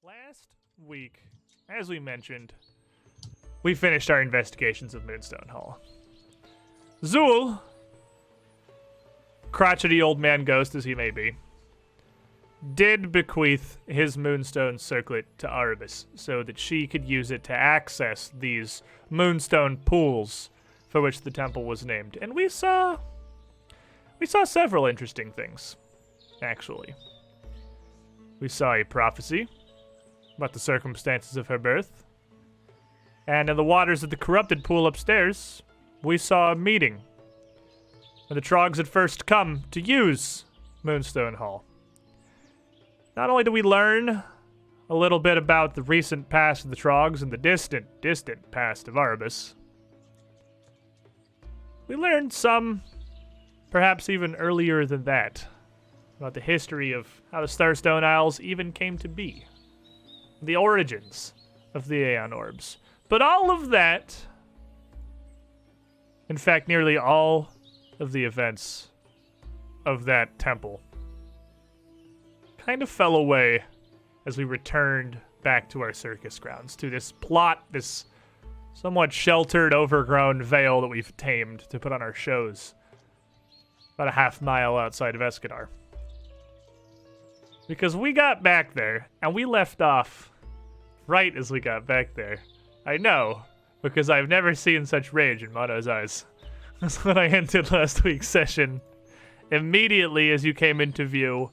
Last week, as we mentioned, we finished our investigations of Moonstone Hall. Zool, crotchety old man ghost as he may be, did bequeath his Moonstone circlet to Aribis so that she could use it to access these Moonstone pools for which the temple was named. And we saw several interesting things, actually. We saw a prophecy about the circumstances of her birth. And in the waters of the corrupted pool upstairs, we saw a meeting where the Trogs had first come to use Moonstone Hall. Not only do we learn a little bit about the recent past of the Trogs and the distant past of Aribis, we learned some, perhaps even earlier than that, about the history of how the Starstone Isles even came to be. The origins of the Aeon Orbs. But all of that, in fact, nearly all of the events of that temple, kind of fell away as we returned back to our circus grounds, to this plot, this somewhat sheltered, overgrown vale that we've tamed to put on our shows about a half-mile outside of Escadar. Because we got back there, and we left off right as we got back there. I know, because I've never seen such rage in Mono's eyes. That's what I hinted last week's session. Immediately as you came into view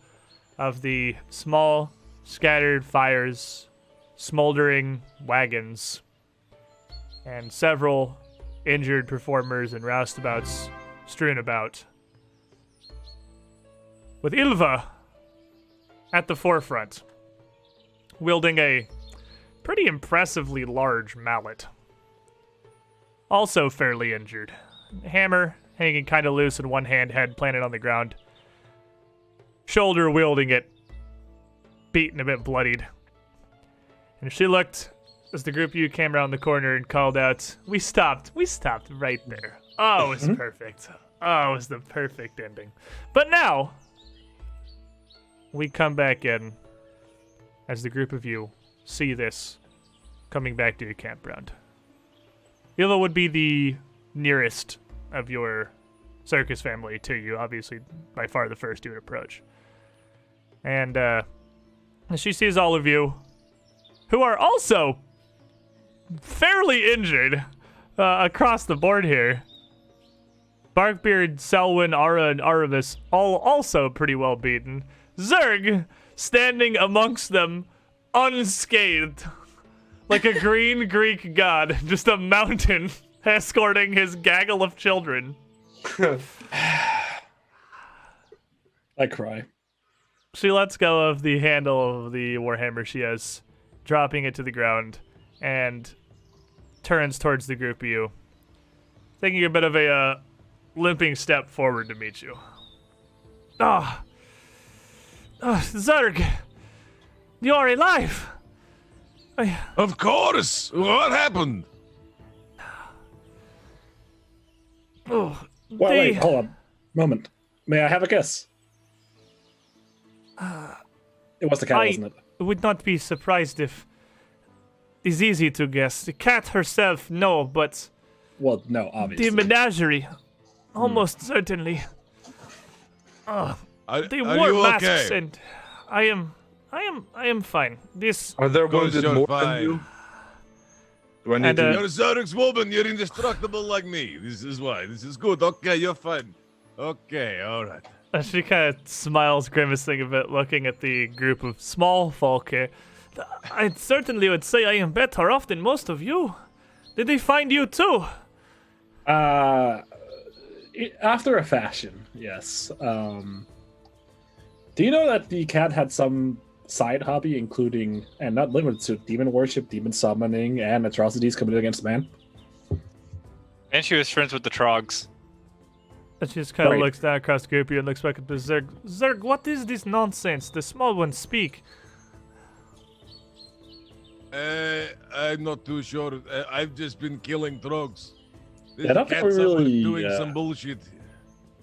of the small, scattered fires, smoldering wagons, and several injured performers and roustabouts strewn about, with Ilva at the forefront, wielding a pretty impressively large mallet. Also fairly injured. Hammer hanging kind of loose in one hand, head planted on the ground. Shoulder wielding it, beaten, a bit bloodied. And she looked as the group of you came around the corner and called out, We stopped right there. Oh, it was perfect. Oh, it was the perfect ending. But now, we come back in as the group of you see this coming back to your campground. Ila would be the nearest of your circus family to you, obviously by far the first you would approach. And she sees all of you, who are also fairly injured across the board here. Barkbeard, Selwyn, Ara, and Aravis, all also pretty well beaten. Zerg standing amongst them unscathed, like a green Greek god, just a mountain escorting his gaggle of children. I cry. She lets go of the handle of the warhammer she has, dropping it to the ground, and turns towards the group of you, taking a bit of a limping step forward to meet you. Zerg, you're alive! Of course! What happened? Wait, hold on. Moment. May I have a guess? It was the cat, wasn't it? I would not be surprised if... It's easy to guess. The cat herself, no, but... Well, no, obviously. The menagerie, almost certainly. They wore masks, okay? And I am fine. This... Are there wounded more fine. than you? Do I need to... You're a Zerg's woman, you're indestructible like me. This is why. This is good. Okay, you're fine. Okay, alright. She kind of smiles, grimacing a bit, looking at the group of small folk here. I certainly would say I am better off than most of you. Did they find you too? After a fashion, yes. Do you know that the cat had some side hobby, including, and not limited to, demon worship, demon summoning, and atrocities committed against man? And she was friends with the Trogs. And she just kind of looks down across the group of you and looks back at the Zerg. Zerg, what is this nonsense? The small ones speak. I'm not too sure. I've just been killing Trogs. Yeah, I don't think we're really doing some bullshit.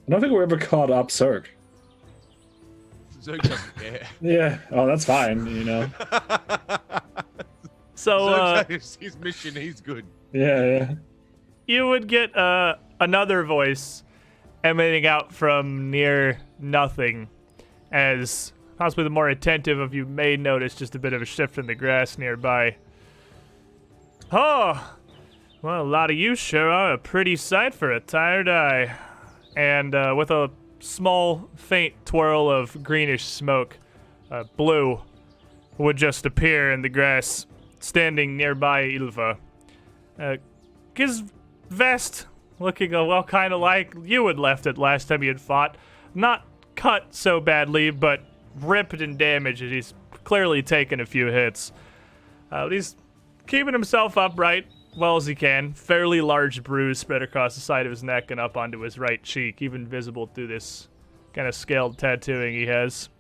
I don't think we ever caught up Zerg. Zerg doesn't care. Yeah, oh, that's fine, you know. So, his mission, he's good. Yeah. you would get another voice emanating out from near nothing, as possibly the more attentive of you may notice just a bit of a shift in the grass nearby. Oh, well, a lot of you sure are a pretty sight for a tired eye. And with a small, faint twirl of greenish smoke, Blue would just appear in the grass, standing nearby Ylva. His vest looking well kind of like you had left it last time you had fought. Not cut so badly, but ripped and damaged. He's clearly taken a few hits. He's keeping himself upright well as he can. Fairly large bruise spread across the side of his neck and up onto his right cheek, even visible through this kind of scaled tattooing he has.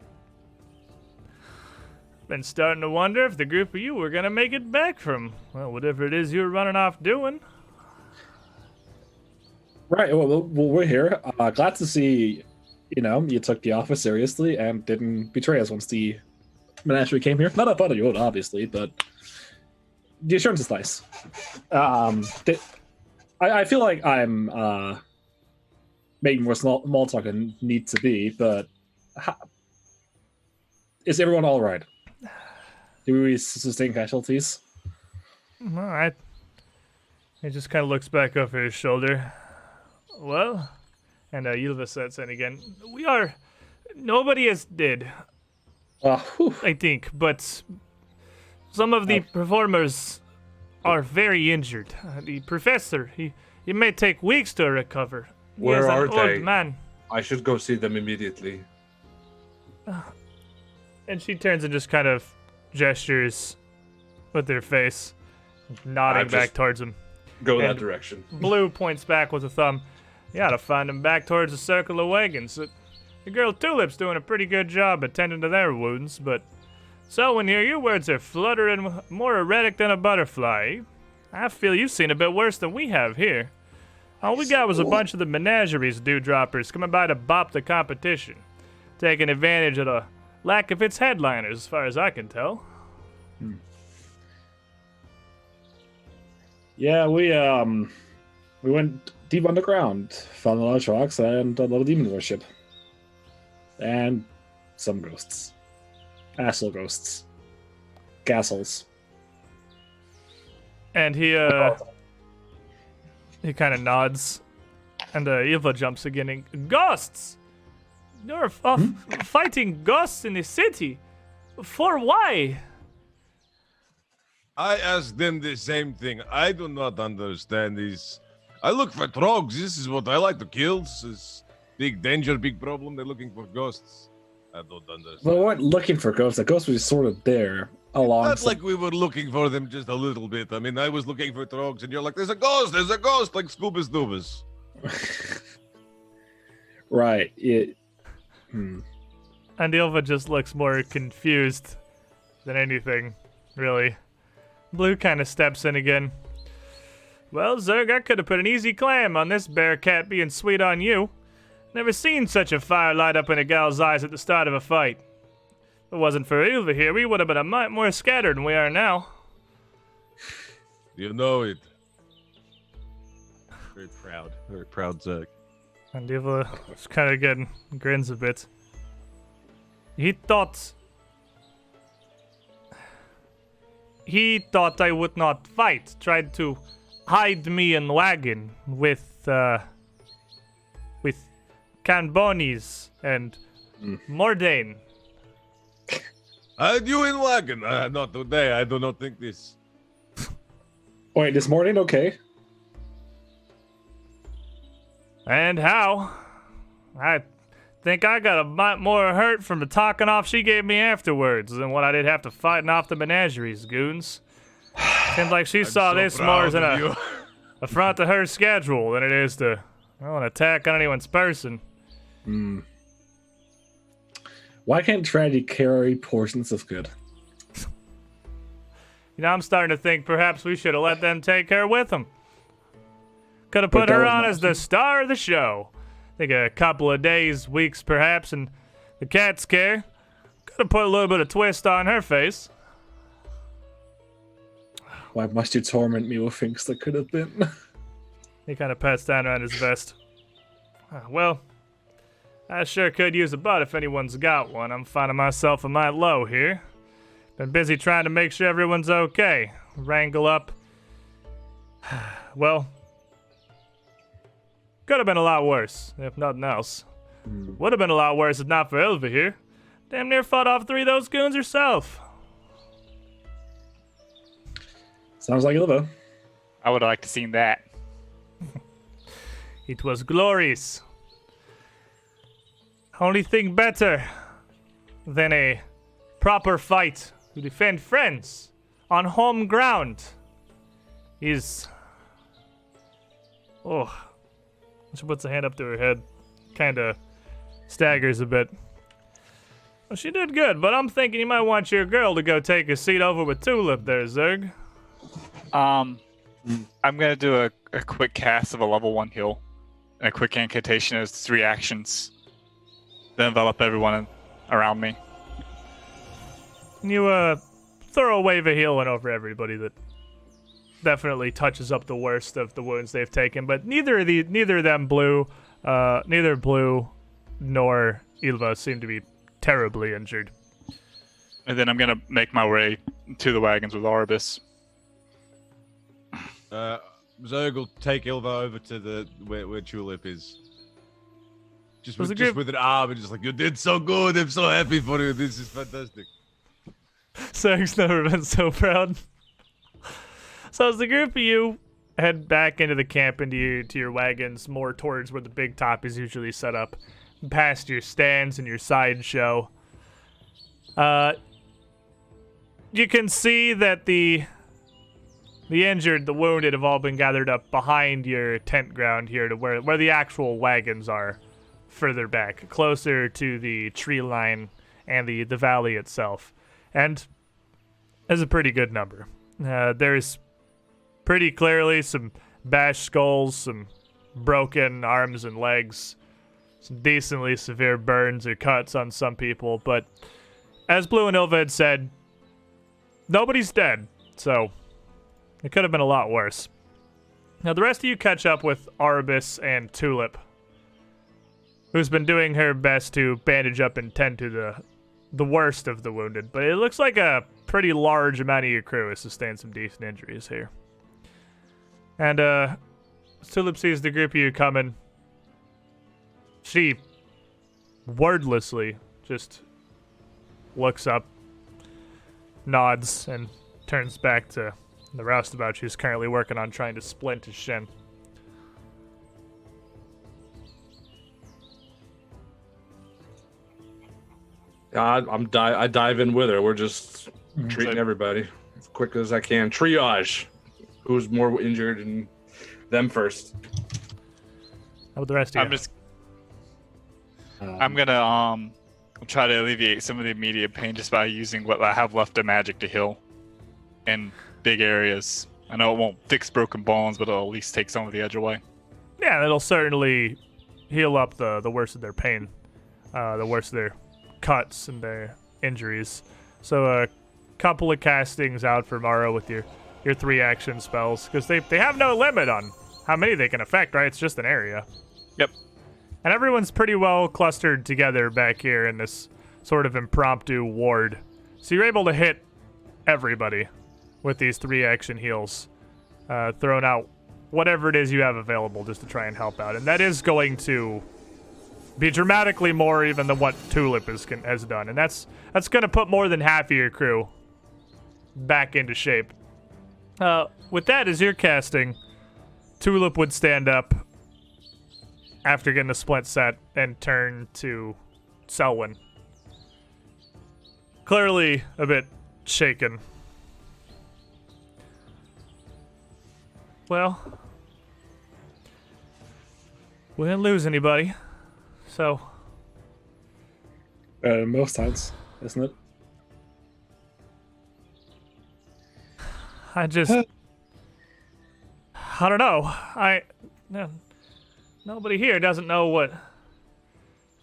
Been starting to wonder if the group of you were gonna make it back from, well, whatever it is you were running off doing. Right. Well, we're here. Glad to see, you took the office seriously and didn't betray us once the menagerie came here. Not up on you, obviously, but the assurance is nice. I feel like I'm making more small talk than need to be, but is everyone all right? Do we sustain casualties? All right. He just kind of looks back over his shoulder. Well, and Ylva sets in again. Nobody is dead, I think, but some of the performers are very injured. The professor, he may take weeks to recover. Where are they? Old man. I should go see them immediately. And she turns and just kind of gestures with her face, nodding back towards him. Go And that direction. Blue points back with a thumb. You gotta find them back towards the circle of wagons. The girl Tulip's doing a pretty good job attending to their wounds, but Selwyn here, your words are fluttering more erratic than a butterfly. I feel you've seen a bit worse than we have here. All we got was a bunch of the menagerie's dewdroppers coming by to bop the competition, taking advantage of the lack of its headliners, as far as I can tell. Yeah, we went deep underground, found a lot of sharks and a lot of demon worship, and some ghosts, asshole ghosts, castles. And he kind of nods, and Ylva jumps again. And, ghosts! You're fighting ghosts in the city. For why? I asked them the same thing. I do not understand this. I look for trogs. This is what I like to kill. This is big danger, big problem. They're looking for ghosts. I don't understand. Well, we weren't looking for ghosts. The ghost was sort of there along. Not like we were looking for them just a little bit. I mean, I was looking for trogs, and you're like, there's a ghost, like Scoobus Doobus. Right. And Ylva just looks more confused than anything, really. Blue kind of steps in again. Well, Zerg, I could have put an easy clam on this bear cat being sweet on you. Never seen such a fire light up in a gal's eyes at the start of a fight. If it wasn't for Ylva here, we would have been a mite more scattered than we are now. You know it. Very proud Zerg. And Ylva just kind of again grins a bit. He thought I would not fight. Tried to hide me in wagon with Canbonis and Mordain. Hide you in wagon? Not today. I do not think this. Wait, this morning, okay. And how? I think I got a mite more hurt from the talking off she gave me afterwards than what I did have to fighting off the menagerie's goons. Seems like she saw so this more proud as of an you. affront to her schedule than it is to, well, an attack on anyone's person. Why can't tragedy carry portions of good? You know, I'm starting to think perhaps we should have let them take her with them. Could have put her on as the star of the show. I think a couple of days, weeks perhaps, and the cat scare. Could have put a little bit of twist on her face. Why must you torment me with things that could have been? He kind of pats down around his vest. Well, I sure could use a butt if anyone's got one. I'm finding myself a mite low here. Been busy trying to make sure everyone's okay. Wrangle up. Well, could have been a lot worse, if nothing else. Would have been a lot worse if not for Ilva here. Damn near fought off 3 of those goons herself. Sounds like Ilva. I would have liked to seen that. It was glorious. Only thing better than a proper fight to defend friends on home ground is... Oh. She puts a hand up to her head. Kind of staggers a bit. Well, she did good, but I'm thinking you might want your girl to go take a seat over with Tulip there, Zerg. I'm gonna do a quick cast of a level 1 heal. And a quick incantation as 3 actions. Then envelop everyone around me. You, throw a wave of healing over everybody that definitely touches up the worst of the wounds they've taken, but neither of them Blue nor Ilva seem to be terribly injured. And then I'm gonna make my way to the wagons with Arbus. Zerg will take Ilva over to the where Tulip is. Just Was with, it just good? with an arm and just like, you did so good, I'm so happy for you, this is fantastic. Zerg's never been so proud. So as the group of you head back into the camp, into your wagons, more towards where the big top is usually set up, past your stands and your sideshow, you can see that the injured, the wounded have all been gathered up behind your tent ground here to where the actual wagons are, further back, closer to the tree line and the valley itself. And there's a pretty good number. There's pretty clearly some bashed skulls, some broken arms and legs, some decently severe burns or cuts on some people, but as Blue and Ilva had said, nobody's dead, so it could have been a lot worse. Now the rest of you catch up with Arbus and Tulip, who's been doing her best to bandage up and tend to the worst of the wounded, but it looks like a pretty large amount of your crew has sustained some decent injuries here. And Tulip sees the group of you coming. She wordlessly just looks up, nods, and turns back to the roustabout who's currently working on trying to splint his shin. I dive in with her. We're just treating everybody as quick as I can. Triage. Who's more injured and them first. How about the rest of you? I'm gonna try to alleviate some of the immediate pain just by using what I have left of magic to heal in big areas. I know it won't fix broken bones, but it'll at least take some of the edge away. Yeah, that'll certainly heal up the worst of their pain, the worst of their cuts and their injuries. So a couple of castings out for Mara with your 3 action spells, because they have no limit on how many they can affect, right? It's just an area. Yep. And everyone's pretty well clustered together back here in this sort of impromptu ward. So you're able to hit everybody with these 3 action heals, throwing out whatever it is you have available just to try and help out. And that is going to be dramatically more even than what Tulip has done. And that's going to put more than half of your crew back into shape. With that as your casting, Tulip would stand up after getting the splint set and turn to Selwyn. Clearly a bit shaken. Well, we didn't lose anybody, so... Most times, isn't it? I just... I don't know. Nobody here doesn't know what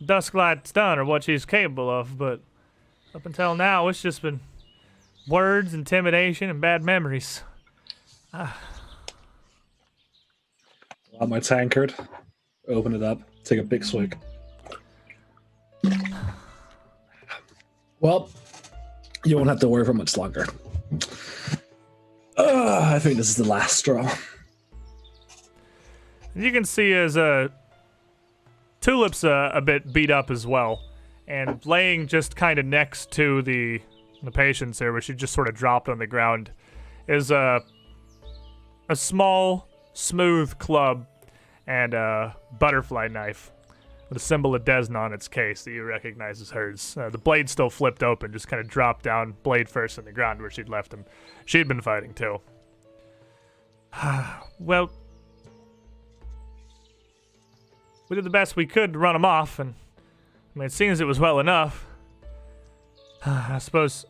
Dusklight's done or what she's capable of, but up until now, it's just been words, intimidation, and bad memories. Out my tankard, open it up, take a big swig. Well, you won't have to worry for much longer. I think this is the last straw. You can see as Tulip's a bit beat up as well, and laying just kind of next to the patients there, where she just sort of dropped on the ground, is a small, smooth club and a butterfly knife with a symbol of Desna on its case that you recognize as hers. The blade still flipped open, just kind of dropped down, blade first in the ground where she'd left him. She'd been fighting too. Well, we did the best we could to run him off, and I mean, it seems it was well enough. I suppose,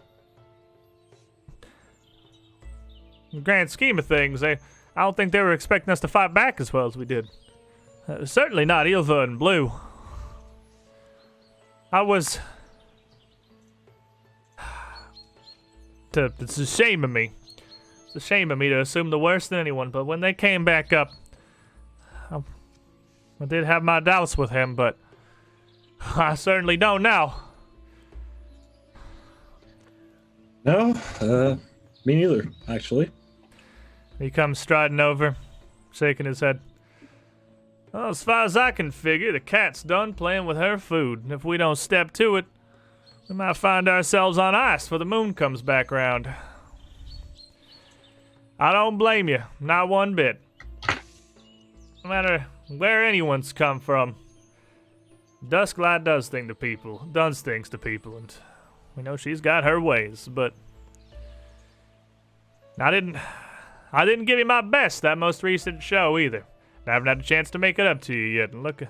in the grand scheme of things, I don't think they were expecting us to fight back as well as we did. Certainly not Ilva and Blue. It's a shame of me. It's a shame of me to assume the worst in anyone, but when they came back up, I did have my doubts with him, but I certainly don't now. No, me neither, actually. He comes striding over, shaking his head. Well, as far as I can figure, the cat's done playing with her food, and if we don't step to it, we might find ourselves on ice before the moon comes back round. I don't blame you, not one bit. No matter where anyone's come from, Dusklight does things to people, and we know she's got her ways, but I didn't give you my best that most recent show either. I haven't had a chance to make it up to you yet, and look,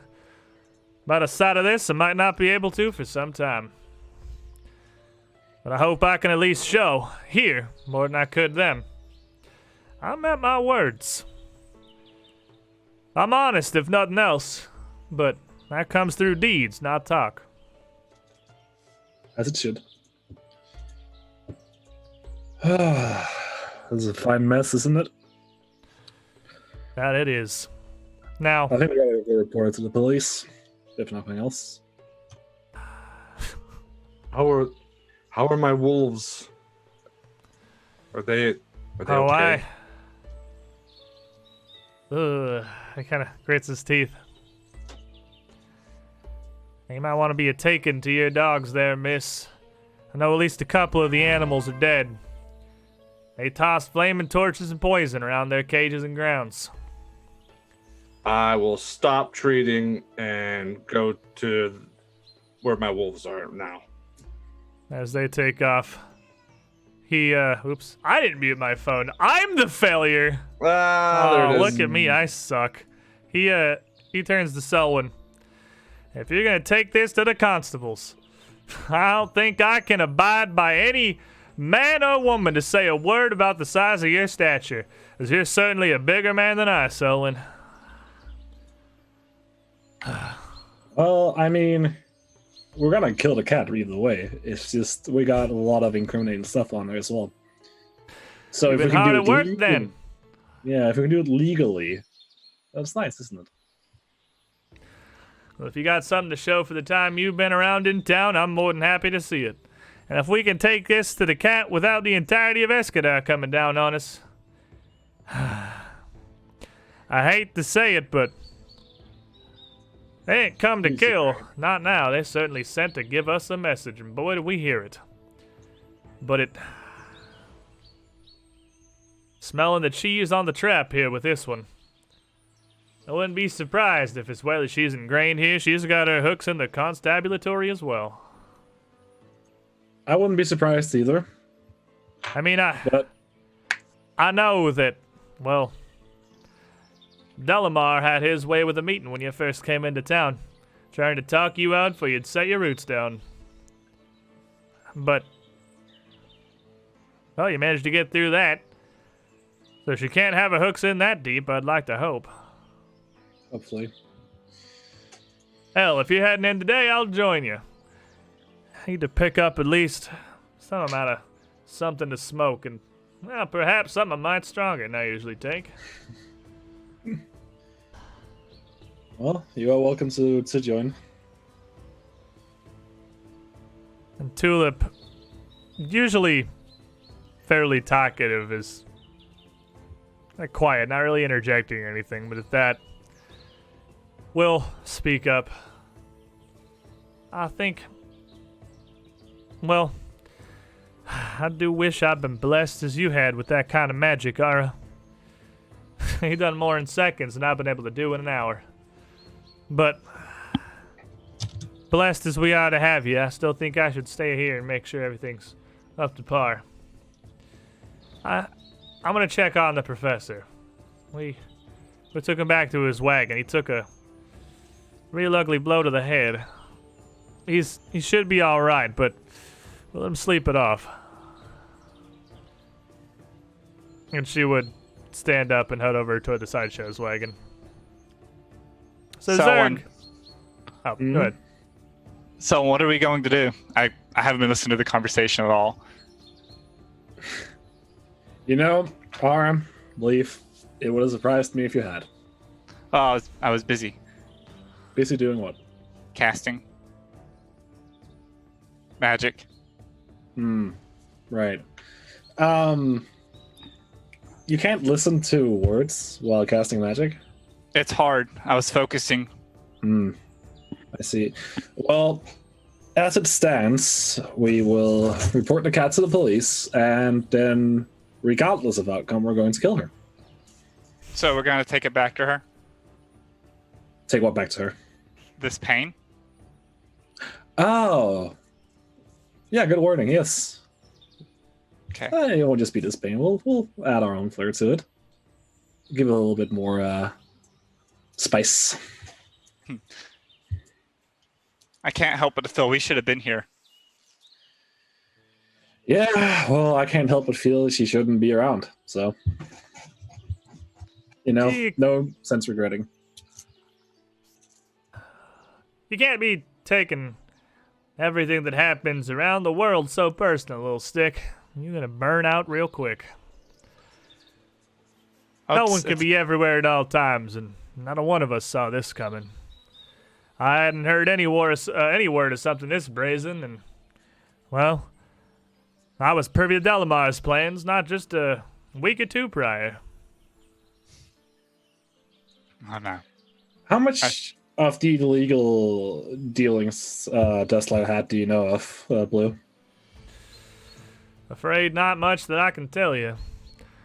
by the side of this, I might not be able to for some time. But I hope I can at least show here more than I could them. I meant my words. I'm honest, if nothing else, but that comes through deeds, not talk. As it should. This is a fine mess, isn't it? That it is. Now, I think we gotta go report it to the police, if nothing else. How are my wolves? Are they okay? He kind of grits his teeth. You might want to be taken to your dogs there, miss. I know at least a couple of the animals are dead. They tossed flaming torches and poison around their cages and grounds. I will stop treating and go to where my wolves are now. As they take off, oops, I didn't mute my phone. I'm the failure. There it is. Look at me, I suck. He turns to Selwyn. If you're gonna take this to the constables, I don't think I can abide by any man or woman to say a word about the size of your stature, as you're certainly a bigger man than I, Selwyn. Well, I mean, we're gonna kill the cat either way. It's just we got a lot of incriminating stuff on there as well. So You've if we been can hard do at it work legally, then. yeah, if we can do it legally, that's nice, isn't it? Well, if you got something to show for the time you've been around in town, I'm more than happy to see it. And if we can take this to the cat without the entirety of Escadar coming down on us, I hate to say it, but they ain't come to kill. Not now. They certainly sent to give us a message, and boy, did we hear it. But smelling the cheese on the trap here with this one. I wouldn't be surprised if as well as she's ingrained here, she's got her hooks in the constabulatory as well. I wouldn't be surprised either. I mean, But I know that, well, Delamar had his way with the meeting when you first came into town, trying to talk you out before you'd set your roots down. But, well, you managed to get through that. So she can't have her hooks in that deep, I'd like to hope. hopefully. Hell, if you're heading in today, I'll join you. I need to pick up at least some amount of something to smoke and Well, perhaps something a mite stronger than I usually take. Well, you are welcome to join. And Tulip, usually fairly talkative, is quiet, not really interjecting or anything, but at that, will speak up. I think, well, I do wish I'd been blessed as you had with that kind of magic, Ara. You done more in seconds than I've been able to do in an hour. But blessed as we are to have you, I still think I should stay here and make sure everything's up to par. I'm gonna check on the professor. We took him back to his wagon. He took a real ugly blow to the head. He should be all right, but we'll let him sleep it off. And she would stand up and head over toward the sideshow's wagon. So Zerg. Oh, go ahead. So what are we going to do? I haven't been listening to the conversation at all. You know, Aram, believe it would have surprised me if you had. Oh, I was busy Busy doing what? casting magic. Right. You can't listen to words while casting magic? It's hard. I was focusing. I see. Well, as it stands, we will report the cat to the police, and then, regardless of outcome, we're going to kill her. So we're going to take it back to her? Take what back to her? This pain? Oh. Yeah, good wording, yes. Okay. It won't just be this pain. We'll add our own flair to it. Give it a little bit more spice. I can't help but feel we should have been here. Yeah, well, I can't help but feel she shouldn't be around, so. You know, no sense regretting. You can't be taking everything that happens around the world so personal, little stick. You're gonna burn out real quick. No one can be everywhere at all times, and not a one of us saw this coming. I hadn't heard any word of something this brazen, and, well, I was privy to Delamar's plans not just a week or two prior. Oh, no. How much of the illegal dealings Dustlight had do you know of, Blue? Afraid not much that I can tell you.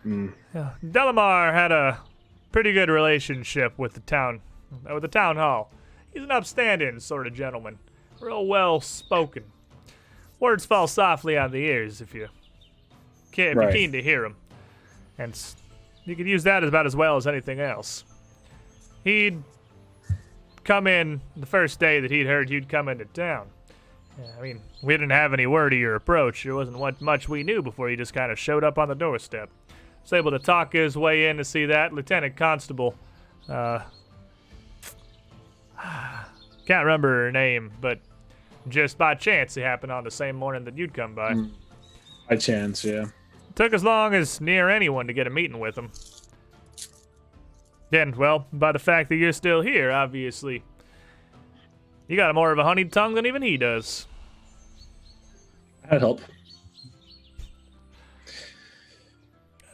Yeah, Delamar had a pretty good relationship with the town hall. He's an upstanding sort of gentleman, real well spoken. Words fall softly on the ears if you're keen to hear them, and you could use that about as well as anything else. He'd come in the first day that he'd heard you'd come into town. I mean, we didn't have any word of your approach. There wasn't much we knew before he just kind of showed up on the doorstep. Was able to talk his way in to see that Lieutenant Constable. Can't remember her name, but just by chance it happened on the same morning that you'd come by. By chance, yeah. Took as long as near anyone to get a meeting with him. Then, well, by the fact that you're still here, obviously, you got more of a honeyed tongue than even he does. That'd help.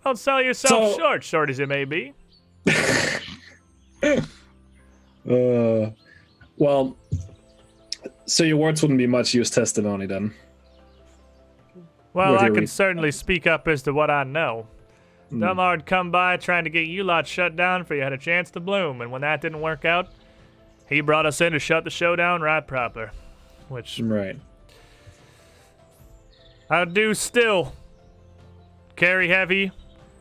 Don't sell yourself short as it may be. Well, so your words wouldn't be much use testimony then? Well, I can certainly speak up as to what I know. Delmar'd come by trying to get you lot shut down for you had a chance to bloom, and when that didn't work out, he brought us in to shut the show down right proper. Which... Right. I do still carry heavy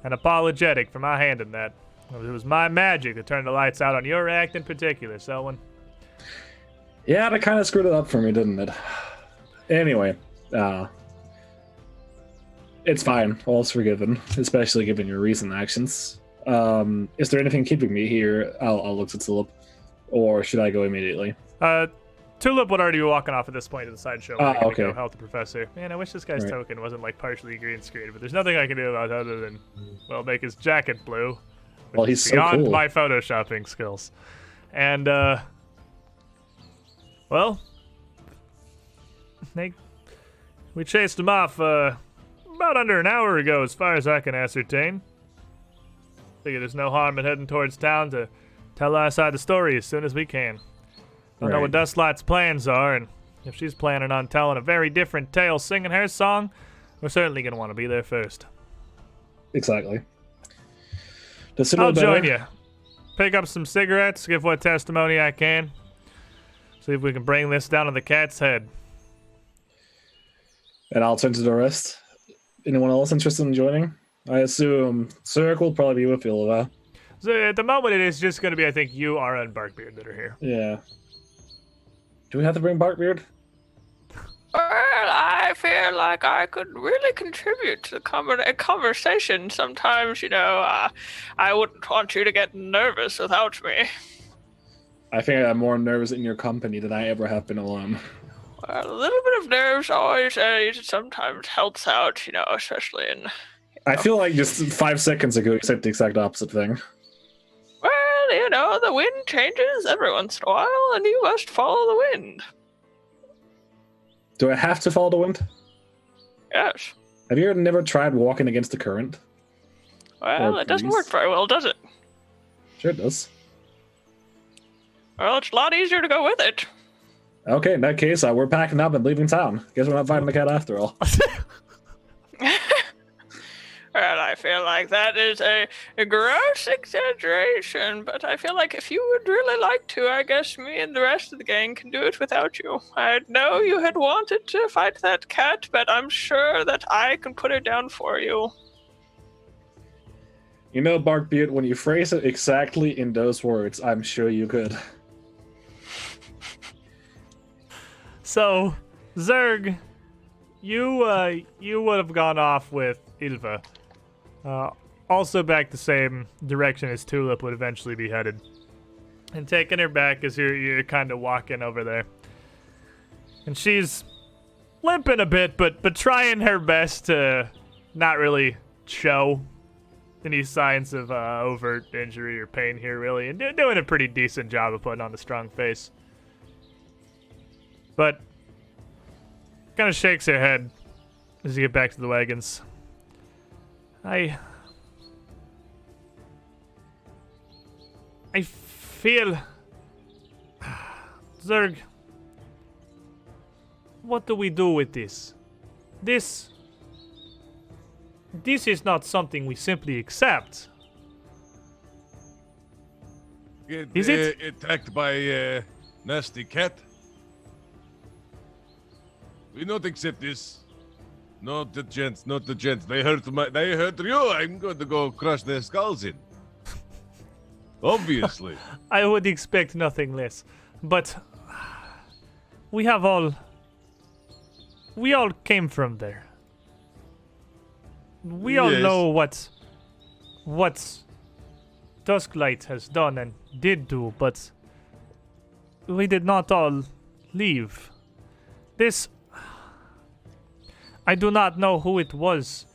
and apologetic for my hand in that. It was my magic that turned the lights out on your act in particular, Selwyn. Yeah, that kind of screwed it up for me, didn't it? Anyway, it's fine. All's forgiven, especially given your recent actions. Is there anything keeping me here? I'll look to Tulip. Or should I go immediately? Tulip would already be walking off at this point to the sideshow. Oh, We're gonna okay. go help the professor. Man, I wish this guy's Right. token wasn't like partially green screened, but there's nothing I can do about it other than, well, make his jacket blue. Well, he's so beyond cool. my photoshopping skills. And well, we chased him off about under an hour ago, as far as I can ascertain. Figure there's no harm in heading towards town to tell our side of the story as soon as we can. Don't know what Right. Dustlight's plans are, and if she's planning on telling a very different tale singing her song, we're certainly going to want to be there first. Exactly. The sooner I'll the better. join you. Pick up some cigarettes, give what testimony I can. See if we can bring this down to the cat's head. And I'll turn to the rest. Anyone else interested in joining? I assume Zerk will probably be with Ilva. So at the moment, it is just going to be, I think, you, Ara, and Barkbeard that are here. Yeah. Do we have to bring Barkbeard? Well, I feel like I could really contribute to a conversation. Sometimes, I wouldn't want you to get nervous without me. I think I'm more nervous in your company than I ever have been alone. Well, a little bit of nerves always sometimes helps out, especially in... I feel like just 5 seconds ago you said the exact opposite thing. Well, the wind changes every once in a while, and you must follow the wind. Do I have to follow the wind? Yes. Have you never tried walking against the current? Well, Or it doesn't breeze? work very well, does it? Sure it does. Well, it's a lot easier to go with it. Okay, in that case, we're packing up and leaving town. Guess we're not fighting the cat after all. Well, I feel like that is a gross exaggeration, but I feel like if you would really like to, I guess me and the rest of the gang can do it without you. I know you had wanted to fight that cat, but I'm sure that I can put it down for you. You know, Barkbeard, when you phrase it exactly in those words, I'm sure you could. So, Zerg, you would have gone off with Ilva. Also back the same direction as Tulip would eventually be headed. And taking her back as you're kind of walking over there. And she's limping a bit, but trying her best to not really show any signs of overt injury or pain here, really. And doing a pretty decent job of putting on a strong face. But kind of shakes her head as you get back to the wagons. I feel... Zerg, what do we do with this? This is not something we simply accept. Get, Is it? Attacked by a nasty cat? We not accept this. Not the chance, not the chance. They hurt you. I'm going to go crush their skulls in. Obviously. I would expect nothing less. But we all came from there. We all Yes. know what Dusklight has done and did do, but we did not all leave. I do not know who it was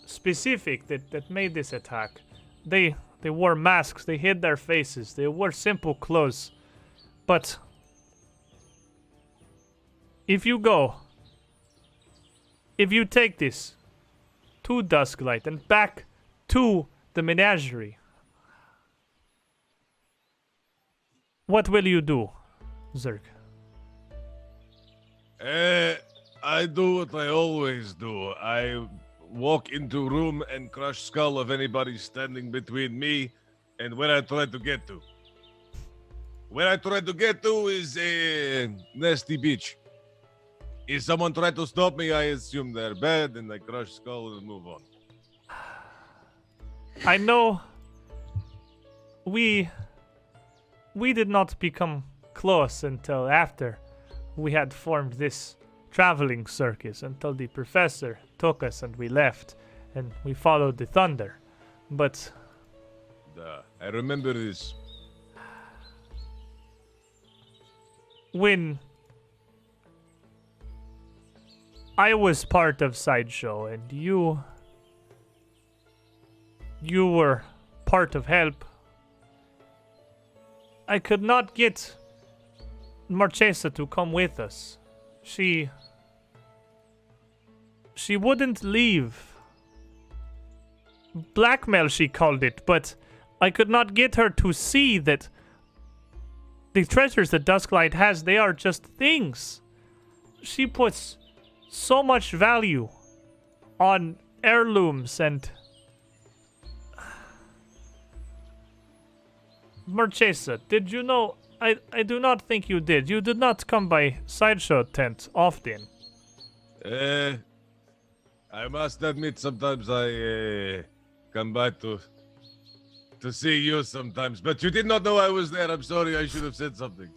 specific that made this attack. They wore masks, they hid their faces, they wore simple clothes. But if you take this to Dusklight and back to the menagerie, what will you do, Zerg? I do what I always do. I walk into room and crush skull of anybody standing between me and where I try to get to. Where I try to get to is a nasty beach. If someone try to stop me, I assume they're bad and I crush skull and move on. I know we did not become close until after we had formed this traveling circus, until the professor took us and we left and we followed the thunder. But I remember this. when I was part of Sideshow, and you were part of Help. I could not get Marchesa to come with us. She wouldn't leave. Blackmail, she called it, but I could not get her to see that the treasures that Dusklight has, they are just things. She puts so much value on heirlooms and... Marchesa, did you know... I do not think you did. You did not come by Sideshow tent often. I must admit, sometimes I come by to see you sometimes. But you did not know I was there. I'm sorry. I should have said something.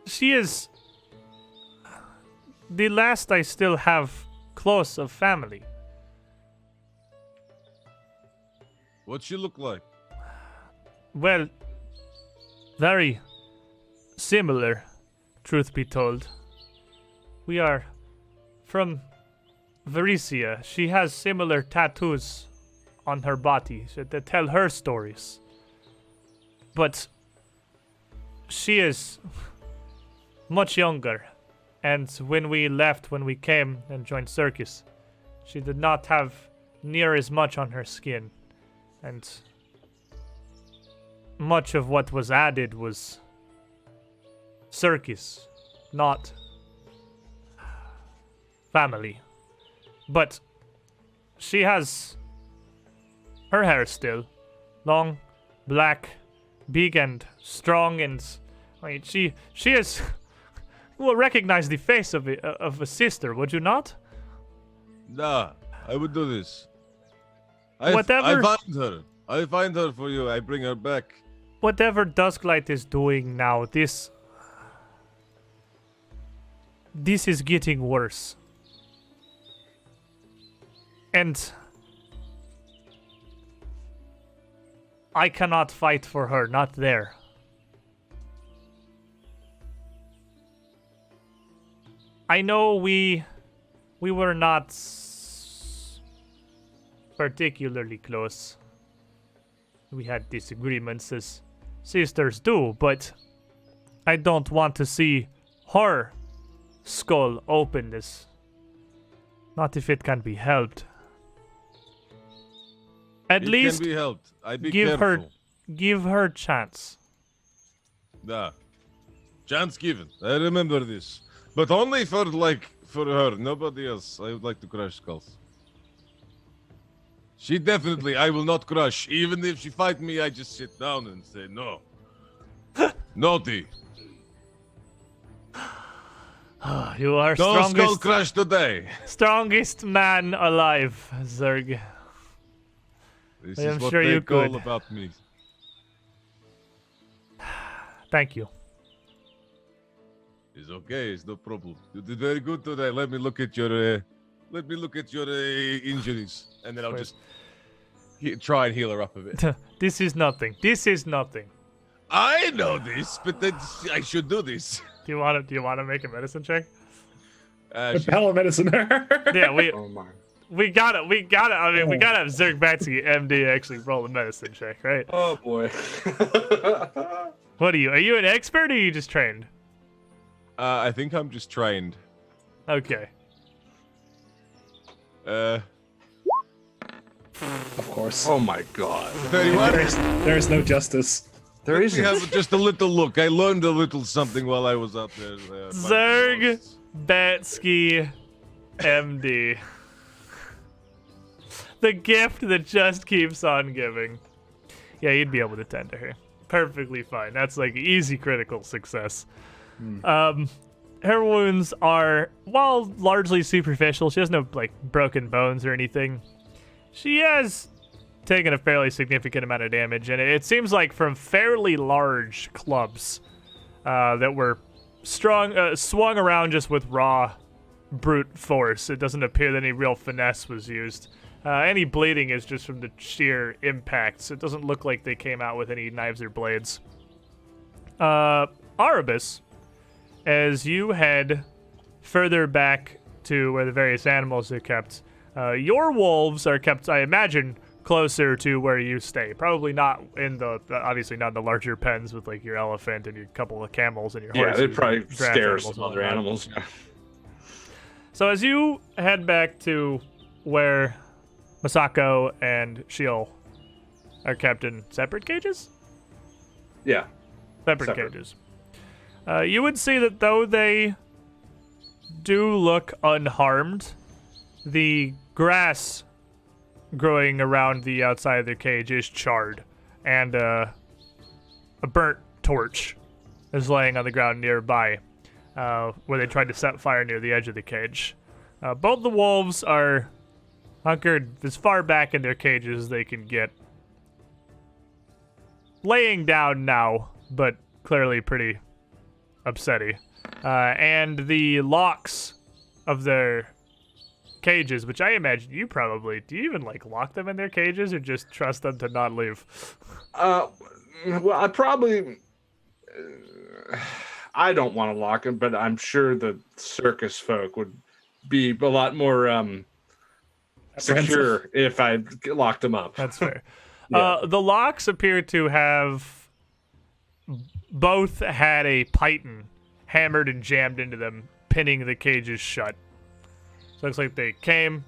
She is the last I still have close of family. What's she look like? Well, very similar, truth be told. We are from Varesia. She has similar tattoos on her body that tell her stories. But she is much younger. And when we came and joined Circus, she did not have near as much on her skin. And much of what was added was Circus, not family. But she has her hair still long, black, big and strong, and I mean, she is. You will recognize the face of a sister, would you not? Nah, I would do this. Whatever. I find her for you. I bring her back. Whatever Dusklight is doing now, this is getting worse. And I cannot fight for her, not there. I know we were not particularly close. We had disagreements as sisters do, but I don't want to see her skull open this. Not if it can be helped. At least can be helped. I be give careful. give her chance. Nah. Chance given. I remember this. But only for her. Nobody else. I would like to crush skulls. She definitely, I will not crush. Even if she fight me, I just sit down and say no. Naughty. You are No skull strongest, crush today. strongest man alive, Zerg. This I is am what sure they you call could. about me. Thank you. It's okay. It's no problem. You did very good today. Let me look at your injuries, and then I'll just try and heal her up a bit. This is nothing. This is nothing. I know this, but then I should do this. Do you want to make a medicine check? Repel medicine. Yeah, Oh my. we gotta. I mean, we gotta have Zerg Batsy MD actually roll a medicine check, right? Oh boy. What are you? Are you an expert or are you just trained? I think I'm just trained. Okay. Of course. Oh my god. 31. There's no justice. There We isn't. have just a little look. I learned a little something while I was out there. Zerg Batsky MD. The gift that just keeps on giving. Yeah, you'd be able to tend to her. Perfectly fine. That's like easy critical success. Her wounds are, while largely superficial, she has no like broken bones or anything. She has taken a fairly significant amount of damage, and it seems like from fairly large clubs that were swung around just with raw brute force. It doesn't appear that any real finesse was used. Any bleeding is just from the sheer impacts. It doesn't look like they came out with any knives or blades. Arabus, as you head further back to where the various animals are kept. Your wolves are kept, I imagine, closer to where you stay. Probably not in the, obviously not in the larger pens with like your elephant and your couple of camels and your horses. Yeah, they'd probably and draft scare animals some and other whatnot. animals. So as you head back to where Masako and Shiel are kept in separate cages? Yeah. Separate Separate. cages. You would see that though they do look unharmed, the grass growing around the outside of their cage is charred, and a burnt torch is laying on the ground nearby, where they tried to set fire near the edge of the cage. Both the wolves are hunkered as far back in their cages as they can get, laying down now, but clearly pretty upsetty. And the locks of their cages, which I imagine you probably, do you even like lock them in their cages or just trust them to not leave? Well, I probably. I don't want to lock them, but I'm sure the circus folk would be a lot more secure if I locked them up. That's fair. Yeah. The locks appear to have both had a python hammered and jammed into them, pinning the cages shut. So it looks like they came,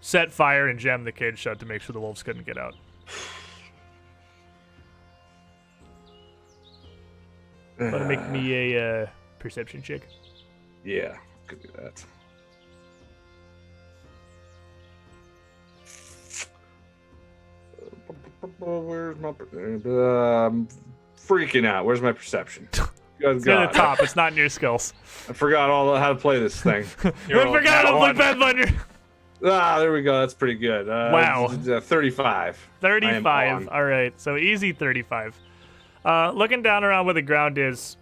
set fire, and jammed the cage shut to make sure the wolves couldn't get out. Want to make me a perception check? Yeah, could do that. Where's my freaking out? Where's my perception? Good It's near the God. top. It's not in your skills. I forgot all how to play this thing. I forgot to play Pathfinder. There we go. That's pretty good. Wow. 35. 35. All right, so easy 35. Looking down around where the ground is,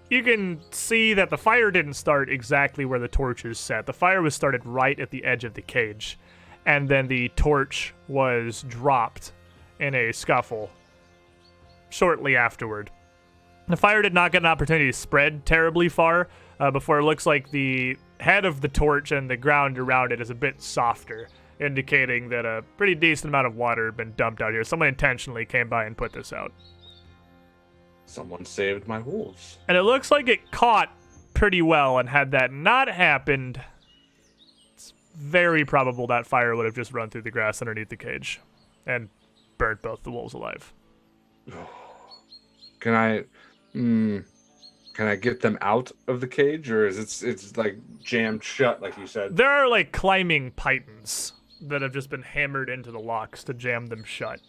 you can see that the fire didn't start exactly where the torch is set. The fire was started right at the edge of the cage, and then the torch was dropped in a scuffle shortly afterward. The fire did not get an opportunity to spread terribly far before it looks like the head of the torch and the ground around it is a bit softer, indicating that a pretty decent amount of water had been dumped out here. Someone intentionally came by and put this out. Someone saved my wolves. And it looks like it caught pretty well, and had that not happened, it's very probable that fire would have just run through the grass underneath the cage and burnt both the wolves alive. Can I get them out of the cage, or is it's like jammed shut, like you said? There are like climbing pythons that have just been hammered into the locks to jam them shut.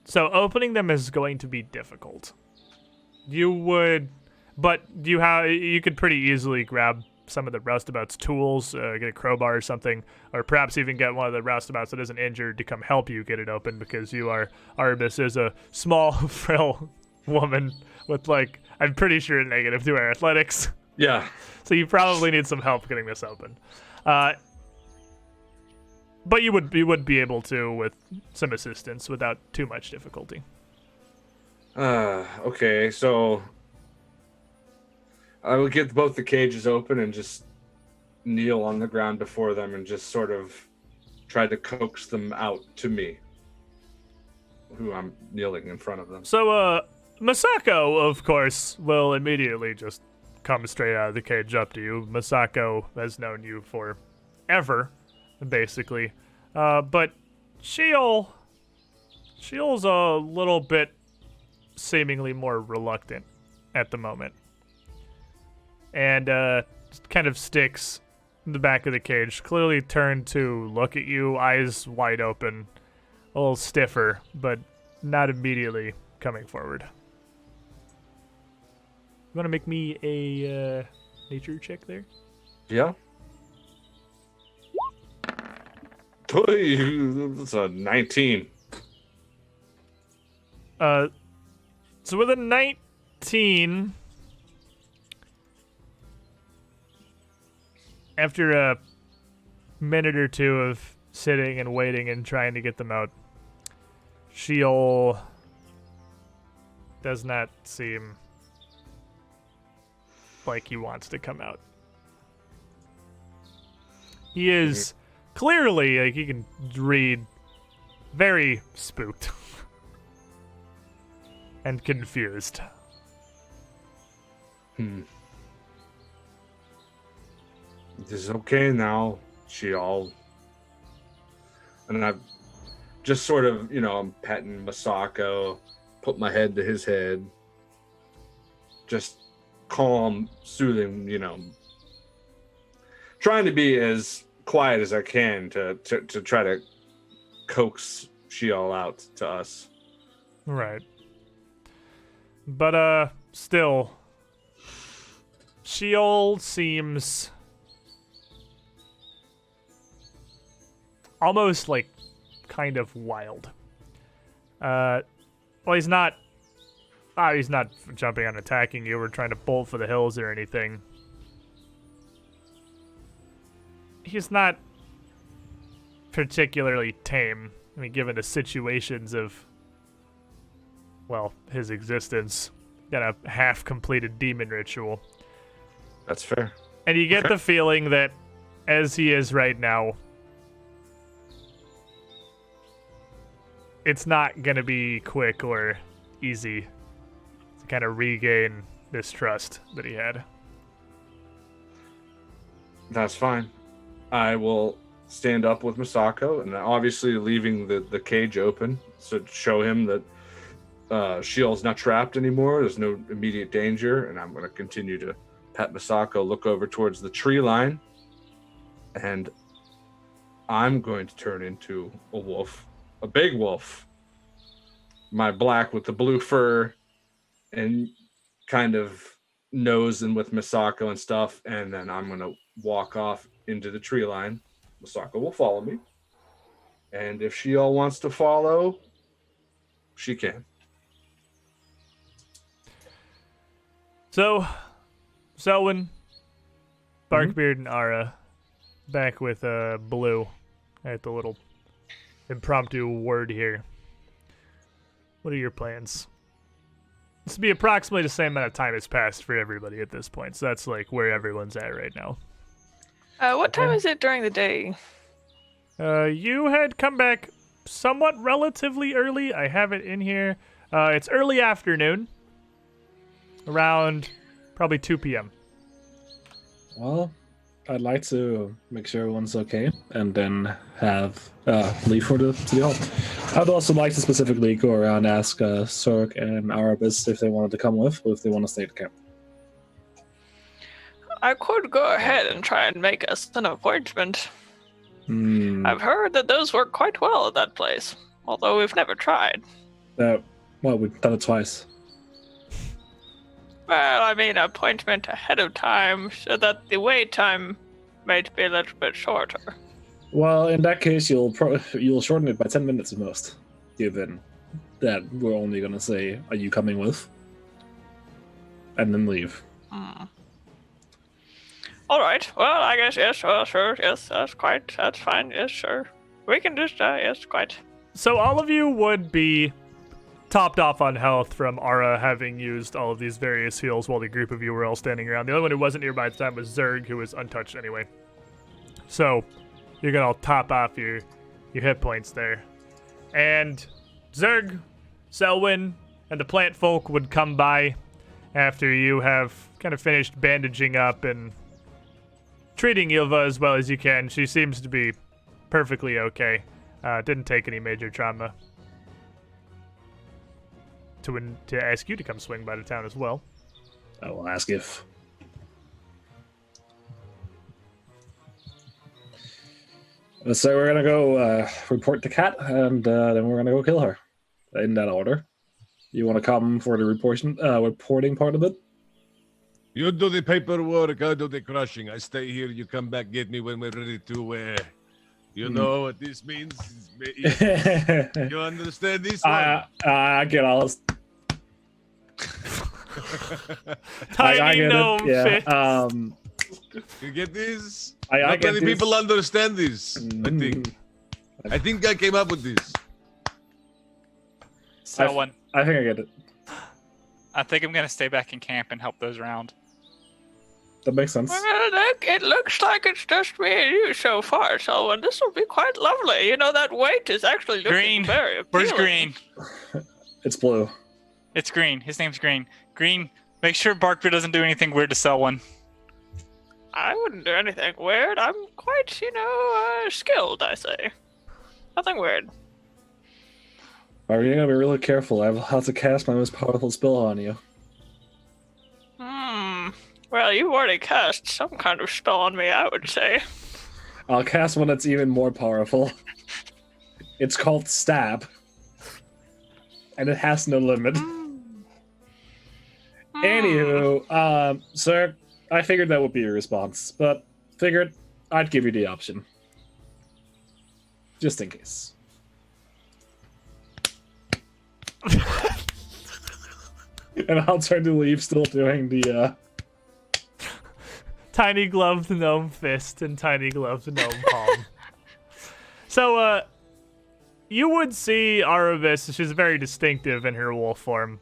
So opening them is going to be difficult. You could pretty easily grab some of the roustabout's tools, get a crowbar or something, or perhaps even get one of the roustabouts that isn't injured to come help you get it open, because Arbus is a small, frail woman with, like, I'm pretty sure negative to her athletics. Yeah. So you probably need some help getting this open. But you would be able to with some assistance without too much difficulty. Okay, so I will get both the cages open and just kneel on the ground before them and just sort of try to coax them out to me, who I'm kneeling in front of them. So, Masako, of course, will immediately just come straight out of the cage up to you. Masako has known you forever, basically. But Shiel's a little bit seemingly more reluctant at the moment. And just kind of sticks in the back of the cage, clearly turned to look at you, eyes wide open, a little stiffer, but not immediately coming forward. You want to make me a nature check there? Yeah. That's a 19. So with a 19, after a minute or two of sitting and waiting and trying to get them out, Shiel does not seem like he wants to come out He is clearly, like, you can read, very spooked and confused. This is okay now. And I've just sort of, I'm petting Masako, put my head to his head. Just calm, soothing, trying to be as quiet as I can to try to coax Sheol out to us. Right. But, still, Sheol seems almost, like, kind of wild. Well, he's not jumping and attacking you or trying to bolt for the hills or anything. He's not particularly tame. I mean, given the situations of, well, his existence. Got a half-completed demon ritual. That's fair. And you get the feeling that, as he is right now, it's not going to be quick or easy to kind of regain this trust that he had. That's fine. I will stand up with Masako, and obviously leaving the cage open to show him that Sheol's not trapped anymore. There's no immediate danger, and I'm going to continue to pet Masako, look over towards the tree line, and I'm going to turn into a wolf. A big wolf. My black with the blue fur and kind of nose and with Masako and stuff, and then I'm going to walk off into the tree line. Masako will follow me. And if she all wants to follow, she can. So, Selwyn, Barkbeard, and Ara back with Blue at the little impromptu word here. What are your plans? This would be approximately the same amount of time has passed for everybody at this point, so that's like where everyone's at right now. What time is it during the day? You had come back somewhat relatively early. I have it in here. It's early afternoon, around probably 2 p.m. Well, I'd like to make sure everyone's okay, and then have leave for the city hall. I'd also like to specifically go around and ask Sork and Arabis if they wanted to come with, or if they want to stay at camp. I could go ahead and try and make us an appointment. I've heard that those work quite well at that place, although we've never tried. Well, we've done it twice. Well, I mean, appointment ahead of time so that the wait time might be a little bit shorter. Well, in that case, you'll shorten it by 10 minutes at most, given that we're only going to say, "Are you coming with?" and then leave. All right. Well, I guess yes. Well, sure. Yes, that's fine. Yes, sure. We can just yes, quite. So all of you would be topped off on health from Ara having used all of these various heals while the group of you were all standing around. The only one who wasn't nearby at the time was Zerg, who was untouched anyway. So you're gonna all top off your hit points there. And Zerg, Selwyn, and the plant folk would come by after you have kind of finished bandaging up and treating Ylva as well as you can. She seems to be perfectly okay. Didn't take any major trauma. To ask you to come swing by the town as well. I will ask if. So we're gonna go report the cat, and then we're gonna go kill her. In that order. You want to come for the reporting part of it? You do the paperwork, I do the crushing. I stay here, you come back, get me when we're ready to, you know what this means? You understand this one? I get all this. Tiny get gnome it. fits. Yeah. You get this? I Not get many this. people understand this, I think I came up with this. Selwyn, I think I get it. I think I'm gonna stay back in camp and help those around. that makes sense. Well, look, it looks like it's just me and you so far, so this will be quite lovely. You know, that weight is actually looking Green. very appealing. Where's Green? It's blue. It's Green. His name's Green. Green, make sure Barkbeard doesn't do anything weird to sell one. I wouldn't do anything weird. I'm quite, skilled, I say. Nothing weird. Alright, you gotta be really careful. I have to cast my most powerful spell on you. Well, you've already cast some kind of spell on me, I would say. I'll cast one that's even more powerful. It's called Stab. And it has no limit. Anywho, sir, I figured that would be your response, but figured I'd give you the option. Just in case. And I'll turn to leave, still doing the, Tiny gloved gnome fist and tiny gloved gnome palm. So, you would see Aravis, she's very distinctive in her wolf form,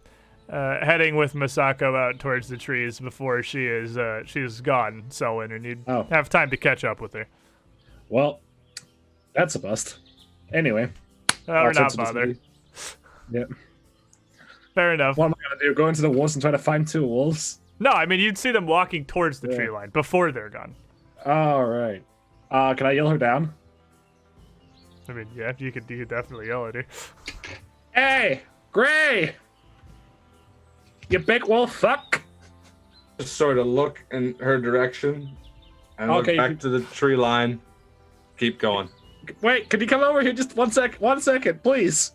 heading with Masako out towards the trees before she's gone, Selwyn, and you'd have time to catch up with her. Well, that's a bust. Anyway. We're not bothered. Yep. Fair enough. What am I gonna do? Go into the woods and try to find two wolves? No, I mean, you'd see them walking towards the tree line before they're gone. Alright. Can I yell her down? I mean, yeah, you could definitely yell at her. Hey! Gray! You big wolf fuck! Just sort of look in her direction and look back to the tree line. Keep going. Wait, could you come over here just 1 second, please?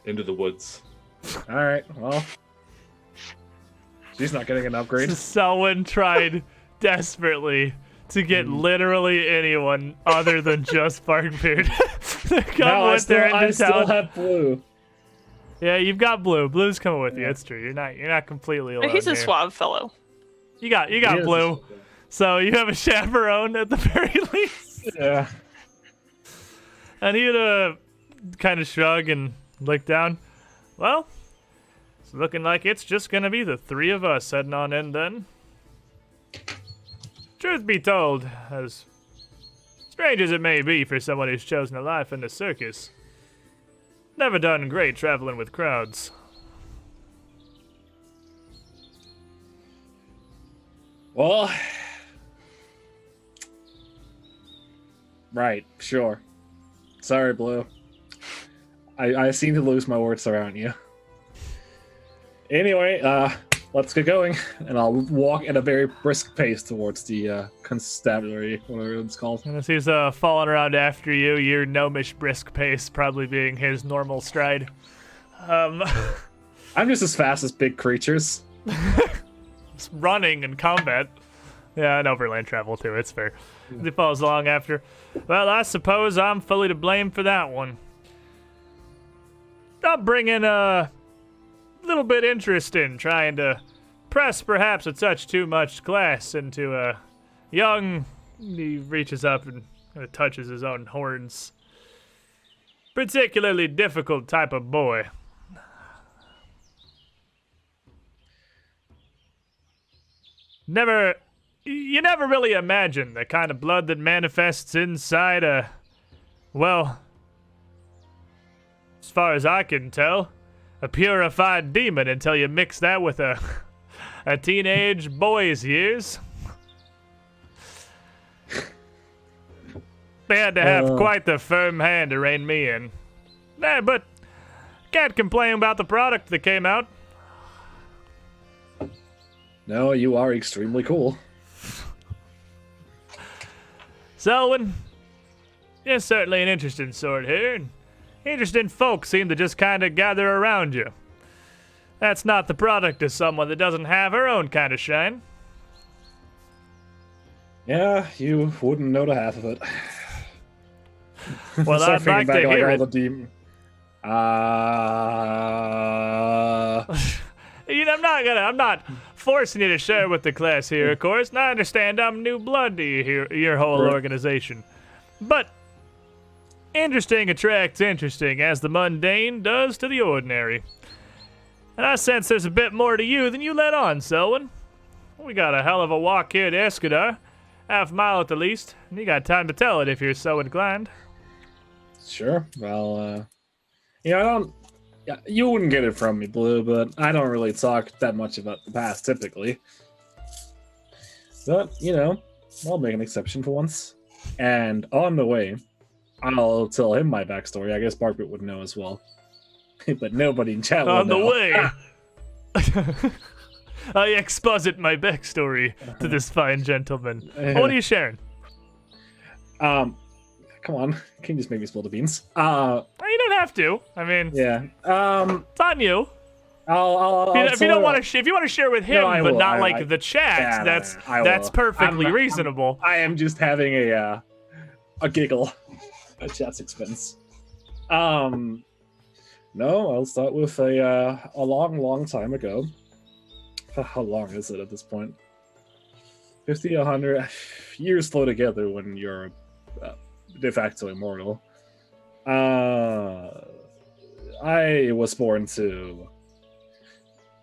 Into the woods. Alright, well. She's not getting an upgrade. Selwyn tried desperately to get literally anyone other than just Barkbeard to come with her into I still town. have blue. Yeah, you've got blue. Blue's coming with you. It's true. You're not completely alone. He's a here. suave fellow. You got blue. So you have a chaperone at the very least. Yeah. And he'd kind of shrug and look down. Well, it's looking like it's just gonna be the three of us heading on in then. Truth be told, as strange as it may be for someone who's chosen a life in the circus, never done great traveling with crowds. Well. Right, sure. Sorry, Blue. I seem to lose my words around you. Anyway, let's get going, and I'll walk at a very brisk pace towards the constabulary, whatever it's called. And as he's following around after you, your gnomish brisk pace probably being his normal stride. I'm just as fast as big creatures. It's running in combat. Yeah, and overland travel too, it's fair. As he follows along after. Well, I suppose I'm fully to blame for that one. I'll bring in a little bit interest in trying to press perhaps a touch too much class into a young, he reaches up and touches his own horns, particularly difficult type of boy. You never really imagine the kind of blood that manifests inside a, well, as far as I can tell, a purified demon until you mix that with a teenage boy's years. They had to have quite the firm hand to rein me in. But can't complain about the product that came out. No, you are extremely cool. Selwyn, you're certainly an interesting sort here, and interesting folks seem to just kind of gather around you. That's not the product of someone that doesn't have her own kind of shine. Yeah, you wouldn't know the half of it. Well, I'd like to hear it. I'm not forcing you to share with the class here, of course, and I understand I'm new blood to your whole organization. But interesting attracts interesting, as the mundane does to the ordinary. And I sense there's a bit more to you than you let on, Selwyn. We got a hell of a walk here to Escadar. Half mile at the least. And you got time to tell it if you're so inclined. Sure. Well, I don't. Yeah, you wouldn't get it from me, Blue, but I don't really talk that much about the past typically. But, I'll make an exception for once. And on the way, I'll tell him my backstory. I guess Barbit would know as well. But nobody in chat will On the know. way, I exposit my backstory to this fine gentleman. What are you sharing? Come on. Can you just make me spill the beans? You don't have to. I mean, Yeah. it's on you. If you want to share with him, No, I but will. not I- the chat, Yeah, that's will. perfectly I'm- reasonable. I am just having a giggle at chat's expense. No, I'll start with a long time ago. How long is it at this point? 50, 100 years flow together when you're de facto immortal. I was born to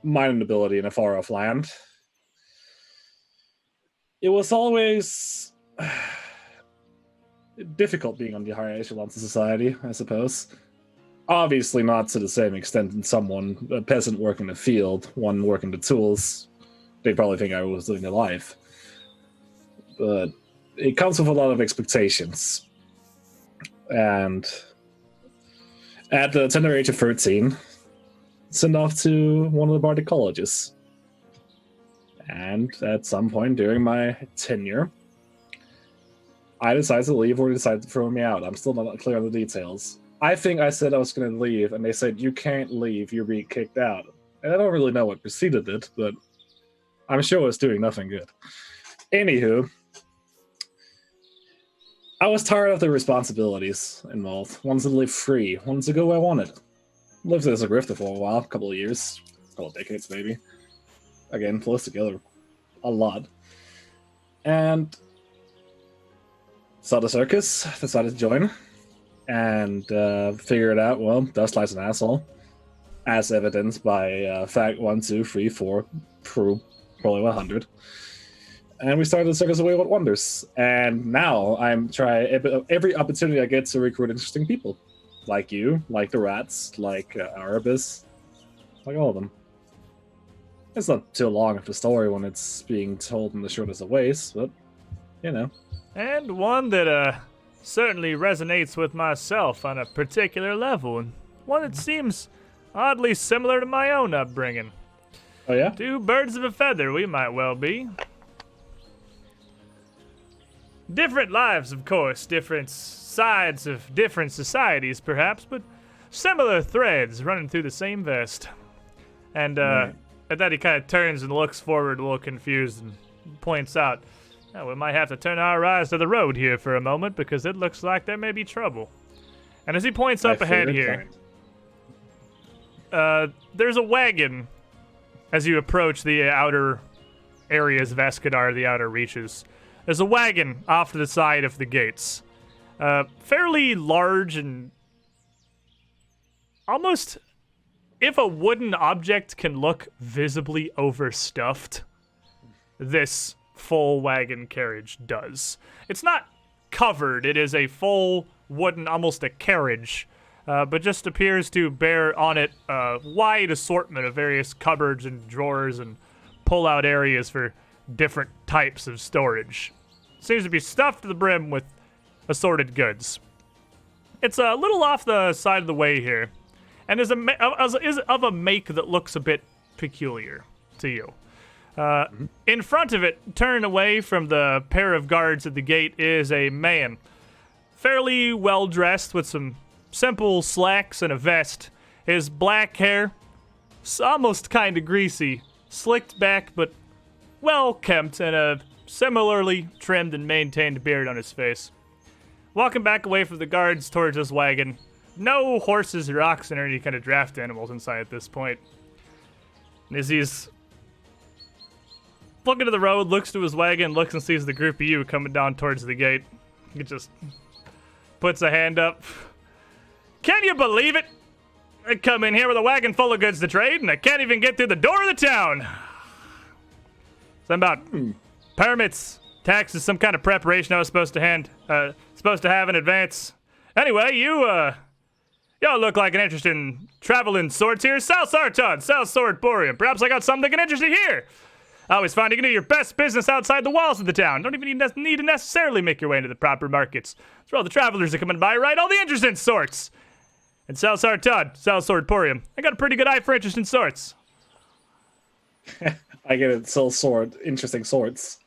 mining ability in a far off land. It was always difficult being on the higher echelons of society, I suppose. Obviously not to the same extent as a peasant working the field, one working the tools. They'd probably think I was living a life. But it comes with a lot of expectations. And at the tender age of 13, sent off to one of the Bardic colleges. And at some point during my tenure, I decided to leave or decided to throw me out. I'm still not clear on the details. I think I said I was going to leave, and they said, "You can't leave, you're being kicked out." And I don't really know what preceded it, but I'm sure it was doing nothing good. Anywho, I was tired of the responsibilities involved. Wanted to live free. Wanted to go where I wanted. Lived as a grifter for a while, a couple of years, a couple of decades maybe. Again, close together a lot. And saw the circus, decided to join, and figured out, well, Dustlife's an asshole, as evidenced by fact 1, 2, 3, 4, through probably 100. And we started the Circus of Wayward Wonders. And now I'm trying every opportunity I get to recruit interesting people. Like you, like the rats, like Erebus, like all of them. It's not too long of a story when it's being told in the shortest of ways, but, And one that certainly resonates with myself on a particular level, and one that seems oddly similar to my own upbringing. Oh yeah? Two birds of a feather, we might well be. Different lives, of course, different sides of different societies, perhaps, but similar threads running through the same vest. And Right. at that, he kind of turns and looks forward, a little confused, and points out, we might have to turn our eyes to the road here for a moment, because it looks like there may be trouble. And as he points up My ahead favorite here, kind. there's a wagon as you approach the outer areas of Escadar, the outer reaches. There's a wagon off to the side of the gates. Fairly large and almost, if a wooden object can look visibly overstuffed, this full wagon carriage does. It's not covered. It is a full wooden, almost a carriage, but just appears to bear on it a wide assortment of various cupboards and drawers and pull-out areas for different types of storage. Seems to be stuffed to the brim with assorted goods. It's a little off the side of the way here, and is of a make that looks a bit peculiar to you. In front of it, turned away from the pair of guards at the gate, is a man, fairly well dressed with some simple slacks and a vest. His black hair, almost kind of greasy, slicked back but well kempt, and a similarly trimmed and maintained beard on his face. Walking back away from the guards towards this wagon. No horses or oxen or any kind of draft animals inside at this point. And as he's looking to the road, looks to his wagon, looks and sees the group of you coming down towards the gate. He just puts a hand up. Can you believe it? I come in here with a wagon full of goods to trade, and I can't even get through the door of the town. Something about permits, taxes, some kind of preparation I was supposed to have in advance. Anyway, y'all look like an interest in travel in swords here. Sal Sartan, Sal Swordporium. Perhaps I got something interesting here. I always find you can do your best business outside the walls of the town. Don't even need to necessarily make your way into the proper markets. That's where all the travelers are coming by, right? All the interesting sorts. And Sal Sartan, Sal Swordporium. I got a pretty good eye for interesting sorts. I get it. Sell sword. Interesting swords.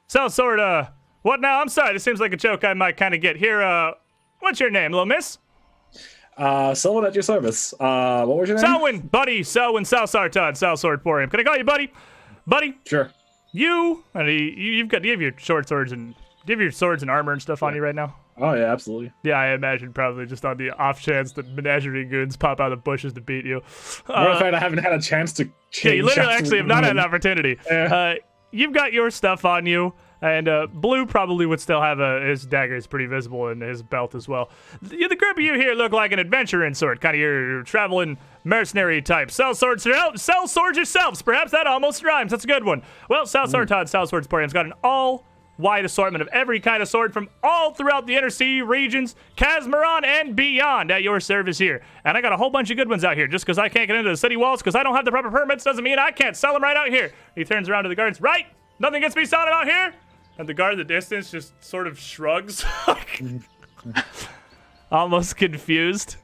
Sal Sword, what now? I'm sorry, this seems like a joke I might kind of get. Here, what's your name, little miss? Selwyn at your service. What was your name? Selwyn, buddy, Selwyn, Sal Sartan, Sal Swordporium. Can I call you buddy? Buddy? Sure. You have your short swords and armor and stuff on you right now? Oh, yeah, absolutely. Yeah, I imagine probably just on the off chance that menagerie goons pop out of the bushes to beat you. Matter of fact, I haven't had a chance to change. Yeah, you literally actually have not had an opportunity. Yeah. You've got your stuff on you, and Blue probably would still have his dagger is pretty visible in his belt as well. The group of you here look like an adventuring sort, kind of your traveling mercenary type. Sell swords yourselves. Perhaps that almost rhymes. That's a good one. Well, Sal Sartan, Sal Swordsporium's got an all-wide assortment of every kind of sword from all throughout the Inner Sea regions, Casmaron, and beyond at your service here. And I got a whole bunch of good ones out here. Just because I can't get into the city walls because I don't have the proper permits doesn't mean I can't sell them right out here. He turns around to the guards. Right? Nothing gets me sold out here? And the guard at the distance just sort of shrugs. Almost confused.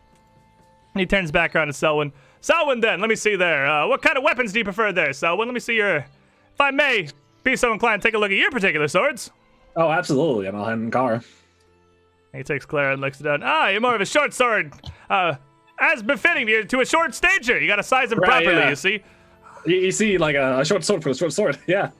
And he turns back around to Selwyn. Selwyn, then, let me see there. What kind of weapons do you prefer there, Selwyn? Let me see if I may be so inclined to take a look at your particular swords. Oh, absolutely. And I'll hand him Car. He takes Clara and looks down. You're more of a short sword. As befitting to a short stager. You gotta size them properly, yeah. you see? You see, like a short sword for a short sword. Yeah.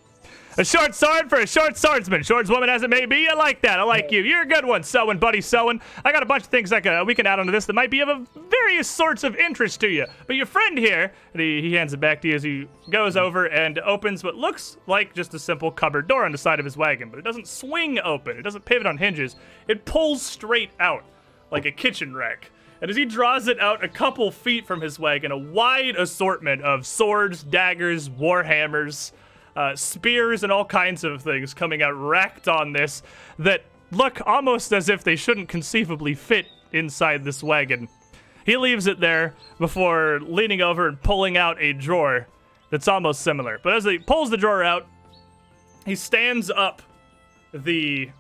A short sword for a short swordsman. Swordswoman as it may be. I like that. I like you. You're a good one, Selwyn, buddy Selwyn. I got a bunch of things we can add onto this that might be of various sorts of interest to you. But your friend here, and he hands it back to you as he goes over and opens what looks like just a simple cupboard door on the side of his wagon. But it doesn't swing open. It doesn't pivot on hinges. It pulls straight out like a kitchen rack. And as he draws it out a couple feet from his wagon, a wide assortment of swords, daggers, warhammers, spears, and all kinds of things coming out racked on this that look almost as if they shouldn't conceivably fit inside this wagon. He leaves it there before leaning over and pulling out a drawer that's almost similar. But as he pulls the drawer out, he stands up the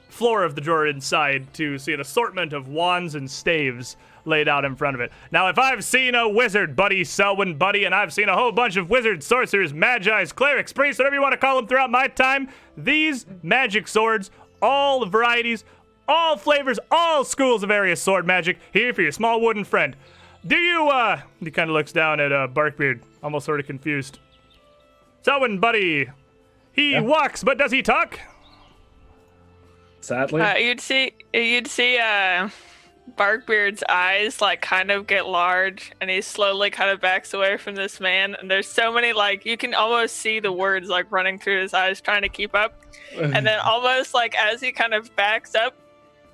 floor of the drawer inside to see an assortment of wands and staves laid out in front of it. Now, if I've seen a wizard, buddy, Selwyn, buddy, and I've seen a whole bunch of wizards, sorcerers, magis, clerics, priests, whatever you want to call them throughout my time, these magic swords, all varieties, all flavors, all schools of various sword magic, here for your small wooden friend. Do you, he kind of looks down at Barkbeard, almost sort of confused. Selwyn, buddy, he walks, but does he talk? Sadly. You'd see Barkbeard's eyes like kind of get large, and he slowly kind of backs away from this man. And there's so many you can almost see the words like running through his eyes, trying to keep up. And then almost like as he kind of backs up,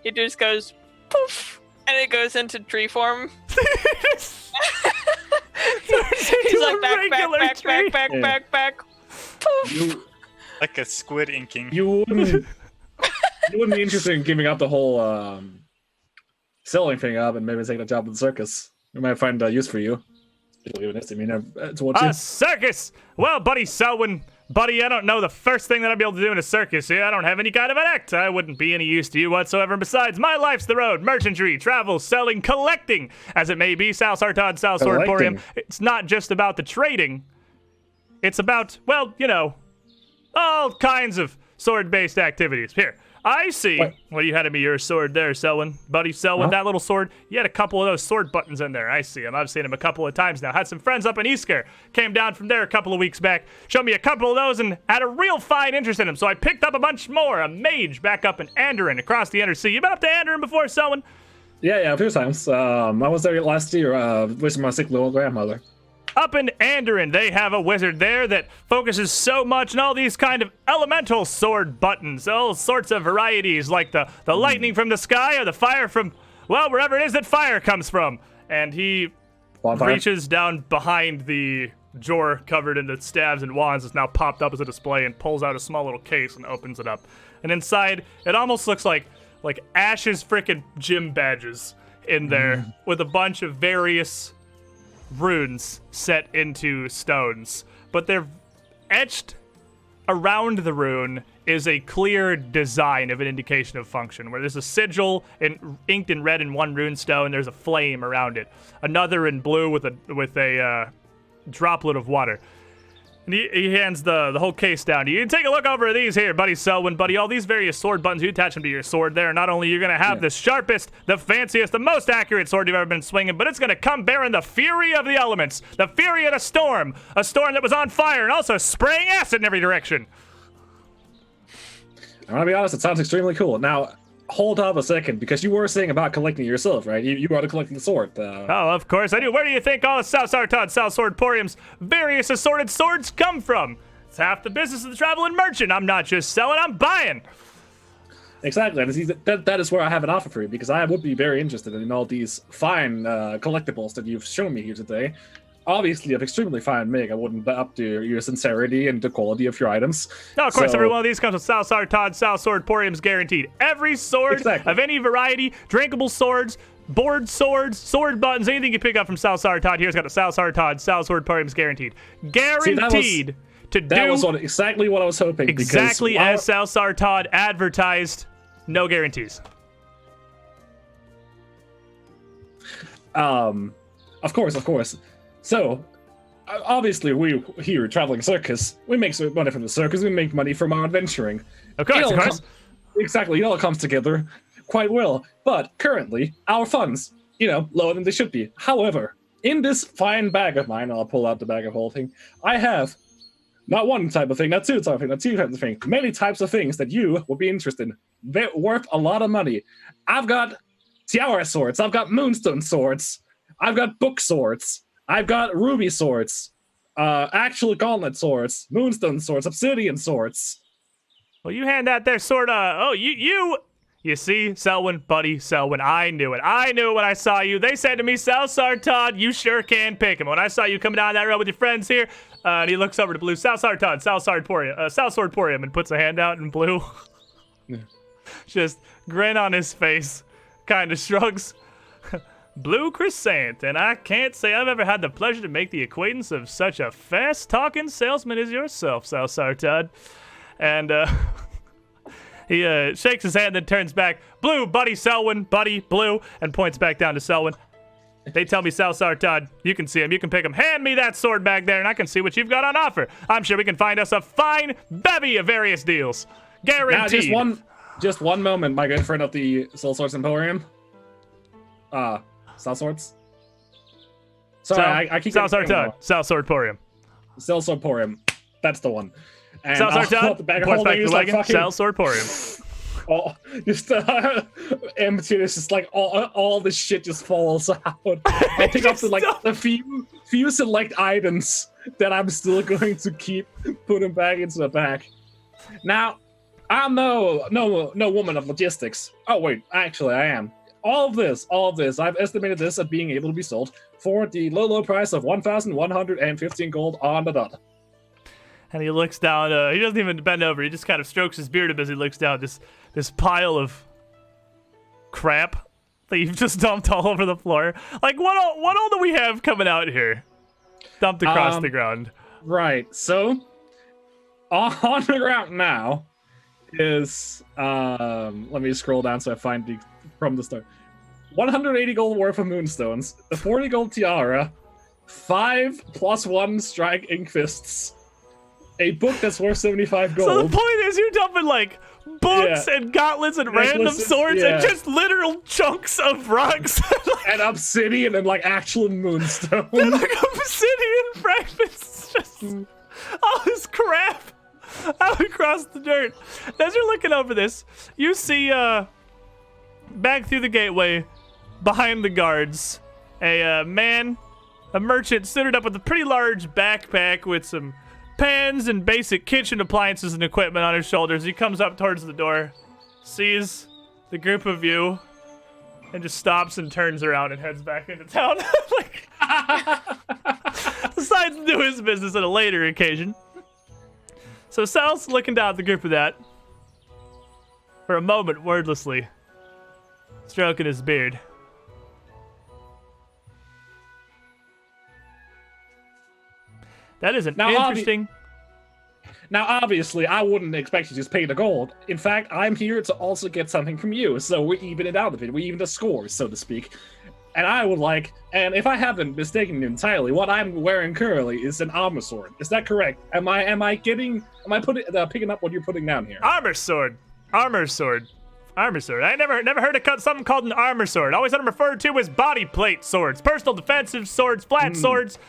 he just goes poof, and it goes into tree form. He's like back, poof. Like a squid inking. You wouldn't be interested in giving up the whole selling thing up and maybe taking a job in the circus. We might find use for you. Circus! Well, buddy Selwyn, buddy, I don't know the first thing that I'd be able to do in a circus. I don't have any kind of an act. I wouldn't be any use to you whatsoever. And besides, my life's the road. Merchantry, travel, selling, collecting. As it may be, Sal Sartan, Sal Swordporium. It's not just about the trading. It's about, well, all kinds of sword-based activities. Here, I see. What you had in me, your sword there, Selwyn. Buddy Selwyn, that little sword. You had a couple of those sword buttons in there. I see them. I've seen them a couple of times now. Had some friends up in Easker. Came down from there a couple of weeks back. Showed me a couple of those and had a real fine interest in them. So I picked up a bunch more. A mage back up in Andoran across the Inner Sea. You been up to Andoran before, Selwyn? Yeah, a few times. I was there last year visiting my sick little grandmother. Up in Andoran, they have a wizard there that focuses so much on all these kind of elemental sword buttons, all sorts of varieties, like the lightning from the sky or the fire from, well, wherever it is that fire comes from. And he reaches down behind the drawer covered in the stabs and wands is now popped up as a display and pulls out a small little case and opens it up. And inside, it almost looks like Ash's frickin' gym badges in there with a bunch of various runes set into stones. But they're etched around the rune is a clear design of an indication of function, where there's a sigil inked in red in one rune stone. There's a flame around it, another in blue with a droplet of water. And he hands the whole case down to you. Take a look over these here, buddy Selwyn, buddy. All these various sword buttons, you attach them to your sword there. Not only you're going to have the sharpest, the fanciest, the most accurate sword you've ever been swinging, but it's going to come bearing the fury of the elements, the fury of the storm, a storm that was on fire and also spraying acid in every direction. I'm going to be honest, it sounds extremely cool. Now, hold up a second, because you were saying about collecting yourself, right? You are collecting the sword. Oh, of course I do. Where do you think all the South Sartod, South Swordporium's various assorted swords come from? It's half the business of the traveling merchant. I'm not just selling, I'm buying. Exactly. And see, that is where I have an offer for you, because I would be very interested in all these fine collectibles that you've shown me here today. Obviously, of extremely fine make. I wouldn't bet up to your sincerity and the quality of your items. No, of course, every one of these comes with South Sartod, South Swordporium's guaranteed. Every sword of any variety, drinkable swords, board swords, sword buttons, anything you pick up from South Sartod here's got the South Sartod, South Swordporium's guaranteed. Guaranteed to do that was exactly what I was hoping. Exactly as South Sartod advertised. No guarantees. Of course. So, obviously, we here at Traveling Circus, we make some money from the circus, we make money from our adventuring. Of course. Exactly, it all comes together quite well. But currently, our funds, lower than they should be. However, in this fine bag of mine, I'll pull out the bag of holding, I have not one type of thing, not two types of things, not two types of things, many types of things that you would be interested in. Worth a lot of money. I've got tiara swords, I've got moonstone swords, I've got book swords, I've got ruby swords, actual gauntlet swords, moonstone swords, obsidian swords. Well, you hand that there sword, you see, Selwyn, buddy, Selwyn, I knew it. I knew it when I saw you. They said to me, South Sartod, you sure can pick him. When I saw you coming down that road with your friends here, and he looks over to Blue, South Sartod, South Swordporium, and puts a hand out in Blue. Just grin on his face, kind of shrugs. Blue Crescent, and I can't say I've ever had the pleasure to make the acquaintance of such a fast-talking salesman as yourself, South Sartod. And he shakes his hand, then turns back. Blue, buddy Selwyn, buddy, Blue, and points back down to Selwyn. They tell me, South Sartod, you can see him, you can pick him. Hand me that sword back there, and I can see what you've got on offer. I'm sure we can find us a fine bevy of various deals. Guaranteed. Now, just one moment, my good friend of the Soul Swords Emporium. South Swords? Sorry, I keep South Sartod, South Swordporium. South Swordporium. That's the one. And South Sartod, points back to the wagon, South Swordporium. Just emptiness, just like all this shit just falls out. I pick up the few select items that I'm still going to keep putting back into the bag. Now, I'm no woman of logistics. Oh wait, actually I am. All of this, I've estimated this at being able to be sold for the low price of 1,115 gold on the dot. And he looks down, he doesn't even bend over, he just kind of strokes his beard as he looks down this pile of crap that you've just dumped all over the floor. Like, what all do we have coming out here? Dumped across the ground. Right, so, on the ground now is, let me scroll down so I find from the start. 180 gold worth of moonstones, a 40 gold tiara, 5+1 strike ink fists, a book that's worth 75 gold. So the point is you're dumping like books and gauntlets and random swords and just literal chunks of rocks. And obsidian and like actual moonstone. And like obsidian fragments. Just all this crap out across the dirt. As you're looking over this, you see back through the gateway, behind the guards, a merchant suited up with a pretty large backpack with some pans and basic kitchen appliances and equipment on his shoulders. He comes up towards the door, sees the group of you, and just stops and turns around and heads back into town. decides to do his business at a later occasion. So Sal's looking down at the group of that. For a moment, wordlessly. Stroking his beard. That is an interesting... Now, obviously, I wouldn't expect you to just pay the gold. In fact, I'm here to also get something from you, so we even it out a bit. We even the scores, so to speak. And I would like, and if I haven't mistaken entirely, what I'm wearing currently is an armor sword. Is that correct? Am I picking up what you're putting down here? Armor sword. I never heard of something called an armor sword. I always had them referred to as body plate swords, personal defensive swords, flat swords.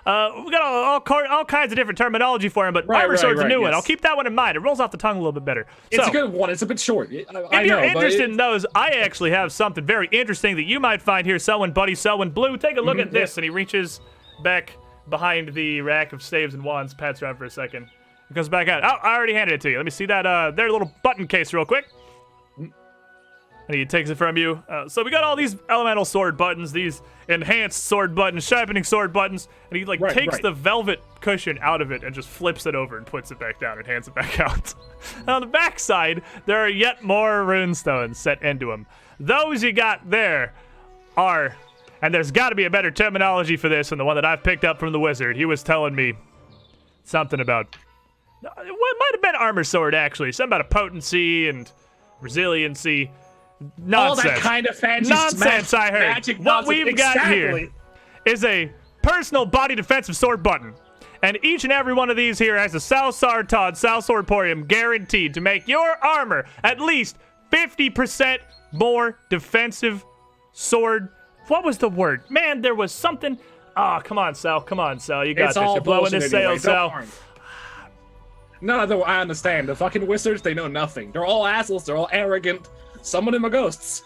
We got all kinds of different terminology for them, but armor sword's a new one. I'll keep that one in mind. It rolls off the tongue a little bit better. It's a good one. It's a bit short. If you're interested in those, I actually have something very interesting that you might find here. Selwyn, buddy, Selwyn Blue. Take a look at this. And he reaches back behind the rack of staves and wands, pats around for a second. He comes back out. Oh, I already handed it to you. Let me see that their little button case real quick. And he takes it from you. So we got all these elemental sword buttons, these enhanced sword buttons, sharpening sword buttons, and he takes the velvet cushion out of it and just flips it over and puts it back down and hands it back out. And on the back side, there are yet more runestones set into them. Those you got there are, and there's got to be a better terminology for this than the one that I've picked up from the wizard. He was telling me something about, what might have been armor sword actually, something about a potency and resiliency. Nonsense. All that kind of fancy nonsense I heard. Magic what nonsense. we've got here is a personal body defensive sword button. And each and every one of these here has a Salsar Todd Salsordporium guaranteed to make your armor at least 50% more defensive sword. What was the word? Man, there was something. Oh, come on, Sal. You got this. You're blowing this sail, Sal. No, I understand. The fucking wizards, they know nothing. They're all assholes. They're all arrogant. Some of them are ghosts.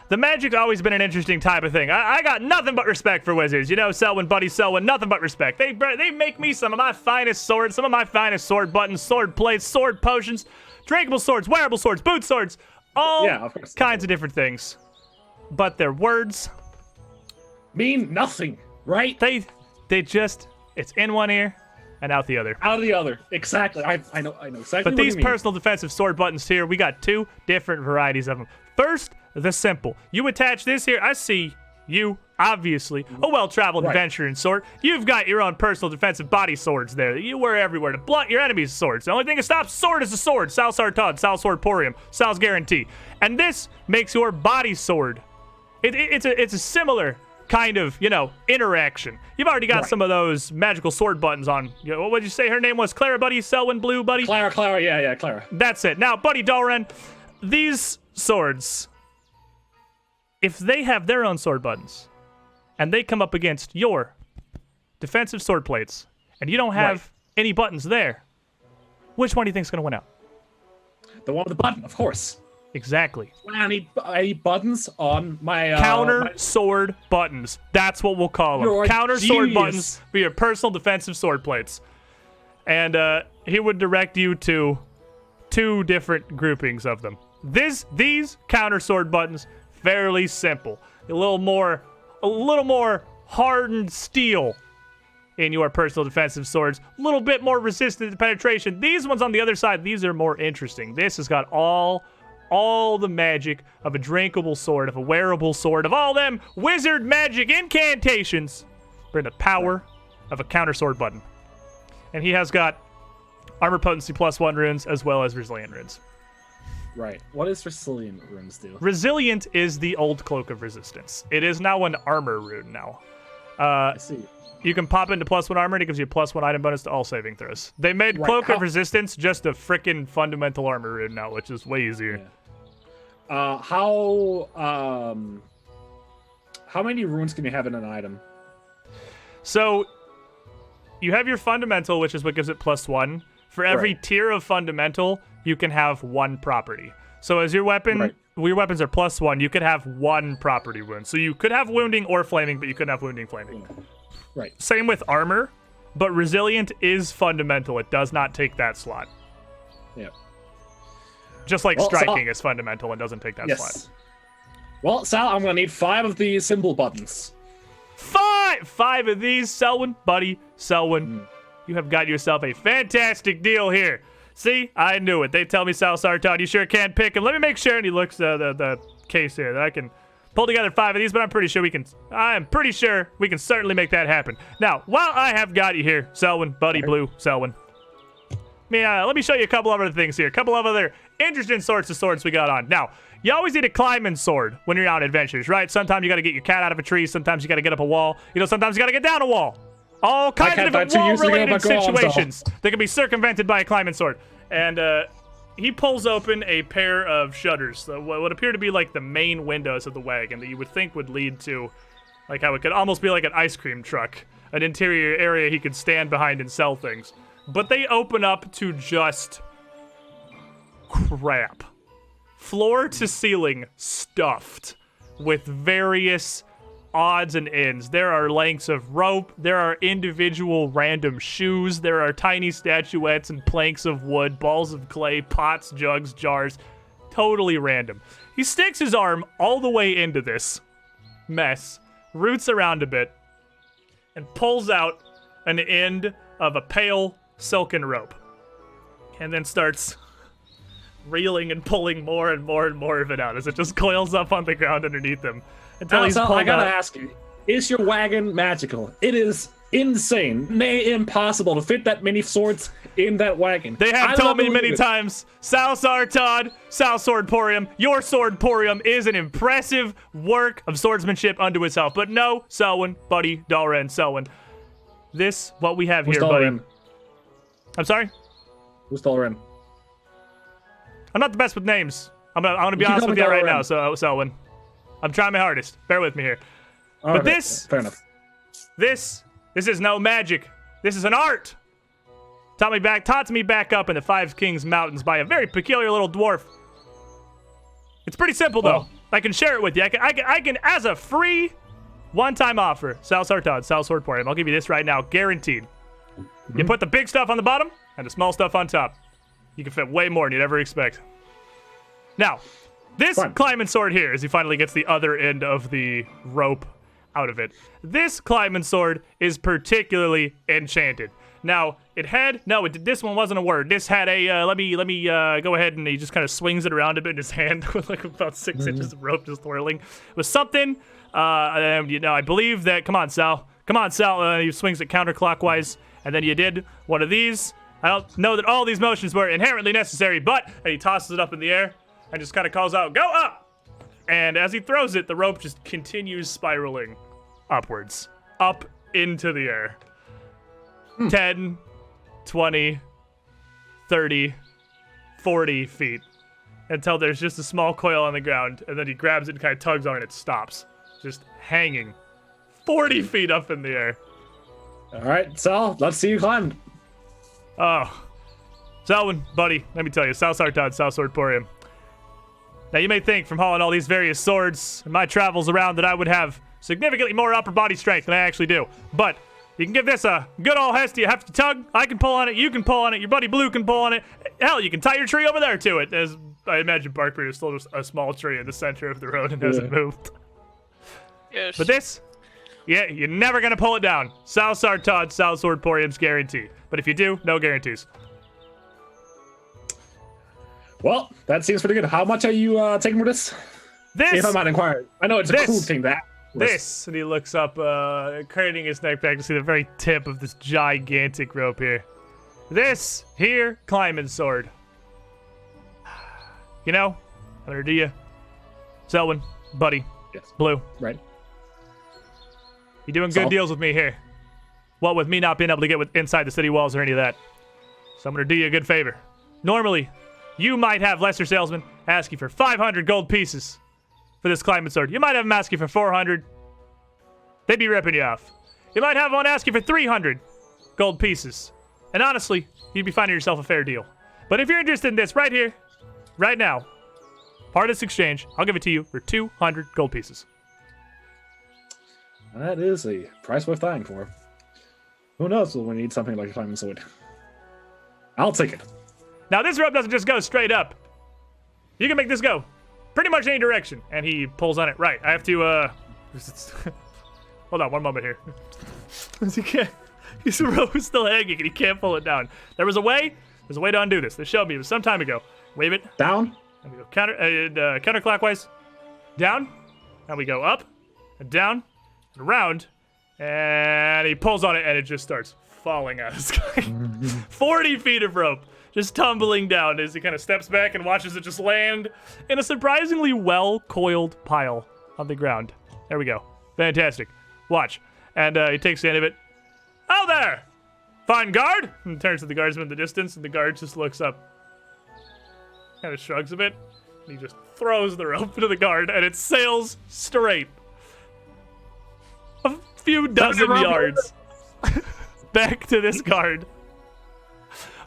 The magic's always been an interesting type of thing. I got nothing but respect for wizards. You know, Selwyn, buddy, Selwyn, nothing but respect. They make me some of my finest swords, some of my finest sword buttons, sword plates, sword potions, drinkable swords, wearable swords, boot swords, all kinds of different things. But their words mean nothing, right? They just, it's in one ear and out the other. Out the other. Exactly. I know exactly but what these you mean. personal defensive sword buttons here, we got two different varieties of them. First, the simple. You attach this here. I see you, obviously, a well-traveled adventurer in sword. You've got your own personal defensive body swords there that you wear everywhere to blunt your enemy's swords. The only thing that stops sword is a sword. Sal Sartod, Sal Swordporium, Sal's Guarantee. And this makes your body sword. It's a similar kind of, interaction. You've already got some of those magical sword buttons on. What would you say her name was? Clara, buddy? Selwyn Blue, buddy? Clara, yeah, Clara. That's it. Now, buddy Dalren, these swords, if they have their own sword buttons, and they come up against your defensive sword plates, and you don't have any buttons there, which one do you think is going to win out? The one with the button, of course. Exactly. I need buttons on my counter sword buttons. That's what we'll call them. Counter sword buttons for your personal defensive sword plates. And he would direct you to two different groupings of them. These counter sword buttons, fairly simple. A little more hardened steel in your personal defensive swords. A little bit more resistant to penetration. These ones on the other side, these are more interesting. This has got all the magic of a drinkable sword, of a wearable sword, of all them wizard magic incantations, but in the power of a counter sword button. And he has got armor potency +1 runes as well as resilient runes. Right. What does resilient runes do? Resilient is the old Cloak of Resistance. It is now an armor rune now. I see. You can pop into +1 armor and it gives you a +1 item bonus to all saving throws. They made Cloak of Resistance just a frickin' fundamental armor rune now, which is way easier. Yeah. How many runes can you have in an item? So you have your fundamental, which is what gives it +1. For every tier of fundamental, you can have one property. So as your weapon, your weapons are +1, you could have one property wound. So you could have wounding or flaming, but you couldn't have wounding flaming. Yeah. Right. Same with armor, but resilient is fundamental. It does not take that slot. Yeah. Just like striking is fundamental and doesn't take that slot. Well, Sal, I'm going to need 5 of these symbol buttons. 5! buy 5 of these, Selwyn, buddy, Selwyn. You have got yourself a fantastic deal here. See, I knew it. They tell me, Sal Sartod, you sure can pick them. Let me make sure. And he looks at the case here that I can pull together 5 of these, but I'm pretty sure we can certainly make that happen. Now, while I have got you here, Selwyn, buddy, Blue, Selwyn, let me show you a couple of other things here. A couple of other interesting sorts of swords we got on. Now, you always need a climbing sword when you're out on adventures, right? Sometimes you got to get your cat out of a tree. Sometimes you got to get up a wall. Sometimes you got to get down a wall. All kinds of different wall-related situations that can be circumvented by a climbing sword. And he pulls open a pair of shutters, what appear to be like the main windows of the wagon that you would think would lead to, like how it could almost be like an ice cream truck, an interior area he could stand behind and sell things. But they open up to just crap. Floor to ceiling stuffed with various odds and ends. There are lengths of rope, there are individual random shoes, there are tiny statuettes and planks of wood, balls of clay, pots, jugs, jars. Totally random. He sticks his arm all the way into this mess, roots around a bit, and pulls out an end of a pale silken rope. And then starts reeling and pulling more and more and more of it out as it just coils up on the ground underneath him. Until he's pulled I gotta out. ask you, is your wagon magical? It is insane, nay impossible to fit that many swords in that wagon. They have told me many times, Sal Sartod, Sal Swordporium, your Swordporium is an impressive work of swordsmanship unto itself. But no, Selwyn, buddy, Dalren, Selwyn. This, what we have here, buddy. I'm sorry? Who's Dalren? I'm not the best with names. I'm gonna be honest with you right now, Selwyn. I'm trying my hardest. Bear with me here. But this, fair enough. This is no magic. This is an art. Taught me back up in the Five Kings Mountains by a very peculiar little dwarf. It's pretty simple though. I can share it with you. I can as a free one-time offer. Sal Sartod, Sal Swordporium. I'll give you this right now, guaranteed. You put the big stuff on the bottom and the small stuff on top. You can fit way more than you'd ever expect. Now, this climbing sword here, as he finally gets the other end of the rope out of it. This climbing sword is particularly enchanted. Now, this one wasn't a word. This had a, let me go ahead, and he just kind of swings it around a bit in his hand with like about 6 inches of rope just whirling. It was something, I believe that, come on, Sal, he swings it counterclockwise, and then you did one of these. I don't know that all these motions were inherently necessary, but, and he tosses it up in the air, and just kind of calls out, "Go up!" And as he throws it, the rope just continues spiraling upwards, up into the air. 10, 20, 30, 40 feet, until there's just a small coil on the ground, and then he grabs it and kind of tugs on it, and it stops. Just hanging 40 feet up in the air. All right, Sal, let's see you climb. Oh. Selwyn, buddy, let me tell you, Sal Sartod, Sal Swordporium. Now, you may think from hauling all these various swords and my travels around that I would have significantly more upper body strength than I actually do. But you can give this a good old hefty tug. I can pull on it. You can pull on it. Your buddy Blue can pull on it. Hell, you can tie your tree over there to it. As I imagine Barkbeard is still just a small tree in the center of the road and hasn't moved. Yes. But this, yeah, you're never going to pull it down. Sal Sartod, Sal Swordporium's guarantee. But if you do, no guarantees. Well, that seems pretty good. How much are you taking for this? If I'm not inquiring. I know it's a cool thing that. This, and he looks up, craning his neck back to see the very tip of this gigantic rope here. This here climbing sword. You know, or do you? Selwyn, buddy, Yes. Blue. Right. You doing good deals with me here. What with me not being able to get inside the city walls or any of that. So I'm going to do you a good favor. Normally, you might have lesser salesmen ask you for 500 gold pieces for this climbing sword. You might have them ask you for 400. They'd be ripping you off. You might have one ask you for 300 gold pieces. And honestly, you'd be finding yourself a fair deal. But if you're interested in this right here, right now, part of this exchange, I'll give it to you for 200 gold pieces. That is a price worth dying for. Who knows when we need something like a climbing sword. I'll take it. Now, this rope doesn't just go straight up. You can make this go pretty much any direction. And he pulls on it. Right. I have to, Hold on, one moment here. He can't. His rope is still hanging and he can't pull it down. There's a way to undo this. They showed me. It was some time ago. Wave it. Down. And we go counterclockwise. Down. And we go up and down and around. And he pulls on it and it just starts falling out of the sky. 40 feet of rope just tumbling down as he kind of steps back and watches it just land in a surprisingly well-coiled pile on the ground. There we go. Fantastic. Watch. And he takes the end of it. Oh, there! Fine guard! And turns to the guardsman in the distance, and the guard just looks up. Kind of shrugs a bit. And he just throws the rope to the guard, and it sails straight. A few dozen yards back to this guard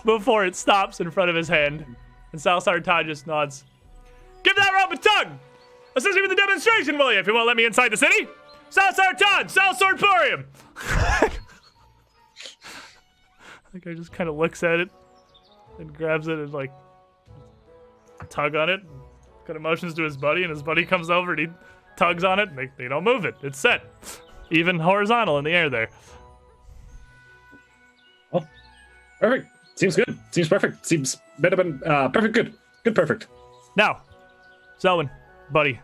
before it stops in front of his hand. And Salsar Todd just nods. Give that rope a tug! Assist me with the demonstration, will you, if you won't let me inside the city? Salsar Todd! Salsar Porium! The guy just kind of looks at it and grabs it and, like, tug on it. Kind of motions to his buddy, and his buddy comes over and he tugs on it, and they don't move it. It's set. Even horizontal in the air there. Oh, perfect. Seems good. Seems perfect. Seems better than perfect. Good. Good. Perfect. Now, Selwyn, buddy,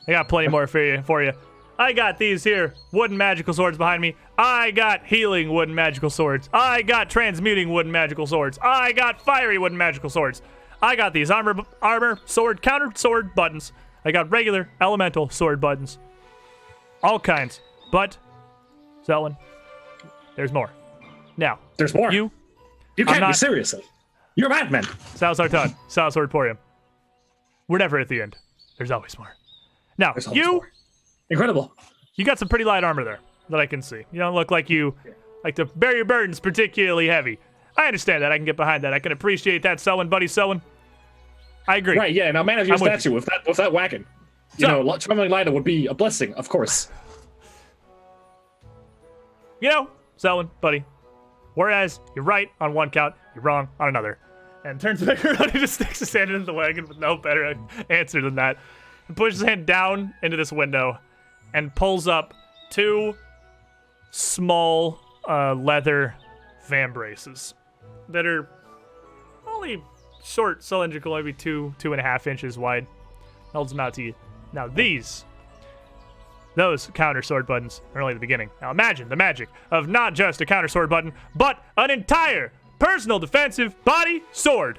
I got plenty more for you. I got these here wooden magical swords behind me. I got healing wooden magical swords. I got transmuting wooden magical swords. I got fiery wooden magical swords. I got these armor, sword, counter sword buttons. I got regular elemental sword buttons. All kinds. But, Selwyn, there's more. Now, There's more. You can't be serious. You're a madman. Salazar Todd, Salazar Porium. We're never at the end. There's always more. Now, There's always more. Incredible. You got some pretty light armor there that I can see. You don't look like you like to bear your burdens particularly heavy. I understand that. I can get behind that. I can appreciate that, Selwyn, buddy, Selwyn. I agree. Right, yeah. Now, man of your I'm with statue, with that wagon, you So- know, traveling lighter would be a blessing, of course. You know, Selwyn, buddy. Whereas you're right on one count, you're wrong on another. And turns back around and just sticks his hand into the wagon with no better answer than that. And pushes his hand down into this window and pulls up two small leather vambraces that are only short, cylindrical, maybe 2.5 inches wide. Holds them out to you. Now those counter sword buttons are only the beginning. Now imagine the magic of not just a counter sword button, but an entire personal defensive body sword.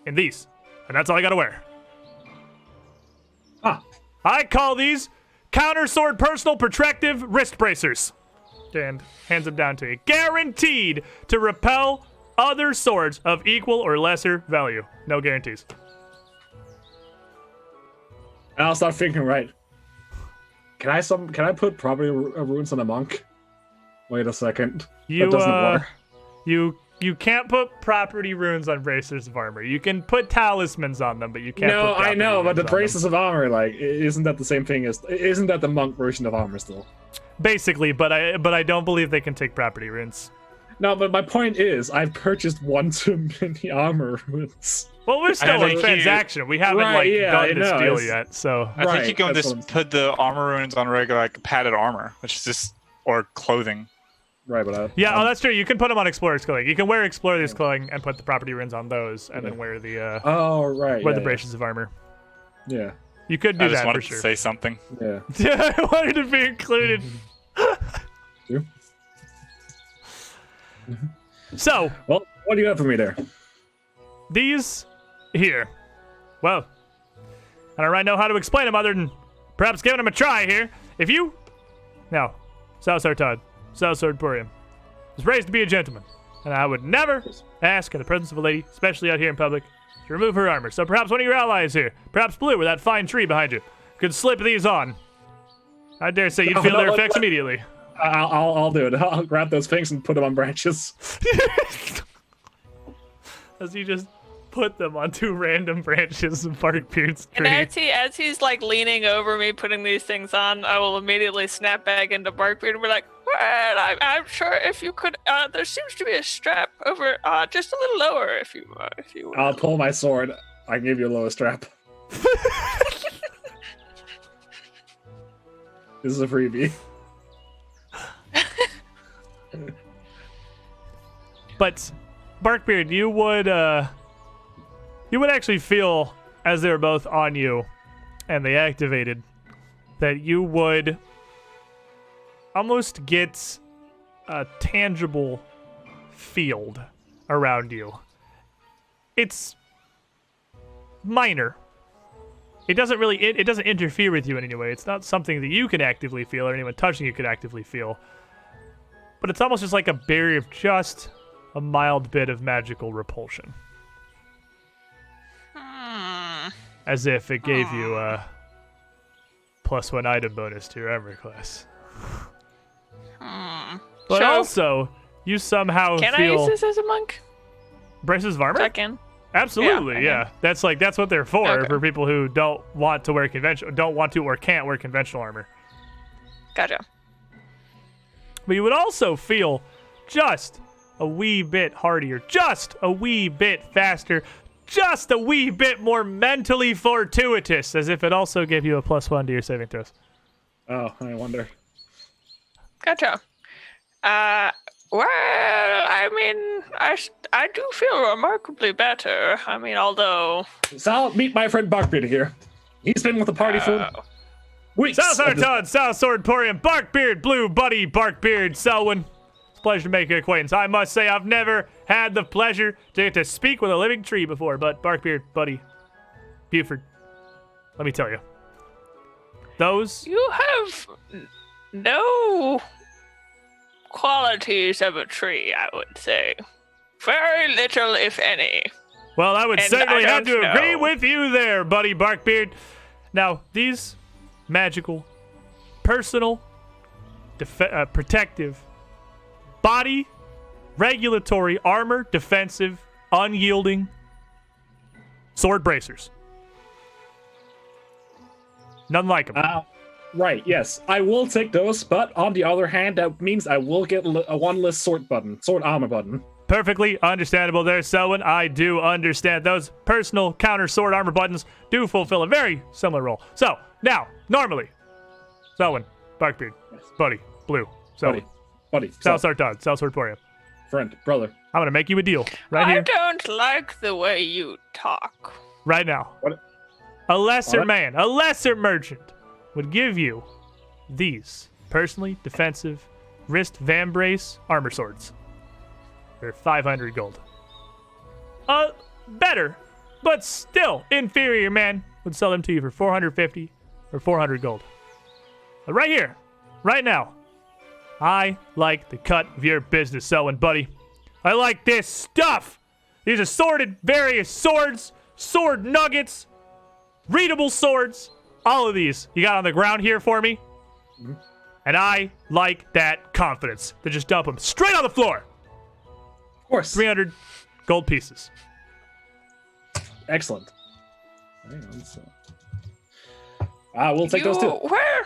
In these. And that's all I gotta wear. Ah. I call these counter sword personal protective wrist bracers. And hands them down to you. Guaranteed to repel other swords of equal or lesser value. No guarantees. And I'll start thinking, right. Can I put property runes on a monk? Wait a second. That doesn't work. You can't put property runes on bracers of armor. You can put talismans on them, but you can't. No, put I know, but the property runes braces of armor, like, isn't that the same thing as? Isn't that the monk version of armor still? on them. Basically, but I don't believe they can take property runes. No, but my point is, I've purchased one too many armor runes. Well, we're still in think transaction. We haven't Right, yeah, I done this know, deal it's- yet, so. I think you can that's what just I'm- put the armor runes on regular, like, padded armor, which is just, or clothing. Right, but Yeah, that's true. You can put them on Explorer's clothing. You can wear Explorer's clothing and put the property runes on those, and then wear the oh right, wear yeah, the braces of armor. Yeah, You could do I just that for wanted sure. to say something. yeah. Yeah, I wanted to be included. You? So, Well, what do you got for me there? these here. Well, I don't really know how to explain them other than perhaps giving them a try here. If you... Now, Salsar Todd, Salsar Porium, was raised to be a gentleman, and I would never ask in the presence of a lady, especially out here in public, to remove her armor. So perhaps one of your allies here, perhaps Blue, with that fine tree behind you, could slip these on. I dare say you'd No, feel no, their let- effects immediately. I'll do it. I'll grab those things and put them on branches. As you just put them on two random branches of Barkbeard's tree. And as he's like leaning over me, putting these things on, I will immediately snap back into Barkbeard and be like, "Well, I'm sure if you could, there seems to be a strap over, just a little lower, if you will." I'll pull my sword. I can give you a lower strap. This is a freebie. But Barkbeard, you would actually feel, as they were both on you and they activated, that you would almost get a tangible field around you. It's minor. It doesn't interfere with you in any way. It's not something that you can actively feel or anyone touching you could actively feel. But it's almost just like a barrier of just a mild bit of magical repulsion. As if it gave you a +1 item bonus to your armor class. But So- also, you somehow Can I feel use this as a monk? braces of armor? I can. Absolutely, Yeah, yeah. That's what they're for. Okay. For people who don't want to or can't wear conventional armor. Gotcha. But you would also feel just a wee bit hardier, just a wee bit faster, just a wee bit more mentally fortuitous, as if it also gave you a +1 to your saving throws. Oh, I wonder. Gotcha. Well, I mean, I do feel remarkably better. I mean, although... Sal, meet my friend Barkbeard here. He's been with the party for weeks. South at this- Arton, South Sword Emporium, Barkbeard, Blue Buddy, Barkbeard, Selwyn. It's a pleasure to make your acquaintance. I must say I've never had the pleasure to get to speak with a living tree before, but Barkbeard, Buddy, Buford, let me tell you. Those... You have no qualities of a tree, I would say. Very little, if any. Well, I would And certainly I have to don't agree know. with you there, Buddy Barkbeard. Now, these magical, personal, protective, body, regulatory, armor, defensive, unyielding sword bracers. None like them. Right, yes. I will take those, but on the other hand, that means I will get a one less sword armor button. Perfectly understandable there, Selwyn. I do understand those personal counter sword armor buttons do fulfill a very similar role. So, now, normally, Selwyn, Barkbeard, Buddy, Blue, Selwyn, Buddy, South Sartod, South Sword Emporium. friend, brother. I'm gonna make you a deal right I here, don't like the way you talk. right now. What? A lesser What? man, a lesser merchant would give you these personally defensive wrist vambrace armor swords. They're 500 gold. Better, but still inferior man would sell them to you for 450 or 400 gold. But right here, right now, I like the cut of your business, Selwyn, buddy. I like this stuff. These assorted various swords, sword nuggets, readable swords, all of these you got on the ground here for me. And I like that confidence to just dump them straight on the floor. Of course. 300 gold pieces. Excellent. Hang on, so. We'll take those too. Where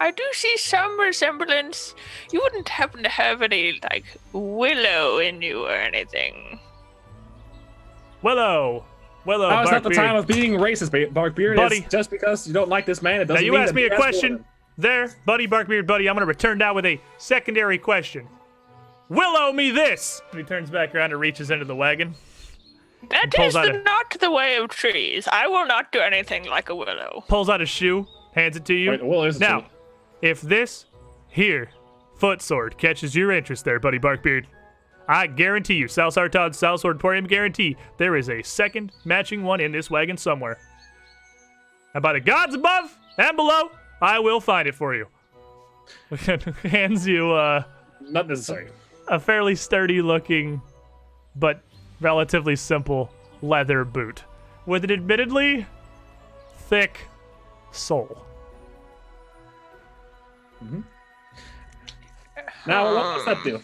I do see some resemblance. You wouldn't happen to have any, like, willow in you or anything. Willow, Now is not the Barkbeard. time of being racist, Barkbeard. Buddy. It's just because you don't like this man, it Now doesn't you mean asked that me he a has question more. there, buddy, Barkbeard, buddy. I'm gonna return now with a secondary question. Willow me this. He turns back around and reaches into the wagon. That pulls is out a- not the way of trees. I will not do anything like a willow. Pulls out a shoe, hands it to you. Wait, well, is Now, if this here foot sword catches your interest there, buddy Barkbeard, I guarantee you, South Sartod, South Sword Emporium guarantee, there is a second matching one in this wagon somewhere. And by the gods above and below, I will find it for you. Hands you not necessary. a fairly sturdy looking, but relatively simple leather boot with an admittedly thick sole. Now, what does that do?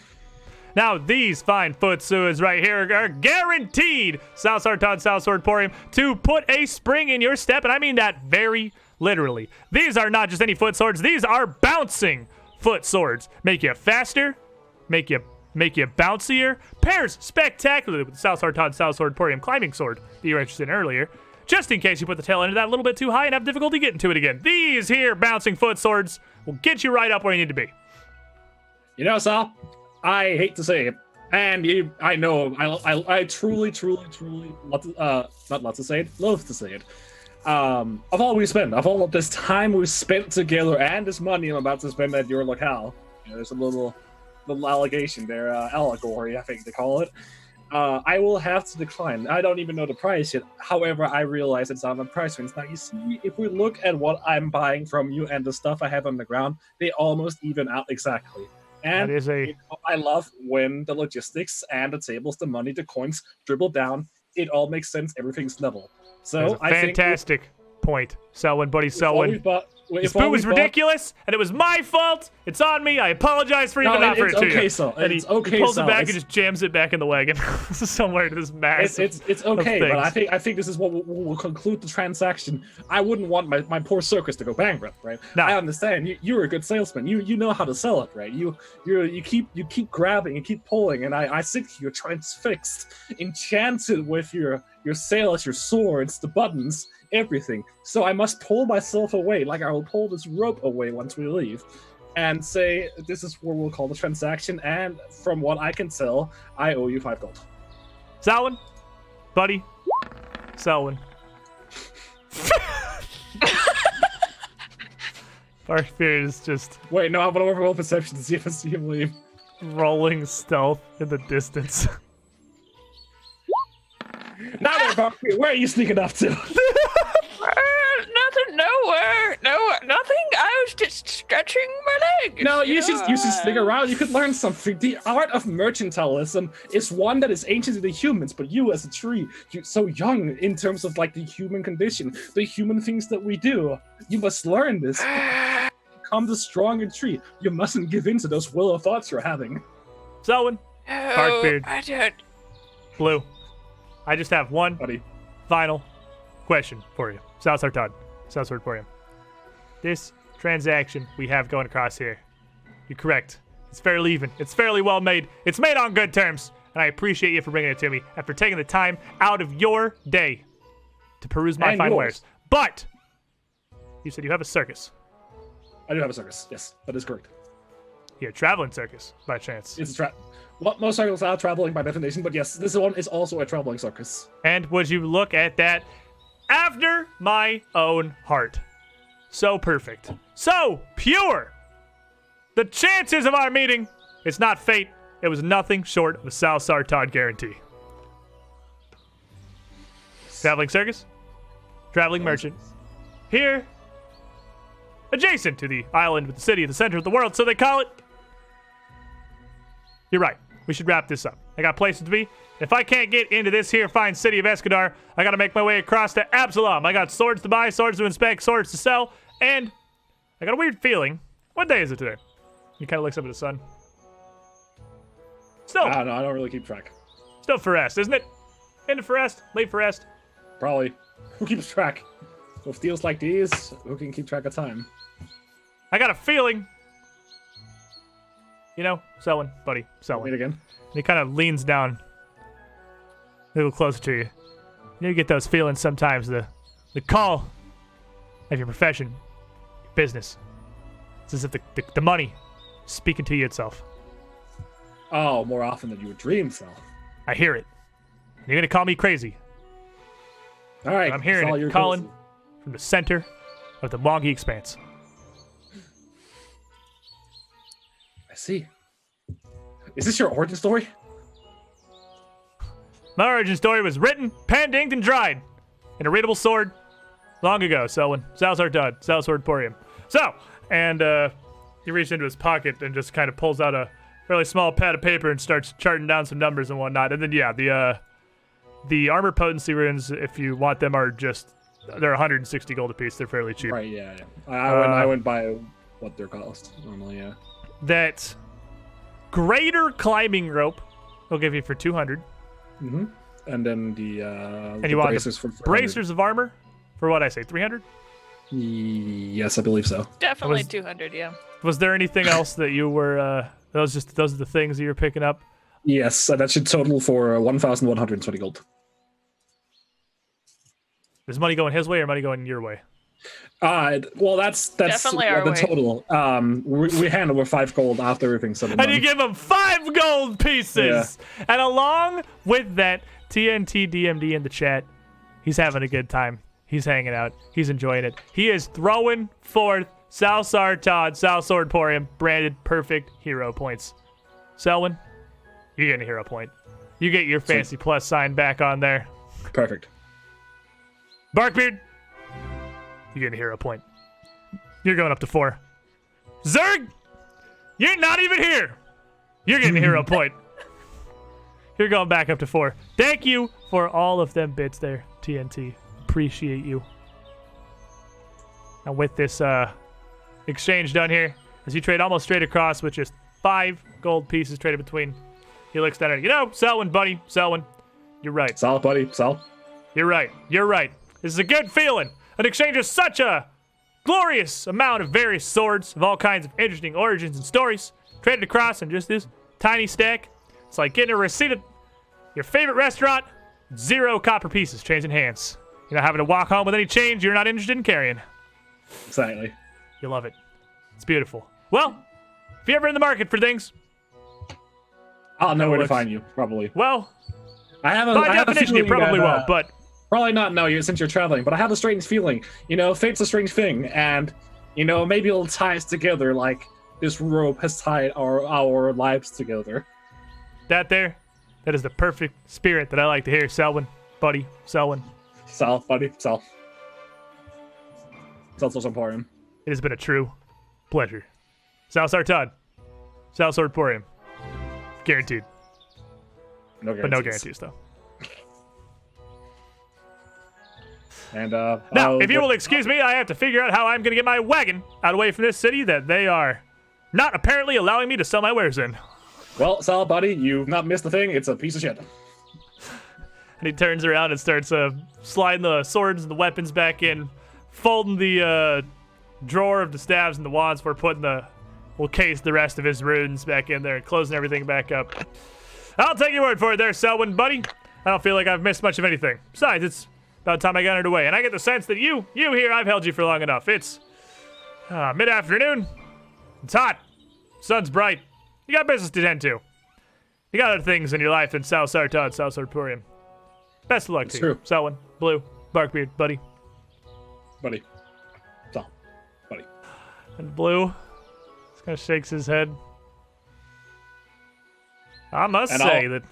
Now, these fine foot suas right here are guaranteed, South Sartod, South Sword Emporium, to put a spring in your step, and I mean that very literally. These are not just any foot swords, these are bouncing foot swords. Make you faster, make you bouncier, pairs spectacularly with the South Sartod, South Sword Emporium climbing sword that you were interested in earlier. just in case you put the tail end of that a little bit too high and have difficulty getting to it again. These here bouncing foot swords will get you right up where you need to be. You know, Sal, I hate to say it, and I know I truly, loathe to say it. Of all we spend, of all this time we've spent together, and this money I'm about to spend at your locale, there's a little allegation there, allegory, I think they call it. I will have to decline. I don't even know the price yet. However, I realize it's on the price range. Now, you see, if we look at what I'm buying from you and the stuff I have on the ground, they almost even out exactly. And That is a... you know, I love when the logistics and the tables, the money, the coins dribble down. It all makes sense. Everything's level. So That's a fantastic point. Selwyn, buddy, Selwyn. This boot was ridiculous, and it was my fault. It's on me. I apologize for even offering it to you. So And he pulls it back and just jams it back in the wagon somewhere to this mass. It's okay, but I think this is what will conclude the transaction. I wouldn't want my poor circus to go bankrupt, right? No. I understand. You're a good salesman. You know how to sell it, right? You keep grabbing and keep pulling, and I sit here transfixed, enchanted with your sails, your swords, the buttons, everything. So I must pull myself away, like I will pull this rope away once we leave, and say, this is what we'll call the transaction, and from what I can tell, I owe you 5 gold. Selwyn, buddy, Selwyn. Barkbeard is just Wait, no, I'm gonna overroll perception to see if I see him leave. rolling stealth in the distance. Now then, Barkbeard, where are you sneaking up to? Nothing, nowhere, nothing. I was just stretching my legs. No, you should stick around. You could learn something. The art of mercantilism is one that is ancient to the humans, but you as a tree, you're so young in terms of like the human condition, the human things that we do. You must learn this. Become the stronger tree. You mustn't give in to those willow thoughts you're having. Selwyn, Barkbeard. I don't. Blue, I just have one Buddy. final question for you. Southward for you. This transaction we have going across here, you're correct. It's fairly even. It's fairly well made. It's made on good terms, and I appreciate you for bringing it to me and for taking the time out of your day to peruse my And fine yours. wares. But you said you have a circus. I do have a circus. Yes, that is correct. Here, traveling circus, by chance. It's a Well, most circles are traveling by definition, but yes, this one is also a traveling circus. And would you look at that? After my own heart. So perfect. So pure. The chances of our meeting, it's not fate. It was nothing short of a Sal Sartad guarantee. Traveling circus. Traveling merchant. Here. Adjacent to the island with the city at the center of the world, so they call it. You're right. We should wrap this up. I got places to be. If I can't get into this here fine city of Escadar, I gotta make my way across to Absalom. I got swords to buy, swords to inspect, swords to sell, and I got a weird feeling. What day is it today? He kind of looks up at the sun. Still, I don't know. I don't really keep track. still Forest, isn't it? End of Forest, late Forest. Probably. Who keeps track? With deals like these, who can keep track of time? I got a feeling. You know, Selwyn, buddy, Wait Selwyn. again. And he kind of leans down a little closer to you. You know, you get those feelings sometimes, the call of your profession, your business. It's as if the money is speaking to you itself. Oh, more often than you would dream, so. I hear it. And you're going to call me crazy. All right. I'm hearing Saul, it you're calling close. from the center of the Wongi Expanse. I see. Is this your origin story? My origin story was written, penned, inked, and dried in a readable sword long ago, Selwyn. Salzar Dud, Salsword Porium. So, and he reached into his pocket and just kind of pulls out a fairly small pad of paper and starts charting down some numbers and whatnot. And then, yeah, the armor potency runes, if you want them, are just, they're 160 gold apiece. They're fairly cheap. Right, yeah. I went by what they're cost normally, yeah. That greater climbing rope will give you for 200. Mm-hmm. And then the You want bracers for 400. Bracers of armor for what I say, 300? Yes, I believe so. Definitely Was- 200, yeah. Was there anything else that you were, those are the things that you were picking up? Yes, that should total for 1,120 gold. Is money going his way or money going your way? Well, that's Definitely our the way. total. We hand over 5 gold after everything's said and And you done. give him 5 gold pieces. And along with that, TNT DMD in the chat, he's having a good time. He's hanging out. He's enjoying it. He is throwing forth Salsar Todd, Sal Swordporium, branded perfect hero points. Selwyn, you're getting a hero point. You get your fancy plus sign back on there. Perfect. Barkbeard, you get a hero point. You're going up to 4. Zerg, you're not even here. You're getting a hero point. You're going back up to 4. Thank you for all of them bits there, TNT. Appreciate you. Now with this exchange done here, as you trade almost straight across with just 5 gold pieces traded between, he looks down at you. Selwyn, buddy, Selwyn, you're right. Sal, buddy, Sal. You're right. You're right. This is a good feeling. An exchange of such a glorious amount of various swords of all kinds of interesting origins and stories traded across in just this tiny stack. It's like getting a receipt at your favorite restaurant, 0 copper pieces changing hands. You're not having to walk home with any change you're not interested in carrying. Exactly. You love it. It's beautiful. Well, if you're ever in the market for things, I'll know where to looks- find you, probably. well, I have a, by I have a definition, you feeling probably that, won't, but Probably not know you since you're traveling, but I have a strange feeling. Fate's a strange thing, and, maybe it'll tie us together like this rope has tied our lives together. that is the perfect spirit that I like to hear, Selwyn, buddy, Selwyn. Sal, buddy, Sal. Sal's also important. It has been a true pleasure. Sal Sartad, Sal Swordporium. Guaranteed. No But no guarantees. guarantees, though. And, Now, if you will excuse me, I have to figure out how I'm going to get my wagon out away from this city that they are not apparently allowing me to sell my wares in. Well, Sal, buddy, you've not missed a thing. It's a piece of shit. And he turns around and starts sliding the swords and the weapons back in, folding the drawer of the staves and the wands for putting we'll case the rest of his runes back in there and closing everything back up. I'll take your word for it there, Selwyn, buddy. I don't feel like I've missed much of anything. Besides, it's about time I got it away. And I get the sense that you here, I've held you for long enough. It's mid-afternoon. It's hot. Sun's bright. You got business to tend to. You got other things in your life than Sal Sartad, Sal Sartporium. Best of luck to you, true. Selwyn, Blue, Barkbeard, buddy. Buddy. Sal, buddy. And Blue just kind of shakes his head. I must And say I'll- that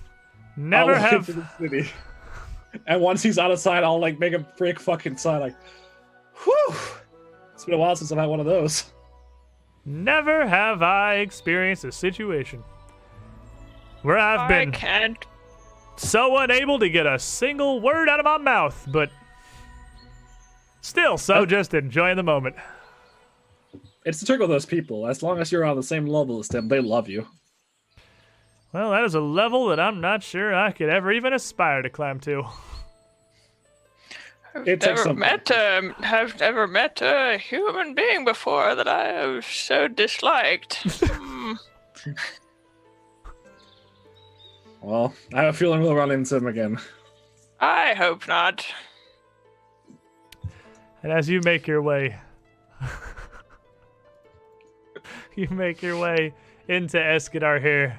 never I'll walk have... into the city. And once he's out of sight, I'll make a break fucking sign like, whew. It's been a while since I've had one of those. Never have I experienced a situation where I've I been can't. so unable to get a single word out of my mouth, but still so just enjoying the moment. It's the trick with those people. As long as you're on the same level as them, they love you. Well, that is a level that I'm not sure I could ever even aspire to climb to. It takes some Have never met a human being before that I have so disliked. Well, I have a feeling we'll run into him again. I hope not. And as you make your way, into Eskedar here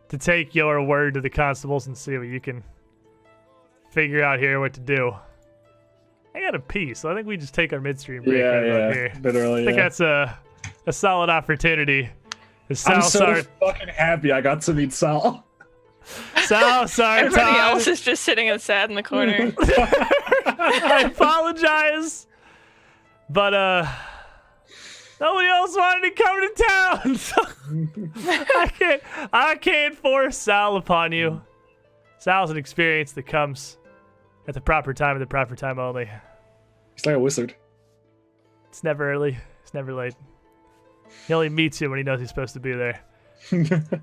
to take your word to the constables and see what you can figure out here what to do. I got a pee, so I think we just take our midstream break right about here. A bit early, I think that's a solid opportunity. I'm Sal so fucking happy I got to meet Sal. Everybody else Sartad. is just sitting and sad in the corner. I apologize, but nobody else wanted to come to town, so I can't force Sal upon you. Sal's an experience that comes at the proper time and the proper time only. He's like a wizard. It's never early. It's never late. He only meets you when he knows he's supposed to be there.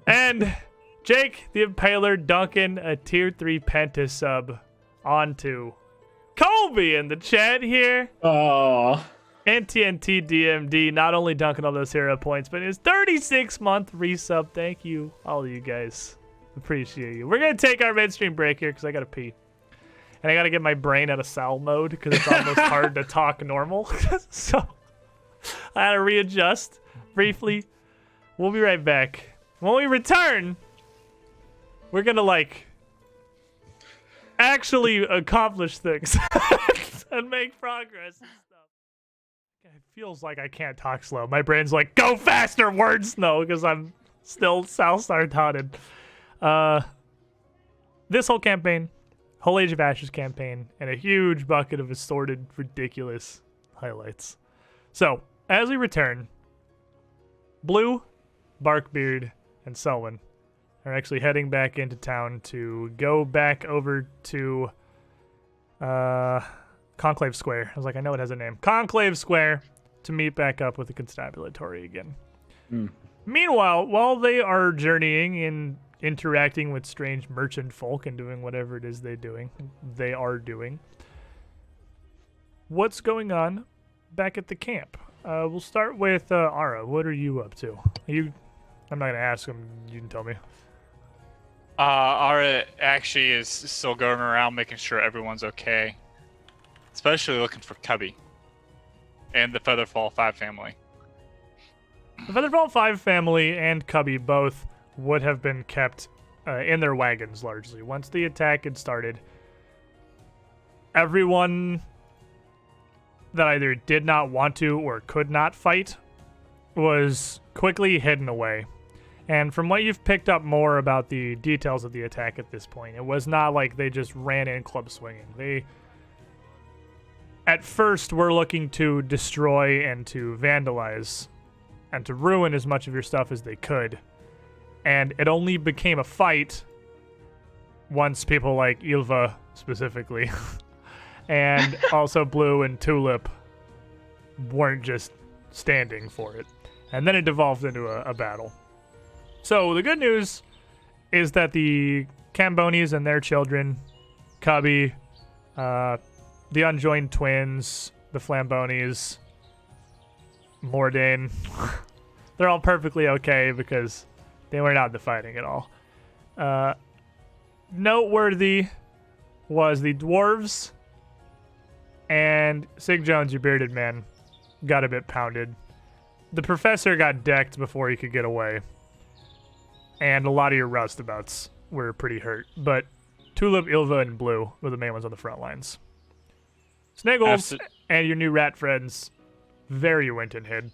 And Jake the Impaler dunking a tier 3 Penta sub onto Colby in the chat here. Oh, And TNT DMD not only dunking all those hero points, but his 36-month resub. Thank you, all of you guys. Appreciate you. We're going to take our midstream break here because I got to pee. and I gotta get my brain out of Sal mode because it's almost hard to talk normal. So I had to readjust briefly. We'll be right back. When we return, we're gonna like actually accomplish things and make progress and stuff. It feels like I can't talk slow. My brain's like, go faster, words, no, because I'm still Sal Sartotted. This whole campaign, whole Age of Ashes campaign, and a huge bucket of assorted, ridiculous highlights. So, as we return, Blue, Barkbeard, and Selwyn are actually heading back into town to go back over to Conclave Square. I was like, I know it has a name. Conclave Square to meet back up with the constabulary again. Meanwhile, while they are journeying and interacting with strange merchant folk and doing whatever it is they are doing, what's going on back at the camp? We'll start with Ara. What are you up to? I'm not gonna ask him. You can tell me. Ara actually is still going around making sure everyone's okay, especially looking for Cubby and the Featherfall 5 family. The Featherfall 5 family and Cubby both would have been kept in their wagons largely. Once the attack had started, everyone that either did not want to or could not fight was quickly hidden away. And from what you've picked up more about the details of the attack at this point, it was not like they just ran in club swinging. They, at first, were looking to destroy and to vandalize and to ruin as much of your stuff as they could. And it only became a fight once people like Ylva, specifically, and also Blue and Tulip weren't just standing for it. And then it devolved into a battle. So the good news is that the Cambonis and their children, Cubby, the Unjoined Twins, the Flambonis, Mordain, they're all perfectly okay because they were not in the fighting at all. Noteworthy was the dwarves and Sig Jones, your bearded man, got a bit pounded. The professor got decked before he could get away. And a lot of your roustabouts were pretty hurt. But Tulip, Ylva, and Blue were the main ones on the front lines. Sniggles and your new rat friends very went and hid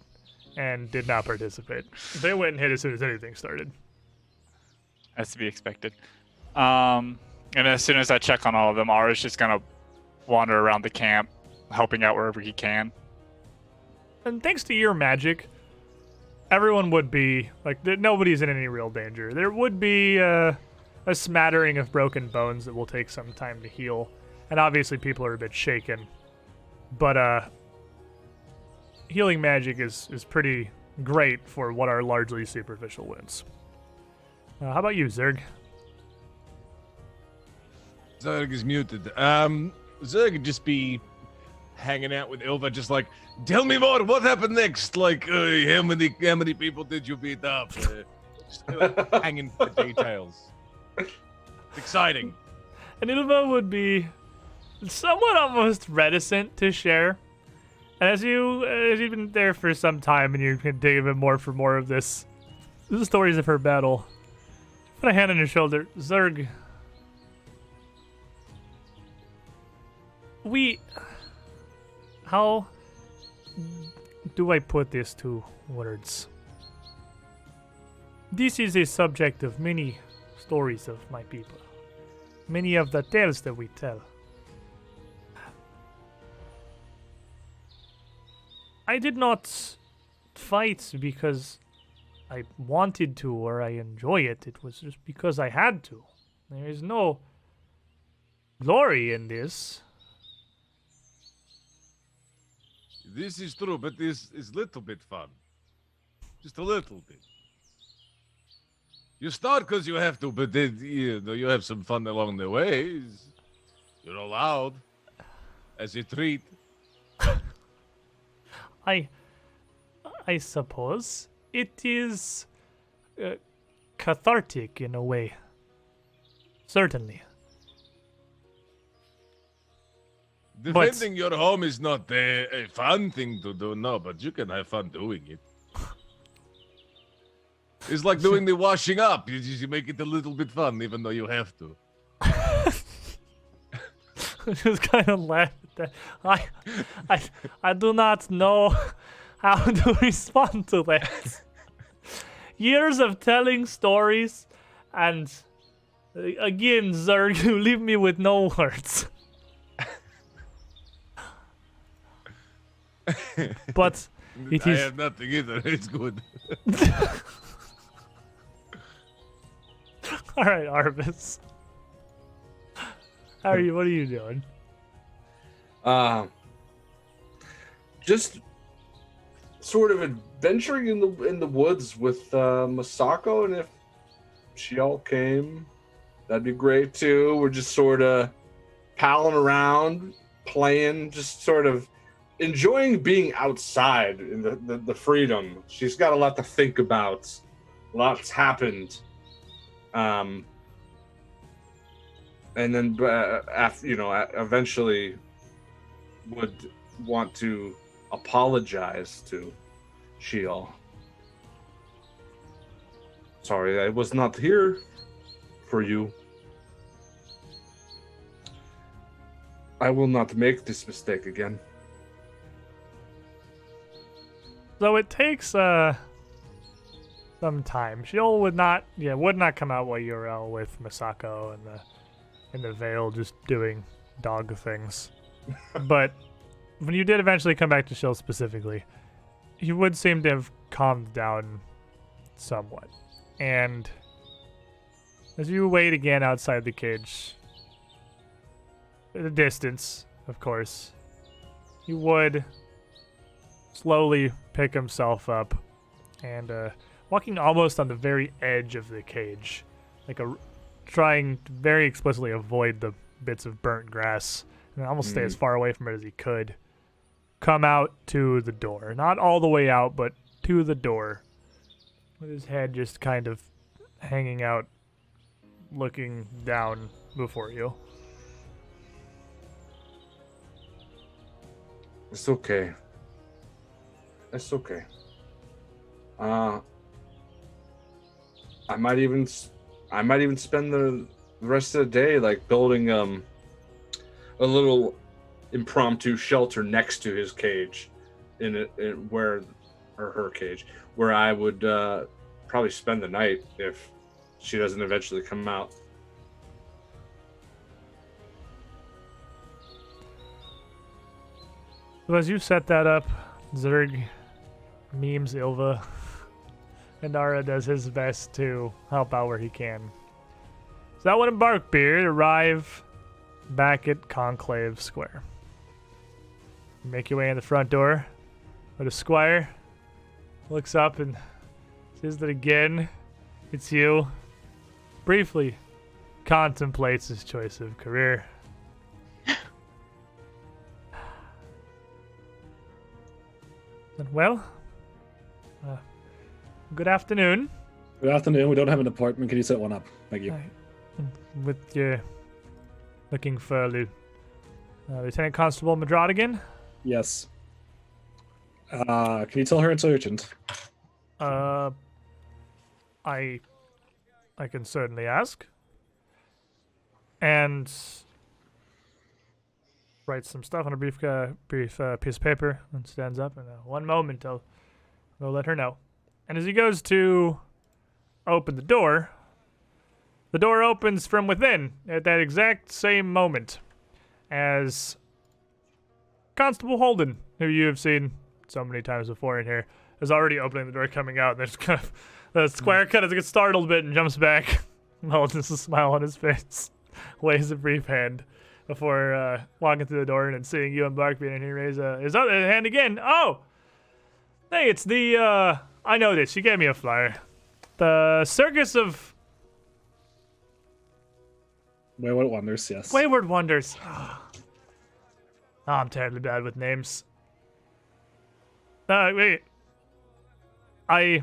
and did not participate. They went and hid as soon as anything started. That's to be expected. And as soon as I check on all of them, Ara's just going to wander around the camp, helping out wherever he can. And thanks to your magic, everyone would be, like, nobody's in any real danger. There would be a smattering of broken bones that will take some time to heal. And obviously people are a bit shaken. But healing magic is pretty great for what are largely superficial wounds. How about you, Zerg? Zerg is muted. Zerg could just be hanging out with Ylva, just like, tell me more. What happened next? Like, how many people did you beat up? Just hanging for details. It's exciting. And Ylva would be somewhat almost reticent to share. And as you've been there for some time and you can dig a bit more for more of this, the stories of her battle. Put a hand on your shoulder. Zerg. How do I put this to words? This is a subject of many stories of my people. Many of the tales that we tell. I did not fight because I wanted to or I enjoy it. It was just because I had to. There is no glory in this. This is true, but this is a little bit fun. Just a little bit. You start because you have to, but then you have some fun along the way. You're allowed as a treat. I suppose it is cathartic in a way. Certainly. Defending your home is not a fun thing to do, no, but you can have fun doing it. It's like doing the washing up. You make it a little bit fun, even though you have to. Just kind of laugh at that. I do not know how to respond to that. Years of telling stories, and again, Zerg, you leave me with no words. But it I is. have nothing either. It's good. All right, Arvis. How are you? What are you doing? Just sort of adventuring in the woods with Masako, and if she all came, that'd be great too. We're just sort of palling around, playing, just sort of enjoying being outside in the freedom. She's got a lot to think about. Lots happened. And then after, eventually would want to apologize to Sheol. Sorry, I was not here for you. I will not make this mistake again. So it takes some time. Sheol would not come out while you were out with Masako in the Vale, just doing dog things. But when you did eventually come back to Sheol specifically, he would seem to have calmed down somewhat. And as you wait again outside the cage, at a distance, of course, he would slowly pick himself up and walking almost on the very edge of the cage, trying to very explicitly avoid the bits of burnt grass and almost stay as far away from it as he could. Come out to the door. Not all the way out, but to the door. With his head just kind of hanging out, looking down before you. It's okay. It's okay. I might even spend the rest of the day building a little impromptu shelter next to his cage, her cage, where I would probably spend the night if she doesn't eventually come out. So as you set that up, Zerg memes Ilva, and Nara does his best to help out where he can. So that would embark Beard arrive back at Conclave Square. You make your way in the front door, but a squire looks up and sees that again it's you. Briefly contemplates his choice of career. Well, good afternoon. Good afternoon. We don't have an apartment. Can you set one up? Thank you. With your looking for Lieutenant Constable Madrad again? Yes. Can you tell her it's urgent? I can certainly ask. And writes some stuff on a brief piece of paper and stands up. And one moment, I'll let her know. And as he goes to open the door opens from within at that exact same moment as Constable Holden, who you have seen so many times before in here, is already opening the door, coming out. And there's kind of the squire kind of gets startled a bit and jumps back. Holden's a smile on his face, waves a brief hand before walking through the door and then seeing you and Barkbeard, and he raises his other hand again. Oh, hey, it's the I know this. You gave me a flyer. The Circus of Wayward Wonders, yes. Wayward Wonders. Oh, I'm terribly bad with names. Wait. I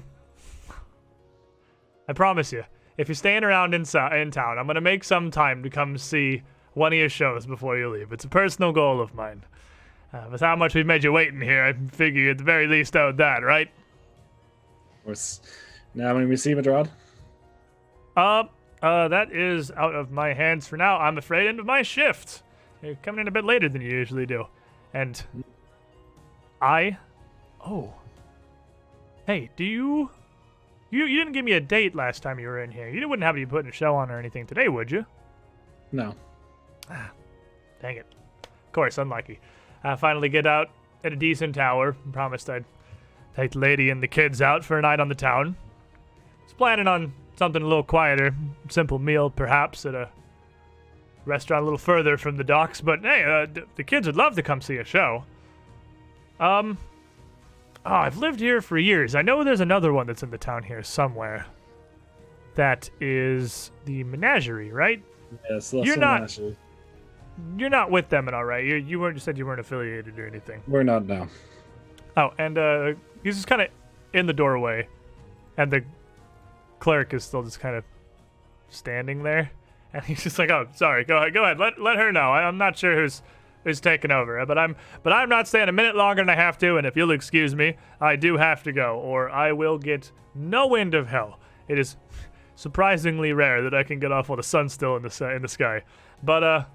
promise you, if you're staying around in town, I'm gonna make some time to come see one of your shows before you leave. It's a personal goal of mine. With how much we've made you waiting here, I figure you at the very least owed that, right? Of course. Now, when we see Madrad, That is out of my hands for now. I'm afraid end of my shift. You're coming in a bit later than you usually do. And hey, do you didn't give me a date last time you were in here. You wouldn't have to be putting a show on or anything today, would you? no. Dang it. Of course, unlucky. I finally get out at a decent hour. Promised I'd take the lady and the kids out for a night on the town. Was planning on something a little quieter, simple meal perhaps at a restaurant a little further from the docks. But hey, the kids would love to come see a show. I've lived here for years. I know there's another one that's in the town here somewhere. That is the Menagerie, right? Yes, You're not- You're not with them at all, right? You weren't. You said you weren't affiliated or anything. We're not now. Oh, and he's just kind of in the doorway, and the clerk is still just kind of standing there, and he's just like, "Oh, sorry. Go ahead. Let her know. I'm not sure who's taking over, but I'm not staying a minute longer than I have to. And if you'll excuse me, I do have to go, or I will get no end of hell. It is surprisingly rare that I can get off while the sun's still in the sky. But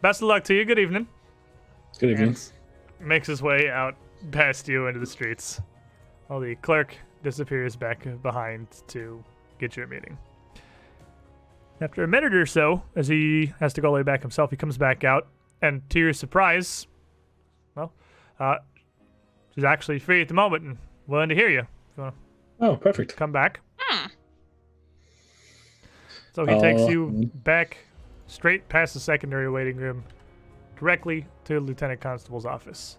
best of luck to you. Good evening." Good evening. And makes his way out past you into the streets, while the clerk disappears back behind to get your meeting. After a minute or so, as he has to go all the way back himself, he comes back out, and to your surprise, well, she's actually free at the moment and willing to hear you. If you want Oh, perfect. to come back. So he takes you back straight past the secondary waiting room, directly to Lieutenant Constable's office,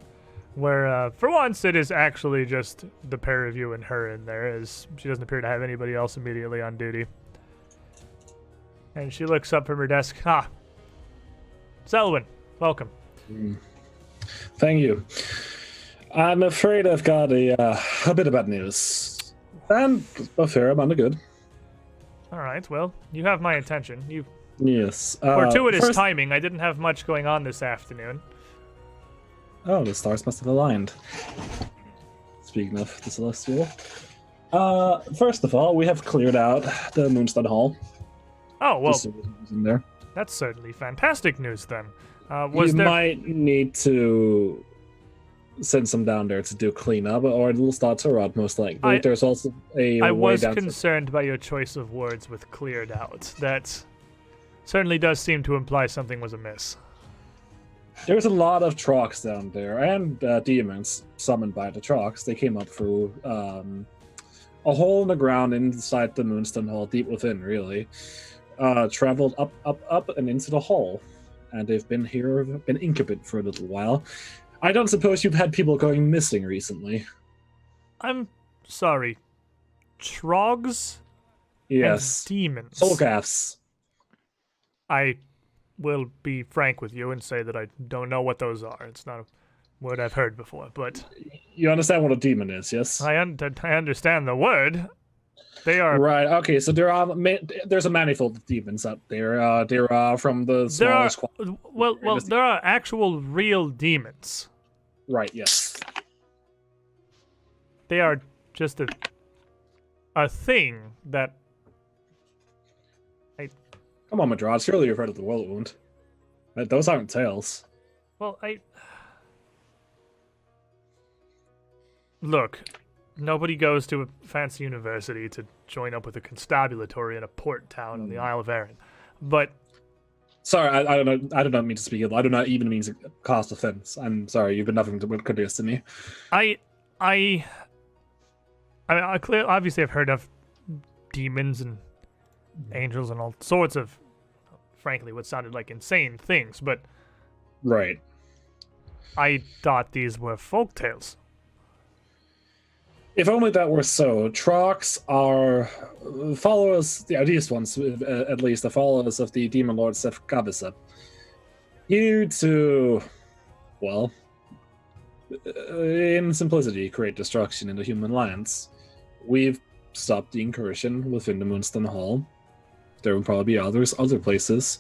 where, for once, it is actually just the pair of you and her in there, as she doesn't appear to have anybody else immediately on duty. And she looks up from her desk. Selwyn, welcome. Thank you. I'm afraid I've got a bit of bad news. And a fair amount of good. All right, well, you have my attention. Yes. Fortuitous first- timing. I didn't have much going on this afternoon. Oh, the stars must have aligned. Speaking of the Celestial. First of all, we have cleared out the Moonstone Hall. Oh, well, Just so it was in there. that's certainly fantastic news then. You might need to send some down there to do cleanup, or it'll start to rot most likely. There's also a I way was down concerned by your choice of words with cleared out. That certainly does seem to imply something was amiss. There's a lot of trucks down there, and demons summoned by the trucks. They came up through a hole in the ground inside the Moonstone Hall, deep within, really. Traveled up, and into the hall. And they've been incubate for a little while. I don't suppose you've had people going missing recently. I'm sorry. Trogs Yes. and demons. Soulcaths. I will be frank with you and say that I don't know what those are. It's not a word I've heard before, but You understand what a demon is, yes? I understand the word. They are Right. Okay. So there's a manifold of demons out there. They're from the there are smallest. well there are actual real demons. Right. Yes. They are just a thing that Come on, Madrad. Surely you've heard of the World Wound. Those aren't tales. well look, nobody goes to a fancy university to join up with a constabulary in a port town on the Isle of Arran. But Sorry, I don't know. I do not mean to speak ill. I do not even mean to cause offense. I'm sorry. You've been nothing but courteous to me. I obviously I've heard of demons and angels and all sorts of, frankly, what sounded like insane things, but Right. I thought these were folktales. If only that were so. Trox are followers, the ideas ones, at least, the followers of the demon lord Seth Gavisa. Here to, well, in simplicity, create destruction in the human lands. We've stopped the incursion within the Moonstone Hall. There will probably be other places.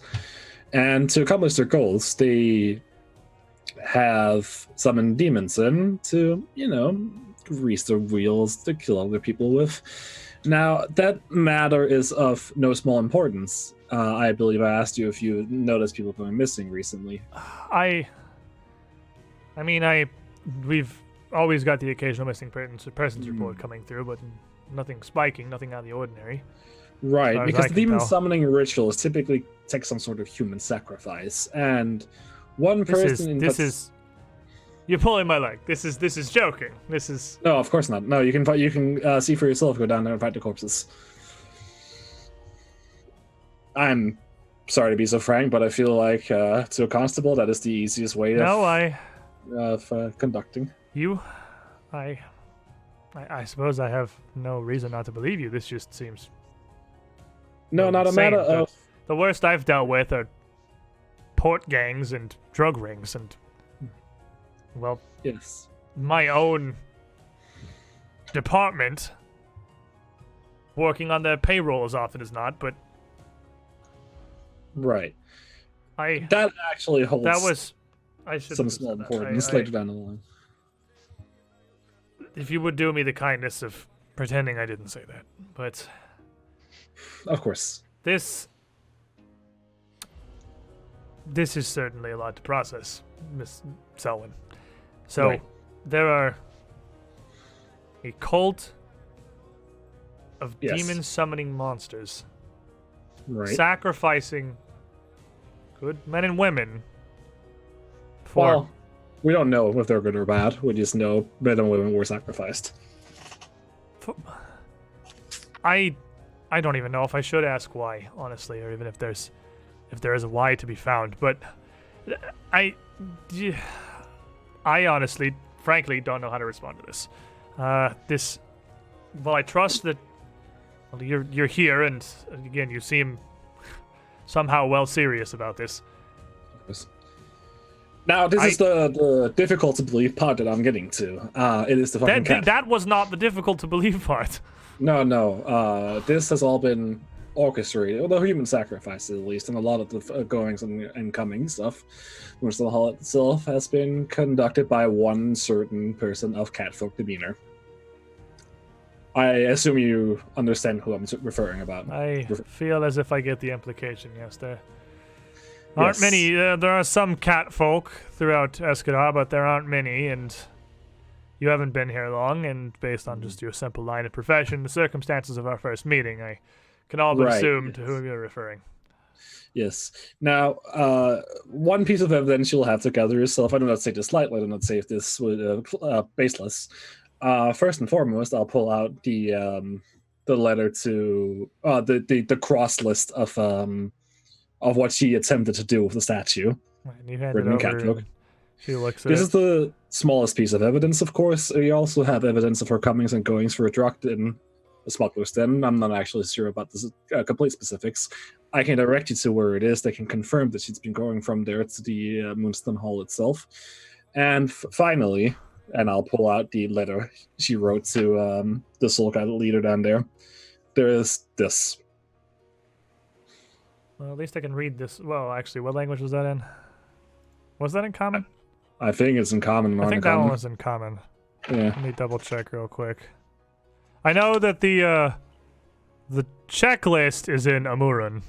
And to accomplish their goals, they have summoned demons in to, grease their wheels to kill other people with. Now, that matter is of no small importance. I believe I asked you if you noticed people going missing recently. We've always got the occasional missing persons report coming through, but nothing spiking, nothing out of the ordinary. Right, as because I the can demon tell. summoning rituals typically take some sort of human sacrifice, and one person. You're pulling my leg. This is joking. This is. No, of course not. No, you can see for yourself. Go down there and fight the corpses. I'm sorry to be so frank, but I feel like to a constable that is the easiest way of conducting. I suppose I have no reason not to believe you. This just seems. No, not a insane. matter of. The worst I've dealt with are port gangs and drug rings and. Well, Yes. my own department working on their payroll as often as not, but Right. I That actually holds that was I should some small importance later down the line. If you would do me the kindness of pretending I didn't say that. But Of course. this is certainly a lot to process, Miss Selwyn. So Right. there are a cult of Yes. demon summoning monsters Right. sacrificing good men and women for Well, we don't know if they're good or bad. We just know men and women were sacrificed. I don't even know if I should ask why, honestly, or even if there is a why to be found. But I honestly, frankly, don't know how to respond to this. Well, I trust that you're here, and again, you seem somehow well serious about this. Now, this is the difficult to believe part that I'm getting to. It is the fucking cat. That was not the difficult to believe part. No. This has all been orchestrated, well, the human sacrifices at least, and a lot of the goings and coming stuff, which the hall itself has been conducted by one certain person of catfolk demeanor. I assume you understand who I'm referring about. I feel as if I get the implication. Yes, there aren't Yes. many. There are some cat folk throughout Escadar, but there aren't many, and you haven't been here long. And based on just your simple line of profession, the circumstances of our first meeting, I can all but Right, assume to yes. whom you're referring. Yes. Now, one piece of evidence you'll have to gather yourself. I do not say this lightly. I do not say if this was baseless. First and foremost, I'll pull out the letter to the cross list of what she attempted to do with the statue. And you hand it Written in over. catfolk. And she looks at This it. is the smallest piece of evidence, of course. We also have evidence of her comings and goings for a drug den, a smuggler's den. I'm not actually sure about the complete specifics. I can direct you to where it is. They can confirm that she's been going from there to the Moonstone Hall itself. And finally, and I'll pull out the letter she wrote to the Soul Guide leader down there. There is this. Well, at least I can read this. Well, actually, what language was that in? Was that in common? I think it's in common. I think that one was in common. Yeah. Let me double check real quick. I know that the checklist is in Amurun,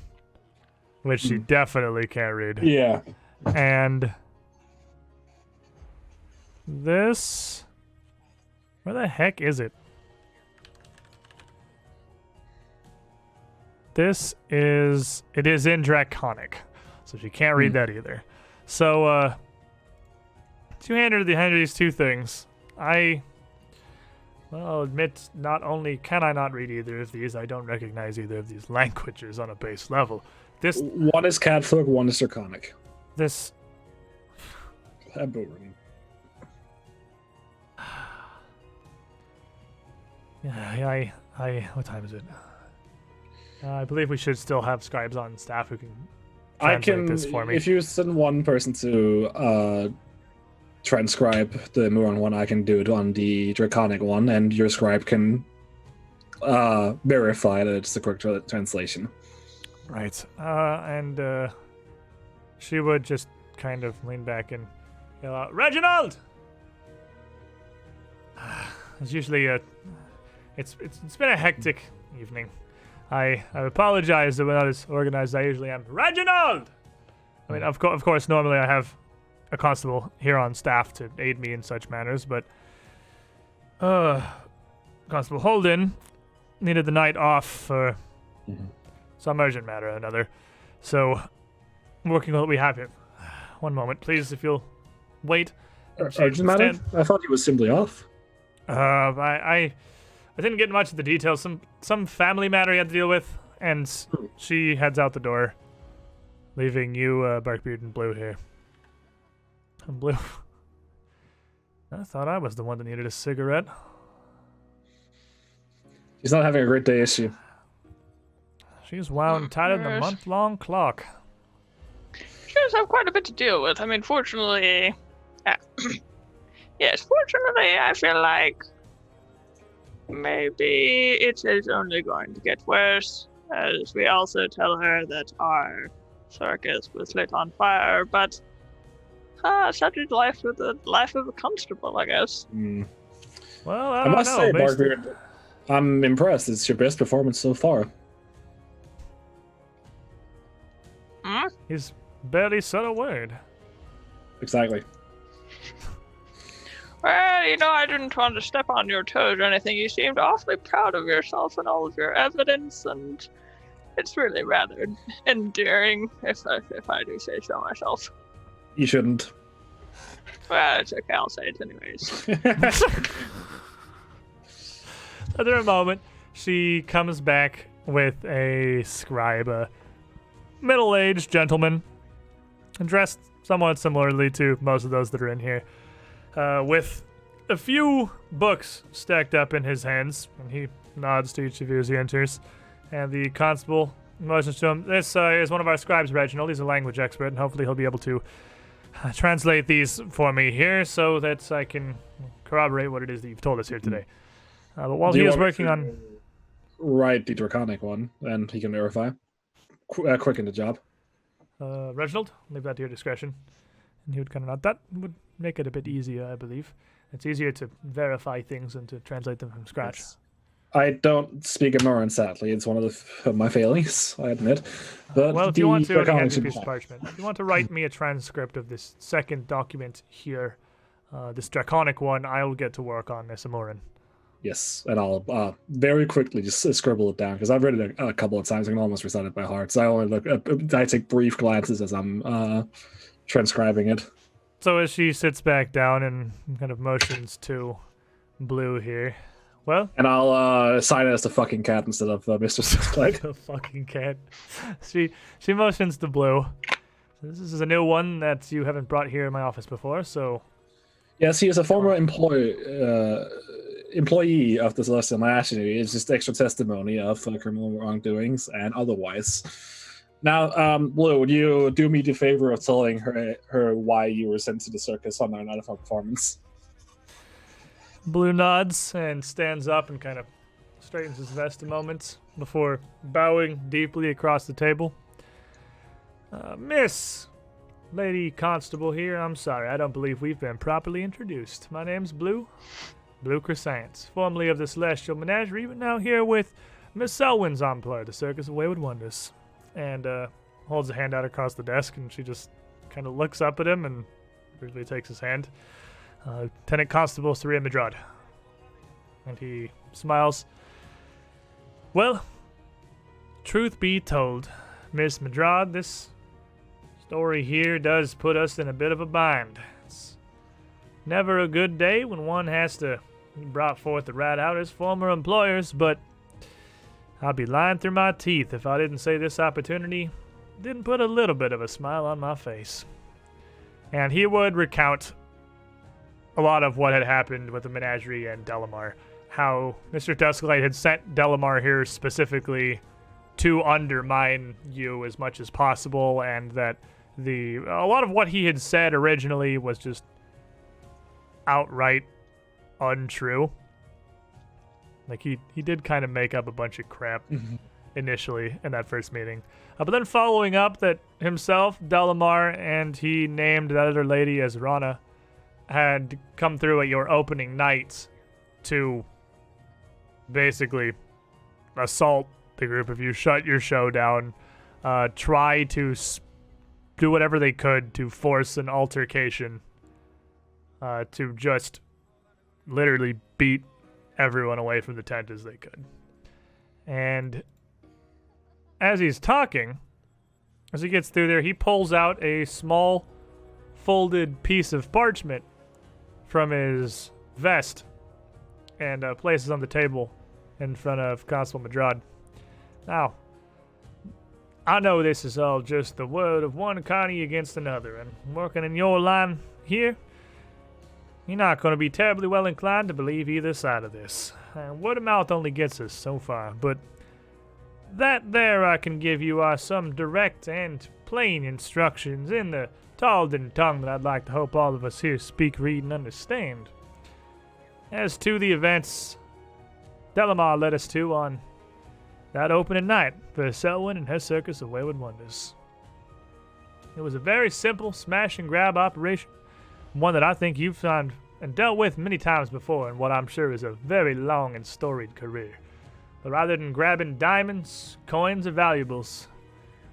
which she definitely can't read. Yeah. And this, where the heck is it? It is in Draconic, so she can't read that either. So, to hand her these two things, I'll admit, not only can I not read either of these, I don't recognize either of these languages on a base level. One is catfolk, one is Draconic. This, Aberrant. yeah, what time is it? I believe we should still have scribes on staff who can I translate can, this for me. if you send one person to transcribe the Muron one, I can do it on the Draconic one, and your scribe can verify that it's the correct translation. Right. And she would just kind of lean back and yell out, Reginald! It's usually it's been a hectic evening. I apologize that we're not as organized as I usually am. Reginald! I mean, of course, normally I have a constable here on staff to aid me in such matters, but Constable Holden needed the night off for some urgent matter or another. So, I'm working on what we have here. One moment, please, if you'll wait. Urgent matter? I thought he was simply off. I didn't get much of the details. Some family matter he had to deal with, and she heads out the door, leaving you, Barkbeard and Blue here. And Blue, I thought I was the one that needed a cigarette. He's not having a great day, is she? She's wound tighter than a Yes. month-long clock. She does have quite a bit to deal with. I mean, fortunately, yes, fortunately, I feel like maybe it is only going to get worse, as we also tell her that our circus was lit on fire, but such is life with the life of a constable, I guess. Well, I I don't must know. say, based- Barkbeard, I'm impressed. It's your best performance so far. He's barely said a word. Exactly. Well, I didn't want to step on your toes or anything. You seemed awfully proud of yourself and all of your evidence, and it's really rather endearing, if I do say so myself. You shouldn't. Well, it's okay, I'll say it anyways. After a moment, she comes back with a scribe, a middle-aged gentleman, dressed somewhat similarly to most of those that are in here, with a few books stacked up in his hands, and he nods to each of you as he enters. And the constable motions to him, this is one of our scribes, Reginald. He's a language expert, and hopefully he'll be able to translate these for me here so that I can corroborate what it is that you've told us here today. But while Do he you is want me working to on... write the draconic one, and he can verify. Quicken the job. Reginald, leave that to your discretion. And he would kind of nod. That would make it a bit easier, I believe. It's easier to verify things than to translate them from scratch. Yes. I don't speak Amoran, sadly. It's one of my failings, I admit. But Well, if you want to, the I'll hand draconic you a should be piece of fine. parchment. If you want to write me a transcript of this second document here, this draconic one, I'll get to work on this Amoran. Yes, and I'll very quickly just scribble it down because I've read it a couple of times. I can almost recite it by heart. So I only I take brief glances as I'm transcribing it. So as she sits back down and kind of motions to Blue here, well, And I'll sign it as the fucking cat instead of Mr. Sixlight. the fucking cat. She motions to Blue. This is a new one that you haven't brought here in my office before, so Yes, he is a former employee of the Celestial Menagerie. It's just extra testimony of criminal wrongdoings and otherwise. Now, Blue, would you do me the favor of telling her why you were sent to the circus on the night of her performance? Blue nods and stands up and kind of straightens his vest a moment before bowing deeply across the table. Miss Lady Constable here, I'm sorry, I don't believe we've been properly introduced. My name's Blue Crescent, formerly of the Celestial Menagerie, but now here with Miss Selwyn's employer, the Circus of Wayward Wonders. And holds a hand out across the desk, and she just kind of looks up at him and briefly takes his hand. Lieutenant Constable Lieutenant Madrad. And he smiles. Well, truth be told, Miss Madrad, this story here does put us in a bit of a bind. It's never a good day when one has to be brought forth to rat out his former employers, but I'd be lying through my teeth if I didn't say this opportunity didn't put a little bit of a smile on my face. And he would recount a lot of what had happened with the Menagerie and Delamar. How Mr. Dusklight had sent Delamar here specifically to undermine you as much as possible, and that a lot of what he had said originally was just outright untrue. Like he did kind of make up a bunch of crap. initially in that first meeting. But then following up that himself, Delamar, and he named that other lady as Rana, had come through at your opening night to basically assault the group of you, shut your show down, try to do whatever they could to force an altercation, to just literally beat everyone away from the tent as they could. And as he's talking, as he gets through there, he pulls out a small folded piece of parchment from his vest and places on the table in front of Constable Madrad. Now, I know this is all just the word of one Connie against another, and working in your line here, you're not going to be terribly well inclined to believe either side of this. Word of mouth only gets us so far, but that there I can give you are some direct and plain instructions in the Taldan tongue that I'd like to hope all of us here speak, read, and understand. As to the events Delamar led us to on that opening night for Selwyn and her Circus of Wayward Wonders. It was a very simple smash and grab operation, one that I think you've found and dealt with many times before in what I'm sure is a very long and storied career. But rather than grabbing diamonds, coins, or valuables,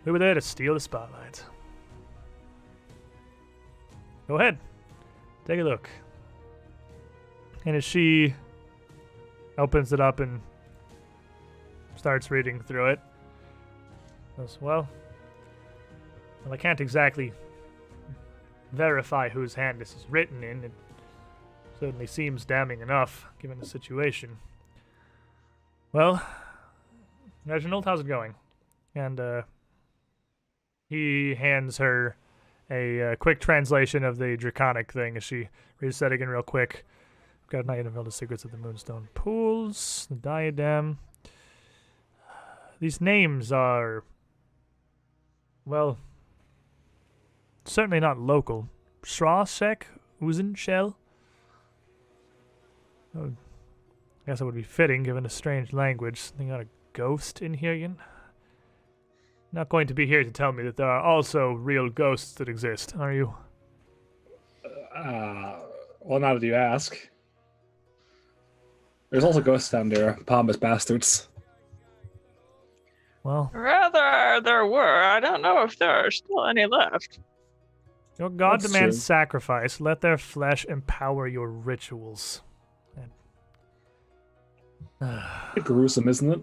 we were there to steal the spotlight. Go ahead, take a look. And as she opens it up and starts reading through it, goes, well, I can't exactly verify whose hand this is written in. It certainly seems damning enough, given the situation. Well, Reginald, how's it going? And he hands her a quick translation of the Draconic thing as she reads that again real quick. Got Night of the Secrets of the Moonstone Pools, the Diadem. These names are, well, certainly not local. Shrasek, Uzenshell. Oh, I guess it would be fitting given a strange language. Something got a ghost in here again. Not going to be here to tell me that there are also real ghosts that exist, are you? Well, now that you ask. There's also ghosts down there, pompous bastards. Well, Rather, there were. I don't know if there are still any left. your god That's demands true. sacrifice. Let their flesh empower your rituals. Gruesome, isn't it?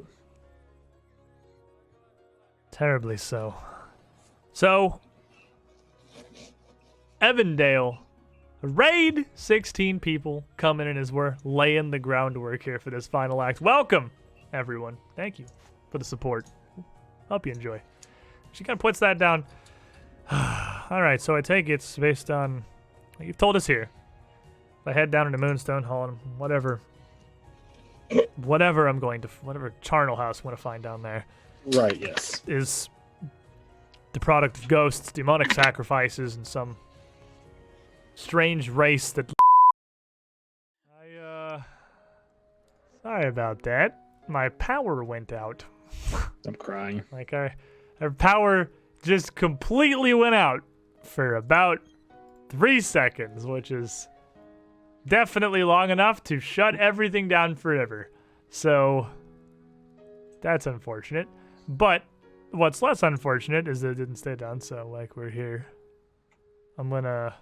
Terribly so. So, Evandale, raid 16 people coming in as we're laying the groundwork here for this final act. Welcome, everyone. Thank you for the support. Hope you enjoy. She kind of puts that down. All right, so I take it's based on what you've told us here. If I head down into Moonstone Hall and whatever I'm going to, whatever charnel house I want to find down there, Right, yes. is the product of ghosts, demonic sacrifices, and some strange race that. Sorry about that. My power went out. I'm crying. Like our power just completely went out for about 3 seconds, which is definitely long enough to shut everything down forever. So that's unfortunate. But what's less unfortunate is that it didn't stay down, so like we're here. I'm gonna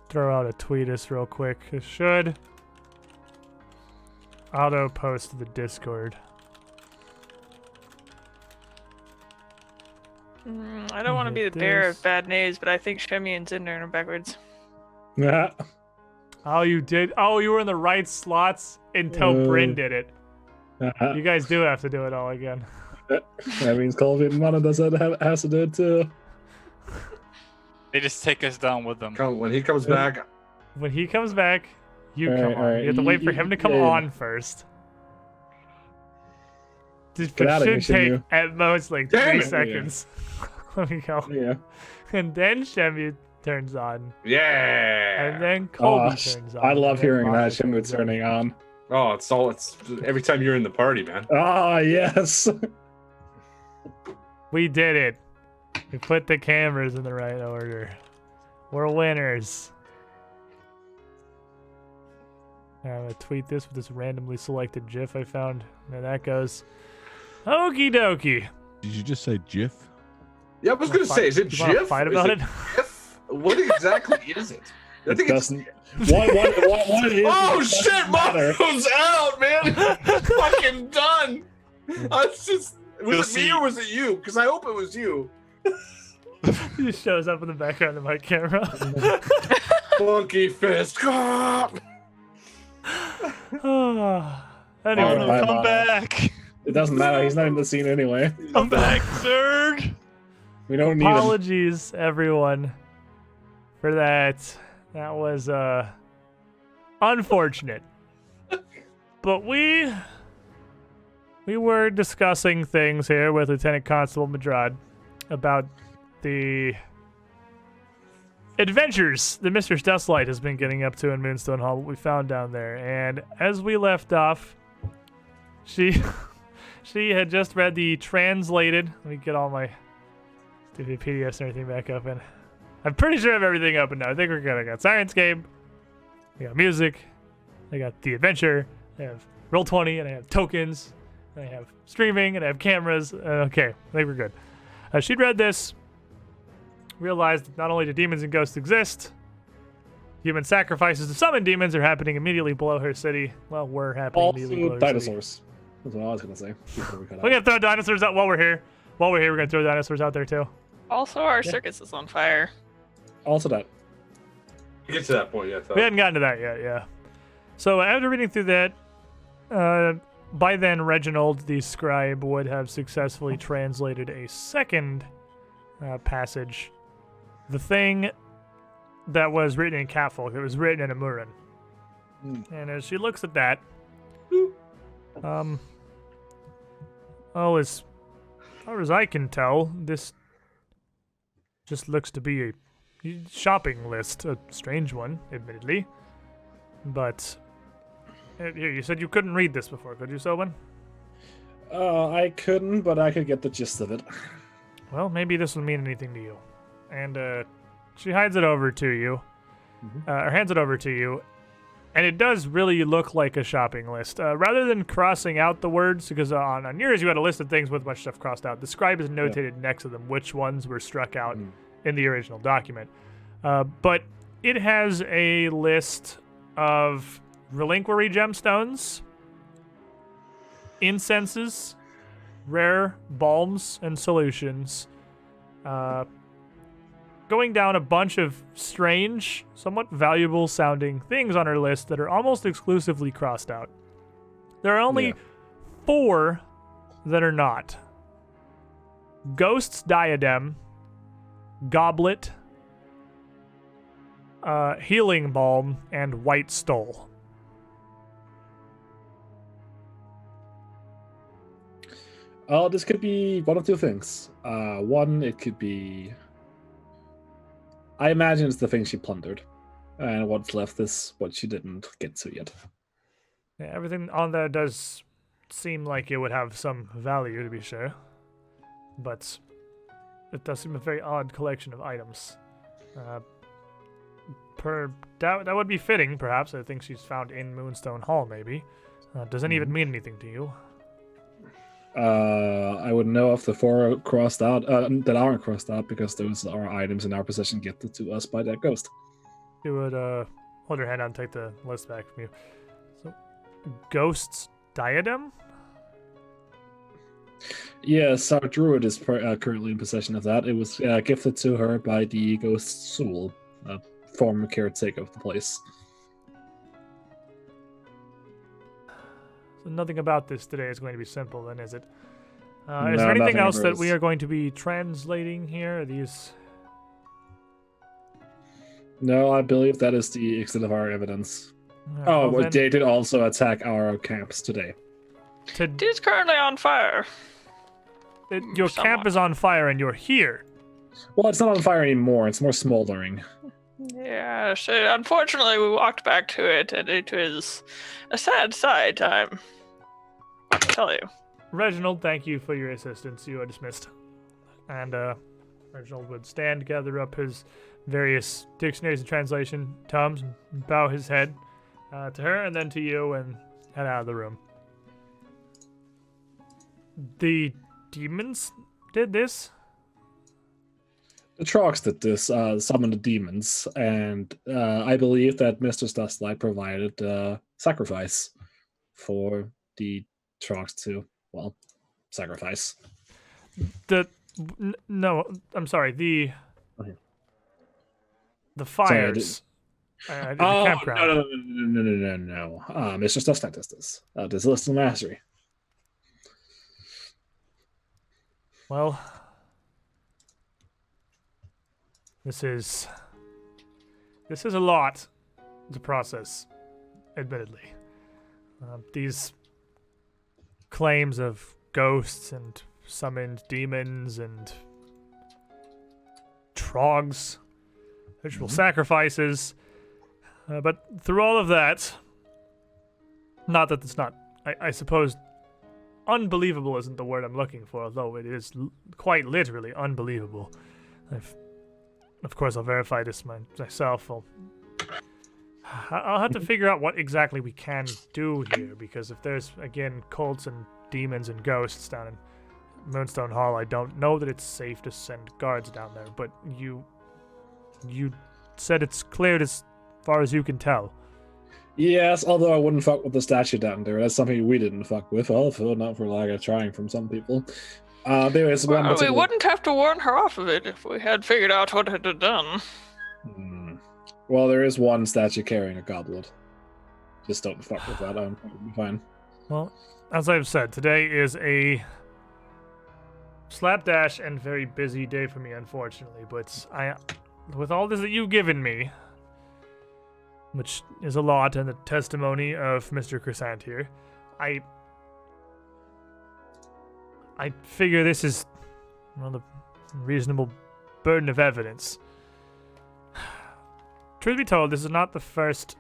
throw out a tweetus real quick. It should auto post to the Discord. I don't want to be the bearer of bad news, but I think Shemian's in there backwards. Yeah. Oh, you did? Oh, you were in the right slots until Bryn did it. You guys do have to do it all again. That means Colby and Mana has to do it too. They just take us down with them. When he comes back, When he comes back, you All come right, on. all right. You have to wait for him to come Yeah. on first. This Get outta here, should take Shemu. at most like Damn 3 it. seconds. Let me go. Yeah. And then Shemu turns on. yeah. And then Colby Oh, turns on. I love and then hearing that Mana Shimu turns on. turning on. Oh, it's every time you're in the party, man. Ah, yes. We did it. We put the cameras in the right order. We're winners. I'm gonna tweet this with this randomly selected GIF I found. There that goes. Okie dokie. Did you just say GIF? Yeah, I was gonna say, is it You wanna GIF? fight Is about it? GIF? What exactly is it? I It think it's. doesn't. What it is? Oh it shit, doesn't matter. Marco's out, man. Fucking done. Was You'll it me see. or was it you? Because I hope it was you. He just shows up in the background of my camera. Funky fist. Anyway, Bye, Come bye. back. It doesn't matter. He's not in the scene anyway. Come back, Zerg. We don't need him. apologies everyone for that. That was unfortunate. But we were discussing things here with Lieutenant Constable Madrad about the adventures that Mr. Stealthlight has been getting up to in Moonstone Hall, what we found down there. And as we left off, she had just read the translated. Let me get all my stupid PDFs and everything back up. And I'm pretty sure I have everything open now. I think we're good. I got Sirenscape, I got music, I got the adventure, I have Roll20, and I have tokens, and I have streaming, and I have cameras. Okay, I think we're good. She'd read this, realized that not only do demons and ghosts exist, human sacrifices to summon demons are happening immediately below her city. Well, were happening immediately below Also, her city. dinosaurs. That's what I was gonna say. Before we cut We're out. gonna throw dinosaurs out while we're here. We're gonna throw dinosaurs out there too. Also, our circus is on fire. Also, that. Get to that point yet, though. We hadn't gotten to that yet, yeah. So after reading through that, by then Reginald, the scribe, would have successfully translated a second passage. The thing that was written in Catfolk, that was written in Amuran. And as she looks at that, as far as I can tell, this just looks to be a shopping list, a strange one, admittedly. But here, you said you couldn't read this before, could you, Sobin? I couldn't, but I could get the gist of it. Well, maybe this will mean anything to you. And she hides it over to you, or hands it over to you, and it does really look like a shopping list. Rather than crossing out the words, because on yours you had a list of things with a bunch of stuff crossed out, the scribe has notated next to them which ones were struck out in the original document. But it has a list of reliquary gemstones, incenses, rare balms and solutions, going down a bunch of strange, somewhat valuable sounding things on her list that are almost exclusively crossed out. There are only 4 that are not. Ghost's Diadem, Goblet, Healing Balm, and White Stole. This could be one of two things. One, it could be. I imagine it's the thing she plundered, and what's left is what she didn't get to yet. Yeah, everything on there does seem like it would have some value, to be sure. But it does seem a very odd collection of items. That would be fitting, perhaps. I think she's found in Moonstone Hall, maybe. Doesn't even mean anything to you. I would know if the 4 crossed out that aren't crossed out because those are items in our possession gifted to us by that ghost. You would hold your hand out and take the list back from you. So, Ghost's Diadem? Yes, our druid is currently in possession of that. It was gifted to her by the ghost Soul, a former caretaker of the place. So nothing about this today is going to be simple, then, is it? Is No, there anything nothing else ever that we is. are going to be translating here? Are these... No, I believe that is the extent of our evidence. well, Well, then, they did also attack our camps today. It is currently on fire. Your camp somewhat. is on fire and you're here. Well, it's not on fire anymore. It's more smoldering. Yes, unfortunately we walked back to it, and it was a sad sight, I tell you. Reginald, thank you for your assistance. You are dismissed. And Reginald would stand, gather up his various dictionaries and translation tomes, and bow his head to her and then to you and head out of the room. The demons did this? The Trogs did this, summoned the demons, and I believe that Mr. Dustlight provided sacrifice for the Trogs to, well, sacrifice. No, I'm sorry. The fires. The campground. No. Mr. Dustlight does this. The Celestial Menagerie. Well, this is a lot to process, admittedly. These claims of ghosts and summoned demons and trogs, ritual sacrifices, but through all of that, not that it's not, I suppose, unbelievable isn't the word I'm looking for, although it is quite literally unbelievable. Of course, I'll verify this myself. I'll have to figure out what exactly we can do here, because if there's, again, cults and demons and ghosts down in Moonstone Hall, I don't know that it's safe to send guards down there, but you said it's cleared as far as you can tell. Yes, although I wouldn't fuck with the statue down there. That's something we didn't fuck with. Also, not for lack of trying from some people. There is one. We wouldn't have to warn her off of it if we had figured out what it had done. Well, there is one statue carrying a goblet. Just don't fuck with that. I'm fine. Well, as I've said, today is a slapdash and very busy day for me, unfortunately. But with all this that you've given me, which is a lot, and the testimony of Mr. Crescent here, I figure this is the reasonable burden of evidence. Truth be told, this is not the first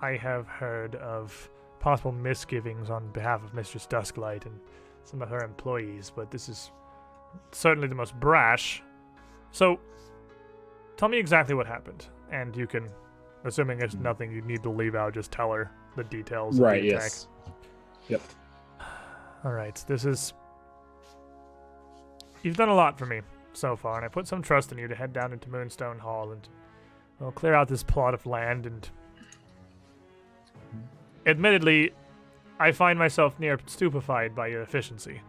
I have heard of possible misgivings on behalf of Mistress Dusklight and some of her employees, but this is certainly the most brash. So, tell me exactly what happened, and you can, assuming there's nothing you need to leave out, just tell her the details of the attack. Yes. Yep. Alright, you've done a lot for me so far, and I put some trust in you to head down into Moonstone Hall and, well, clear out this plot of land, and admittedly, I find myself near stupefied by your efficiency.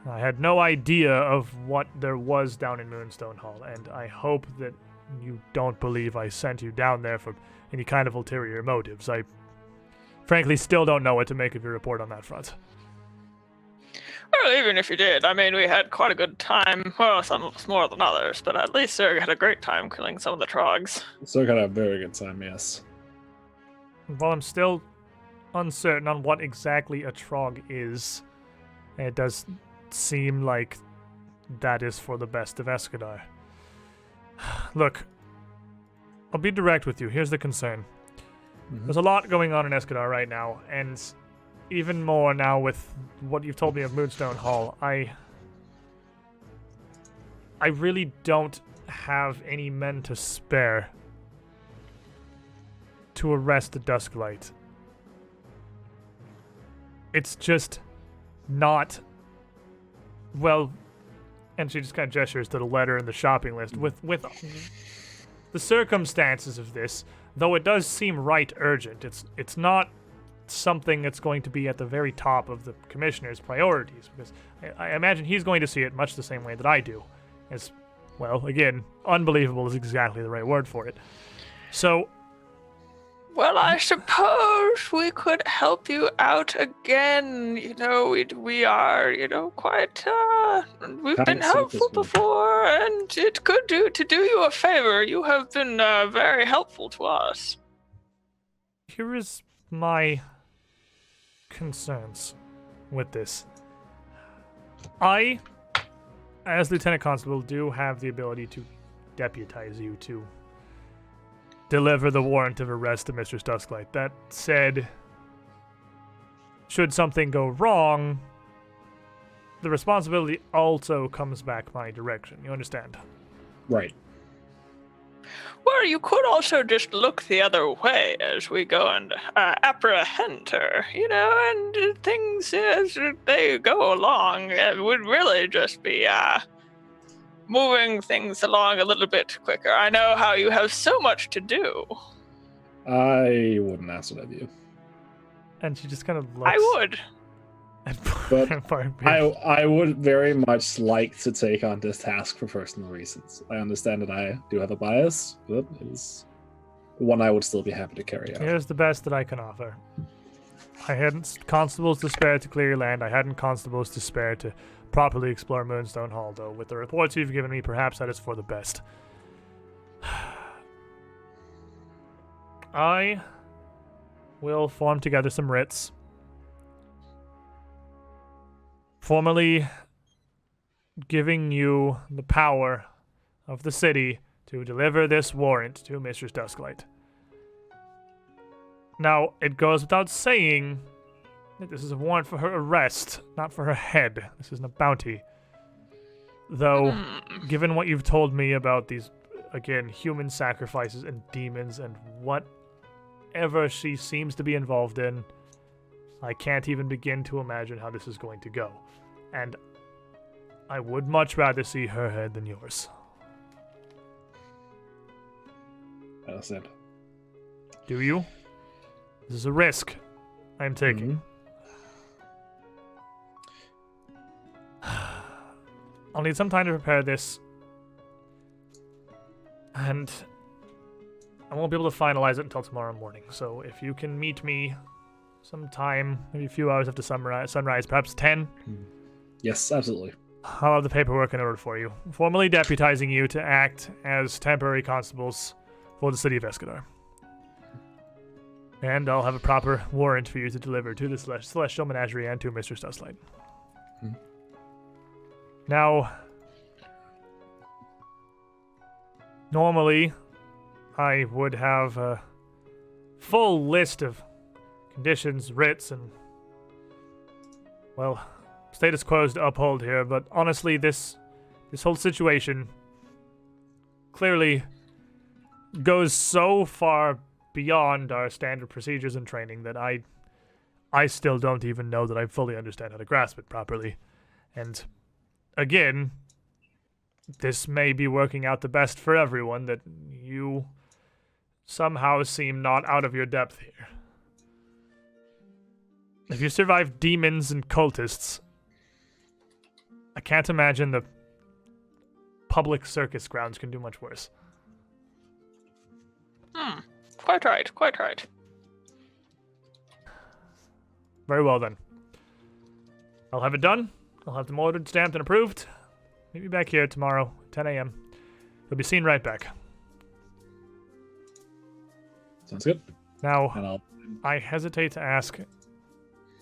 I had no idea of what there was down in Moonstone Hall, and I hope that you don't believe I sent you down there for any kind of ulterior motives. I frankly still don't know what to make of your report on that front. Well, even if you did, I mean, we had quite a good time. Well, some more than others, but at least Zerg had a great time killing some of the trogs. So got a very good time, yes. Well, I'm still uncertain on what exactly a trog is. It does seem like that is for the best of Escadar. Look, I'll be direct with you. Here's the concern. There's a lot going on in Escadar right now, and even more now with what you've told me of Moonstone Hall. I really don't have any men to spare to arrest the Dusklight. It's just not, well, and she just kind of gestures to the letter in the shopping list. With the circumstances of this, though it does seem right urgent, it's not something that's going to be at the very top of the commissioner's priorities, because I imagine he's going to see it much the same way that I do. As, well, again, unbelievable is exactly the right word for it. So, well, I suppose we could help you out again. You know, we are, quite, we've been helpful before, and it could do you a favor. You have been very helpful to us. Here is my concerns with this. I, as Lieutenant Constable, do have the ability to deputize you to deliver the warrant of arrest to Mistress Dusklight. That said, should something go wrong, the responsibility also comes back my direction. You understand? Right. Well, you could also just look the other way as we go and apprehend her, and things as they go along. It would really just be moving things along a little bit quicker. I know how you have so much to do. I wouldn't ask that of you. And she just kind of looks. I would. But Barbarian. I would very much like to take on this task for personal reasons. I understand that I do have a bias, but it is one I would still be happy to carry out. Here's the best that I can offer. I hadn't constables to spare to clear your land. I hadn't constables to spare to properly explore Moonstone Hall, though. With the reports you've given me, perhaps that is for the best. I will form together some writs, formally giving you the power of the city to deliver this warrant to Mistress Dusklight. Now, it goes without saying that this is a warrant for her arrest, not for her head. This isn't a bounty. Though, given what you've told me about these, again, human sacrifices and demons and whatever she seems to be involved in, I can't even begin to imagine how this is going to go. And I would much rather see her head than yours. I understand. Do you? This is a risk I'm taking. I'll need some time to prepare this. And I won't be able to finalize it until tomorrow morning. So if you can meet me sometime, maybe a few hours after sunrise, perhaps 10. Yes, absolutely. I'll have the paperwork in order for you, formally deputizing you to act as temporary constables for the city of Escadar. And I'll have a proper warrant for you to deliver to the Celestial Menagerie and to Mistress Dusklight. Now, normally, I would have a full list of conditions, writs, and, well, status quo to uphold here, but honestly, this whole situation clearly goes so far beyond our standard procedures and training that I still don't even know that I fully understand how to grasp it properly. And again, this may be working out the best for everyone, that you somehow seem not out of your depth here. If you survive demons and cultists, I can't imagine the public circus grounds can do much worse. Quite right, quite right. Very well then. I'll have it done. I'll have them ordered, stamped, and approved. Meet me back here tomorrow, 10 a.m. You'll be seen right back. Sounds good. Now, And I hesitate to ask,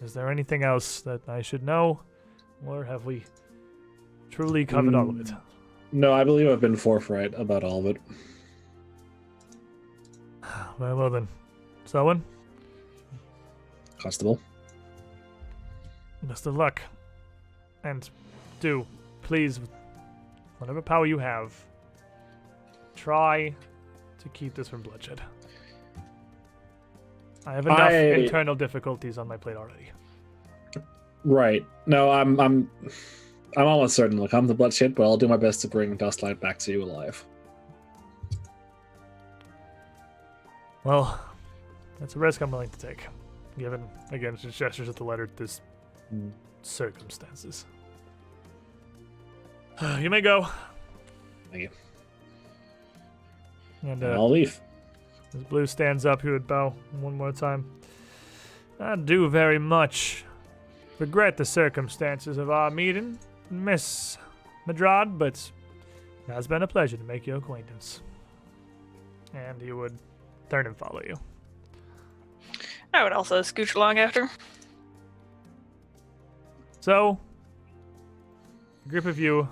is there anything else that I should know? Or have we truly covered all of it? No, I believe I've been forthright about all of it. Very well then. Selwyn, Constable. best of luck. And do, please, with whatever power you have, try to keep this from bloodshed. I have enough internal difficulties on my plate already. Right. No, I'm almost certain it'll come to bloodshed, but I'll do my best to bring Dustlight back to you alive. Well, that's a risk I'm willing to take, given, again, just gestures at the letter, this circumstances. You may go. Thank you. And I'll leave. as Blue stands up, he would bow one more time. I do very much regret the circumstances of our meeting, Miss Madrad, but it has been a pleasure to make your acquaintance. And he would turn and follow you. I would also scooch along after. So, a group of you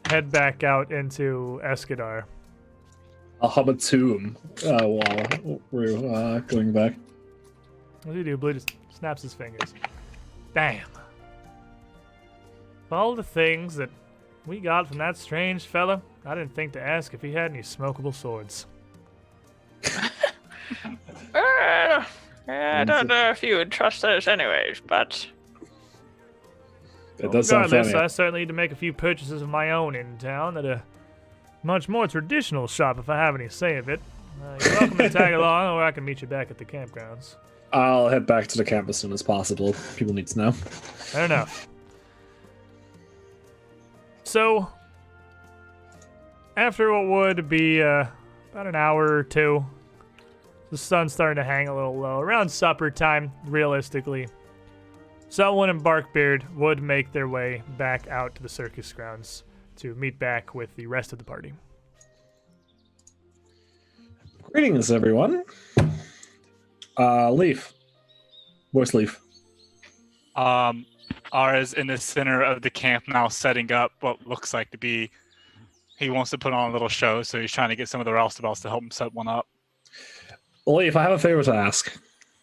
head back out into Escadar. I'll hum a tune while we're going back. What do you do? Blue just snaps his fingers. Damn. Of all the things that we got from that strange fella, I didn't think to ask if he had any smokable swords. I don't know if you would trust those anyways, but It does sound Regardless, funny. I certainly need to make a few purchases of my own in town at a much more traditional shop if I have any say of it. You're welcome to tag along, or I can meet you back at the campgrounds. I'll head back to the camp as soon as possible. People need to know. Fair enough. So, after what would be about an hour or two, the sun's starting to hang a little low. Around supper time, realistically, someone in Barkbeard would make their way back out to the circus grounds to meet back with the rest of the party. Greetings, everyone. Leaf. Where's Leaf? Ara's in the center of the camp now, setting up what looks like to be. He wants to put on a little show, so he's trying to get some of the roustabouts to help him set one up. Leaf, I have a favor to ask.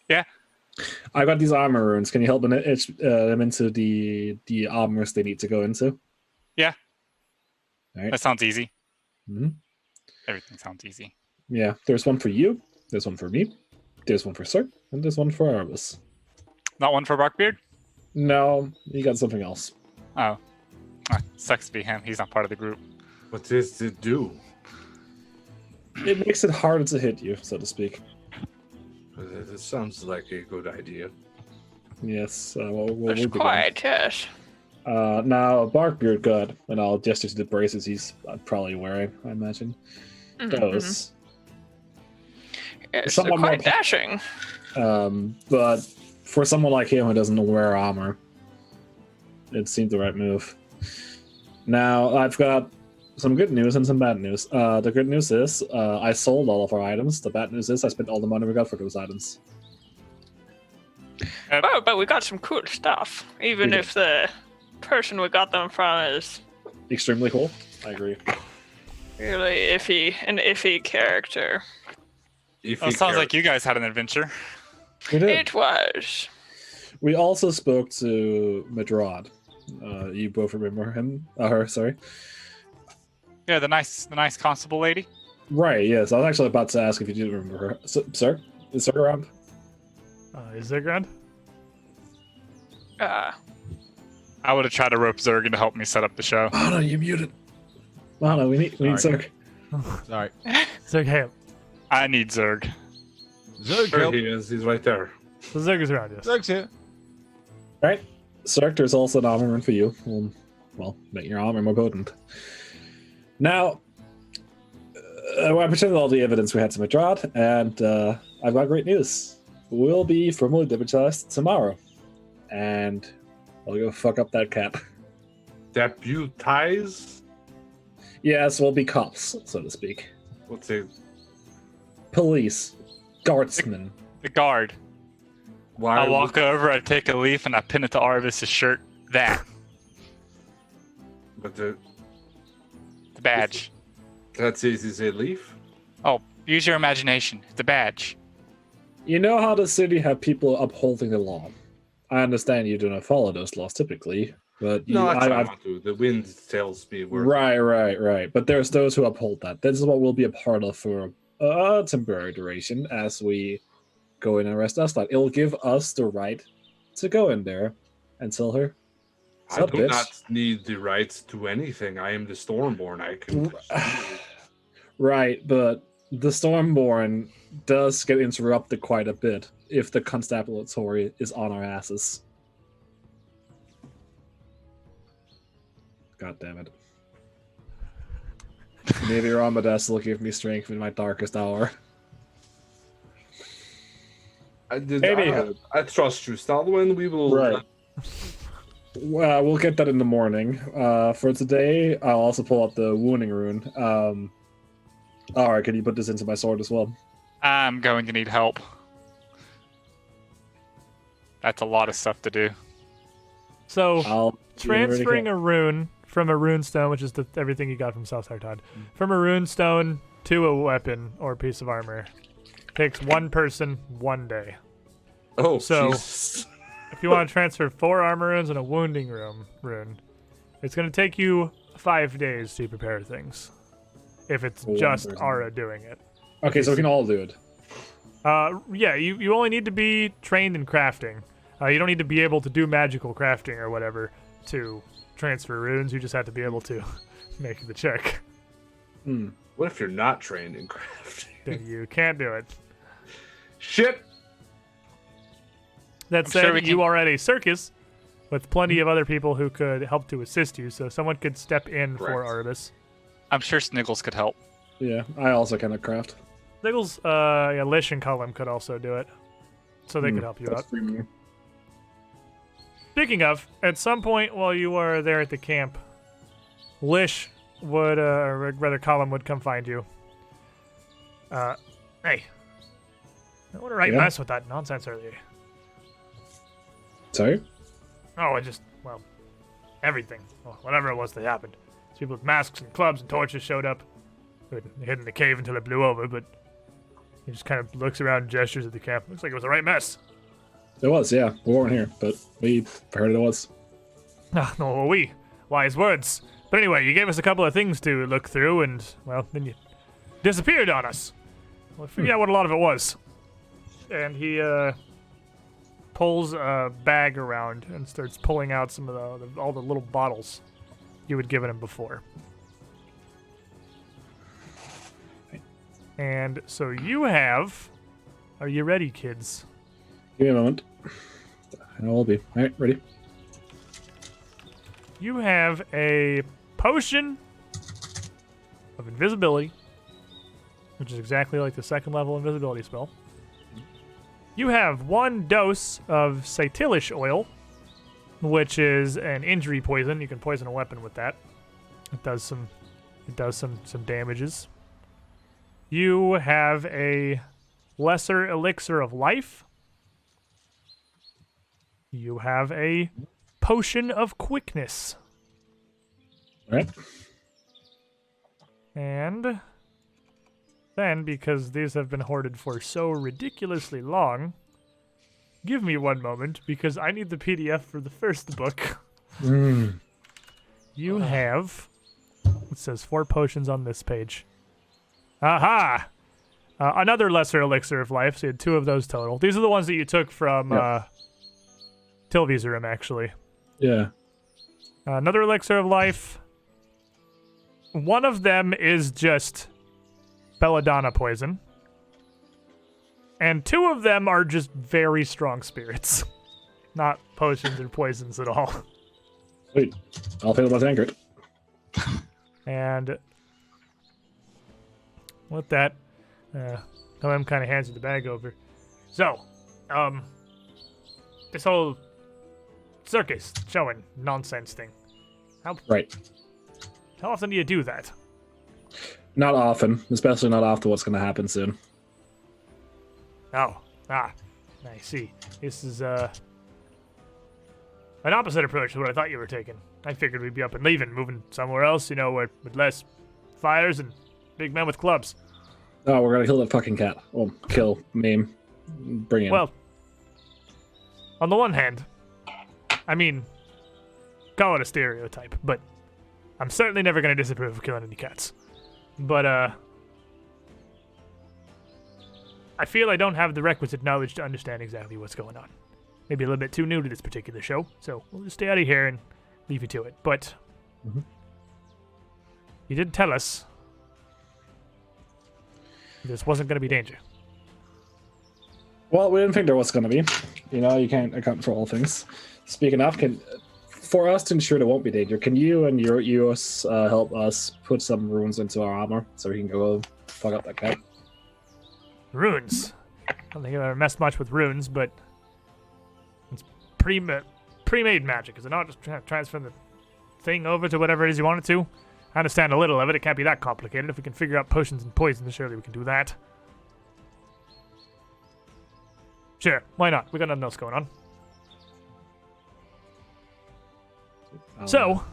Yeah. I got these armor runes. Can you help them into the armors they need to go into? Yeah. All right. That sounds easy. Mhm. Everything sounds easy. Yeah. There's one for you. There's one for me. There's one for Sir. And there's one for Arbus. Not one for Barkbeard? No, you got something else. Oh. Sucks to be him. He's not part of the group. What does it do? It makes it harder to hit you, so to speak. That sounds like a good idea. Yes. We'll it's begin. quite, yes. Now, Barkbeard got, and I'll gesture to the braces he's probably wearing, I imagine. Those. Yes, Someone they're more quite dashing. But for someone like him who doesn't wear armor, it seemed the right move. Now, I've got some good news and some bad news. The good news is I sold all of our items. The bad news is I spent all the money we got for those items. Oh, but we got some cool stuff. Even We if the person we got them from is Extremely cool. I agree. really an iffy character. Well, it sounds like you guys had an adventure. We did. It was. We also spoke to Madrad. You both remember him? Her, sorry. Yeah, the nice constable lady. Right, yes. I was actually about to ask if you do remember her. Sir? Is Sir around? Is there ground? I would have tried to rope Zerg to help me set up the show. Oh no, you muted. Oh no, we need Sir. Sorry. Zerg, hey, I need Zerg. Zerg, There help. he is. He's right there. so Zerg is around, yes. Zerg's here. Right. Sir, there's also an armor rune for you. Well, make your armor more potent. Now, I presented all the evidence we had to Madrad, and I've got great news. We'll be formally deputized tomorrow. And I'll go fuck up that cat. Deputize? Yes, we'll be cops, so to speak. What's a Police. Guardsmen. The guard. why? I walk over, I take a leaf, and I pin it to Arvis's shirt. That. But The badge. that's easy as a leaf. Oh, use your imagination. It's a badge. You know how the city have people upholding the law. I understand you do not follow those laws typically, but No, I try I've not to. The wind tells me where. Right. But there's those who uphold that. This is what we'll be a part of for a temporary duration as we go in and arrest us. Like, it'll give us the right to go in there and tell her. I "Sup, do bitch?" not need the rights to anything. I am the Stormborn. I can. Right, but the Stormborn does get interrupted quite a bit if the constabulary is on our asses. God damn it. Maybe your Amadas will give me strength in my darkest hour. Anyhow. I trust you, Stalwin. We will. Right. Well, we'll get that in the morning. For today, I'll also pull up the wounding rune. Alright, can you put this into my sword as well? I'm going to need help. That's a lot of stuff to do. So, I'll do transferring everything a rune from a rune stone, which is everything you got from South Todd, from a rune stone to a weapon or piece of armor takes 1 person 1 day. Oh, So- Jesus. If you want to transfer 4 armor runes and a wounding rune, it's going to take you 5 days to prepare things. If it's For one just person. Ara doing it. Okay, so we can all do it. Yeah, you only need to be trained in crafting. You don't need to be able to do magical crafting or whatever to transfer runes. You just have to be able to make the check. What if you're not trained in crafting? Then you can't do it. Shit. That sure said, we you can- are at a circus with plenty of other people who could help to assist you, so someone could step in for Correct. Artemis. I'm sure Sniggles could help. Yeah, I also cannot craft. Niggles, Lish and Cullum could also do it, so they could help you out. That's 3 more. Speaking of, at some point while you are there at the camp, Lish would, or rather Cullum would come find you. Hey. I want to write Yeah? mess with that nonsense earlier. Sorry? Oh, it just, well, everything. Well, whatever it was that happened. People with masks and clubs and torches showed up. They hid in the cave until it blew over, but he just kind of looks around and gestures at the camp. Looks like it was the right mess. It was, yeah. We weren't here, but we heard it was. Ah, no, we. Wise words. But anyway, you gave us a couple of things to look through, and, well, then you disappeared on us. Well, I forget what a lot of it was. And he, pulls a bag around and starts pulling out some of all the little bottles you had given him before. And so you have... Are you ready, kids? Give me a moment. I will be. Alright, ready? You have a potion of invisibility, which is exactly like the 2nd level invisibility spell. You have 1 dose of Satilish oil, which is an injury poison. You can poison a weapon with that. It does some damages. You have a lesser elixir of life. You have a potion of quickness. Alright. And then, because these have been hoarded for so ridiculously long, give me 1 moment, because I need the PDF for the first book. You have... It says 4 potions on this page. Aha! Another lesser elixir of life, so you had 2 of those total. These are the ones that you took from Tilvy's room, actually. Yeah. Another elixir of life. One of them is just belladonna poison. And 2 of them are just very strong spirits. Not potions or poisons at all. Wait. I'll pay with my tankard. And with that, Noem kind of hands you the bag over. So, this whole circus showing nonsense thing. Right. How often do you do that? Not often, especially not after what's going to happen soon. Oh, I see. This is an opposite approach to what I thought you were taking. I figured we'd be up and leaving, moving somewhere else, with less fires and big men with clubs. Oh, we're going to kill that fucking cat. Well, kill, maim, bring in. Well, on the one hand, I mean, call it a stereotype, but I'm certainly never going to disapprove of killing any cats. But, I feel I don't have the requisite knowledge to understand exactly what's going on. Maybe a little bit too new to this particular show, so we'll just stay out of here and leave you to it. But, you did tell us this wasn't going to be danger. Well, we didn't think there was going to be. You can't account for all things. Speaking of, for us to ensure there won't be danger, can you and your EOS help us put some runes into our armor so we can go fuck up that cat? Runes. I don't think I've ever messed much with runes, but it's pre-made magic. Is it not just transfer the thing over to whatever it is you want it to? I understand a little of it. It can't be that complicated. If we can figure out potions and poisons, surely we can do that. Sure, why not? We got nothing else going on. So,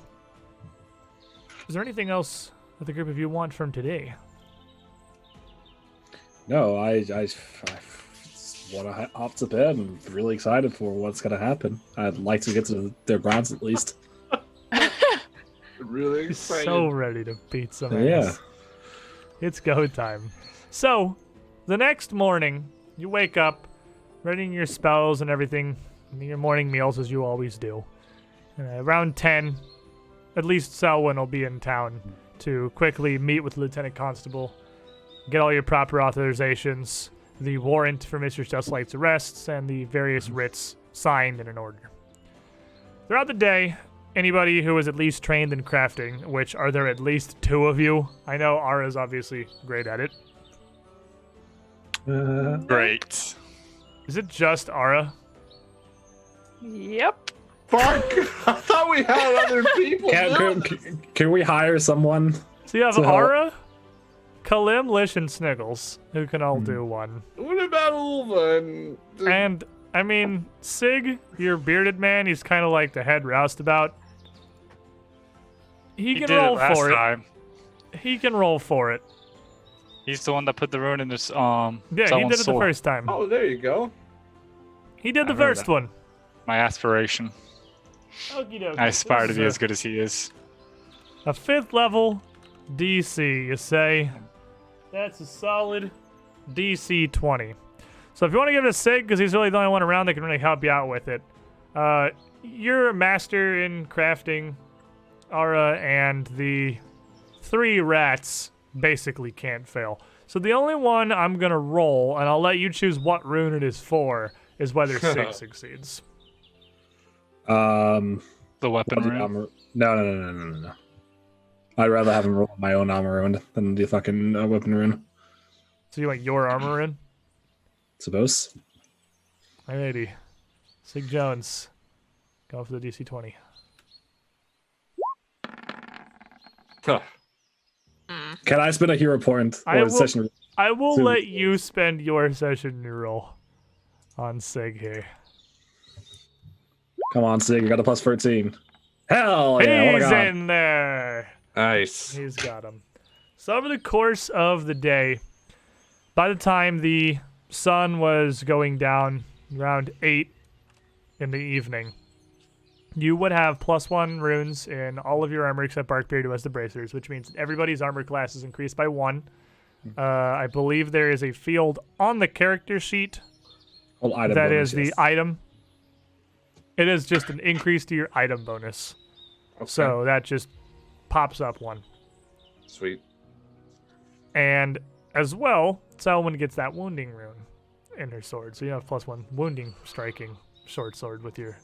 is there anything else that the group of you want from today? No, I want to hop to bed and really excited for what's going to happen. I'd like to get to their grounds at least. Really excited. So ready to beat some ass. Yeah. It's go time. So, the next morning, you wake up, readying your spells and everything, your morning meals as you always do. Around 10, at least Selwyn will be in town to quickly meet with Lieutenant Constable, get all your proper authorizations, the warrant for Mr. Justlight's arrests, and the various writs signed and in order. Throughout the day, anybody who is at least trained in crafting, which are there at least 2 of you? I know Ara's obviously great at it. Great. Is it just Ara? Yep. Fuck! I thought we had other people. Can we hire someone? So you have To help. Ara, Kalim, Lish, and Sniggles, who can all do one. What about Ulva and And, I mean, Sig, your bearded man, he's kind of like the head roustabout. He He can did it roll last for time. it. He can roll for it. He's the one that put the rune in this Yeah, he someone's did it the sword. first time. Oh, there you go. He did the I remember first that. one. My aspiration. Okie dokie. I aspire to This be is as good as he is. a 5th level DC, you say? That's a solid DC 20. So if you want to give it a Sig, because he's really the only one around that can really help you out with it, you're a master in crafting, Ara, and the 3 rats basically can't fail. So the only one I'm going to roll, and I'll let you choose what rune it is for, is whether Sig succeeds. The weapon rune. No. I'd rather have him roll my own armor rune than the fucking weapon rune. So you want your armor in? Suppose. Alrighty. Sig Jones. Go for the DC 20. Huh. Can I spend a hero point I or will- session? I will So- let you spend your session roll on Sig here. Come on, Sig, you got a plus 13. Hell yeah! What a He's god. in there. Nice. He's got him. So over the course of the day, by the time the sun was going down around 8 in the evening, you would have +1 runes in all of your armor except Barkbeard, who has the bracers, which means that everybody's armor class is increased by 1. I believe there is a field on the character sheet Well, item that bonus, is the yes. item. It is just an increase to your item bonus. Okay. So that just pops up 1. Sweet. And as well, Selwyn gets that wounding rune in her sword. So you have +1 wounding striking short sword with your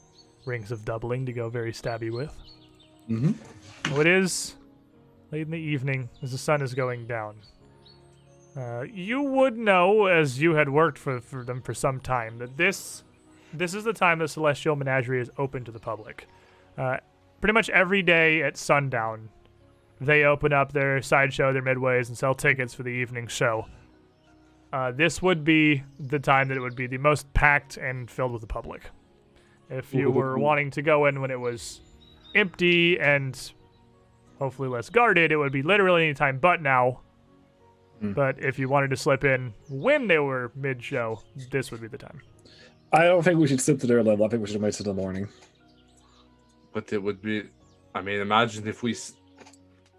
rings of doubling to go very stabby with. Mhm. So it is late in the evening as the sun is going down. You would know, as you had worked for them for some time, that this is the time that Celestial Menagerie is open to the public. Pretty much every day at sundown, they open up their sideshow, their midways, and sell tickets for the evening show. This would be the time that it would be the most packed and filled with the public. If you were wanting to go in when it was empty and hopefully less guarded, it would be literally any time but now. But if you wanted to slip in when they were mid-show, this would be the time. I don't think we should sit to their level. I think we should wait till the morning. But it would be. I mean, imagine if we sent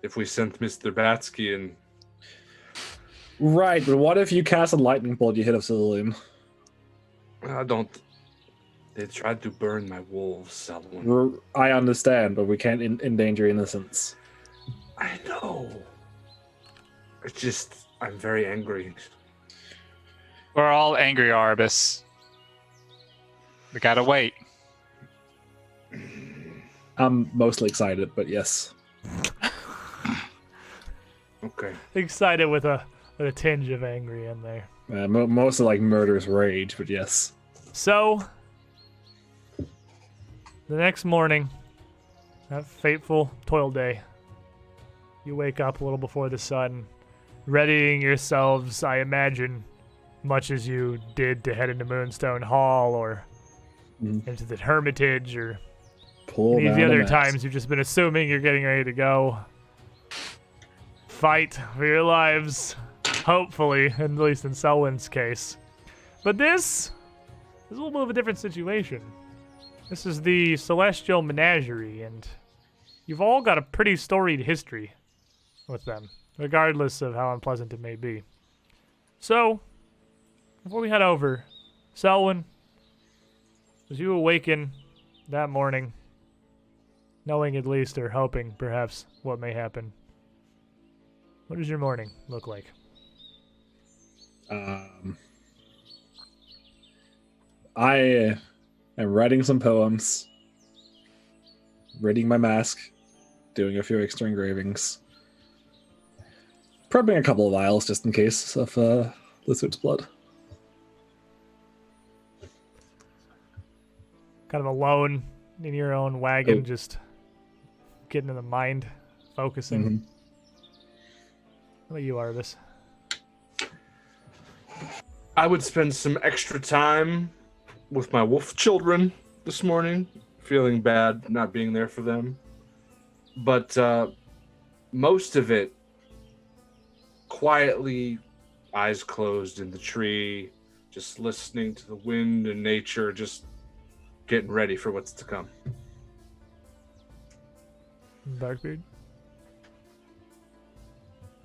Mr. Batsky and. Right, but what if you cast a lightning bolt, you hit a civilian? I don't. They tried to burn my wolves, Selwyn. I understand, but we can't endanger innocence. I know. It's just. I'm very angry. We're all angry, Arbus. We gotta wait. I'm mostly excited, but yes. Okay. Excited with a tinge of angry in there. Mostly like murderous rage, but yes. So, the next morning, that fateful toil day, you wake up a little before the sun, readying yourselves, I imagine, much as you did to head into Moonstone Hall or into the Hermitage or Pull any of down the the other mask. times you've just been assuming you're getting ready to go fight for your lives. Hopefully, at least in Selwyn's case. But this is a little bit of a different situation. This is the Celestial Menagerie, and you've all got a pretty storied history with them, regardless of how unpleasant it may be. So, before we head over, Selwyn, as you awaken that morning, knowing at least, or hoping perhaps, what may happen, what does your morning look like? I am writing some poems, reading my mask, doing a few extra engravings, prepping a couple of vials just in case of lizard's blood. Kind of alone in your own wagon, just getting in the mind, focusing. Mm-hmm. What about you, Arvis? I would spend some extra time with my wolf children this morning, feeling bad not being there for them. But most of it quietly, eyes closed in the tree, just listening to the wind and nature, just getting ready for what's to come. Darkbeard?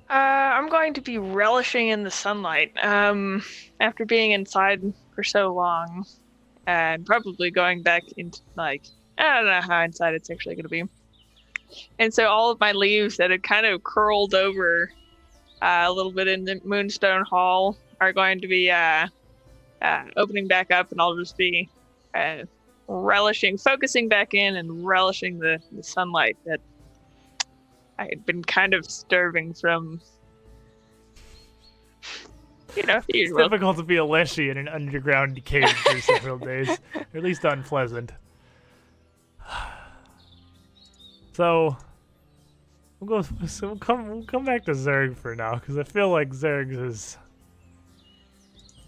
I'm going to be relishing in the sunlight. After being inside for so long, and probably going back into, like, I don't know how inside it's actually going to be. And so all of my leaves that had kind of curled over a little bit in the Moonstone Hall are going to be opening back up, and I'll just be relishing, focusing back in and relishing the sunlight that I had been kind of starving from. You know, the It's usual. difficult to be a Leshy in an underground cave for several days. Or at least unpleasant. So we'll come back to Zerg for now, because I feel like Zerg is,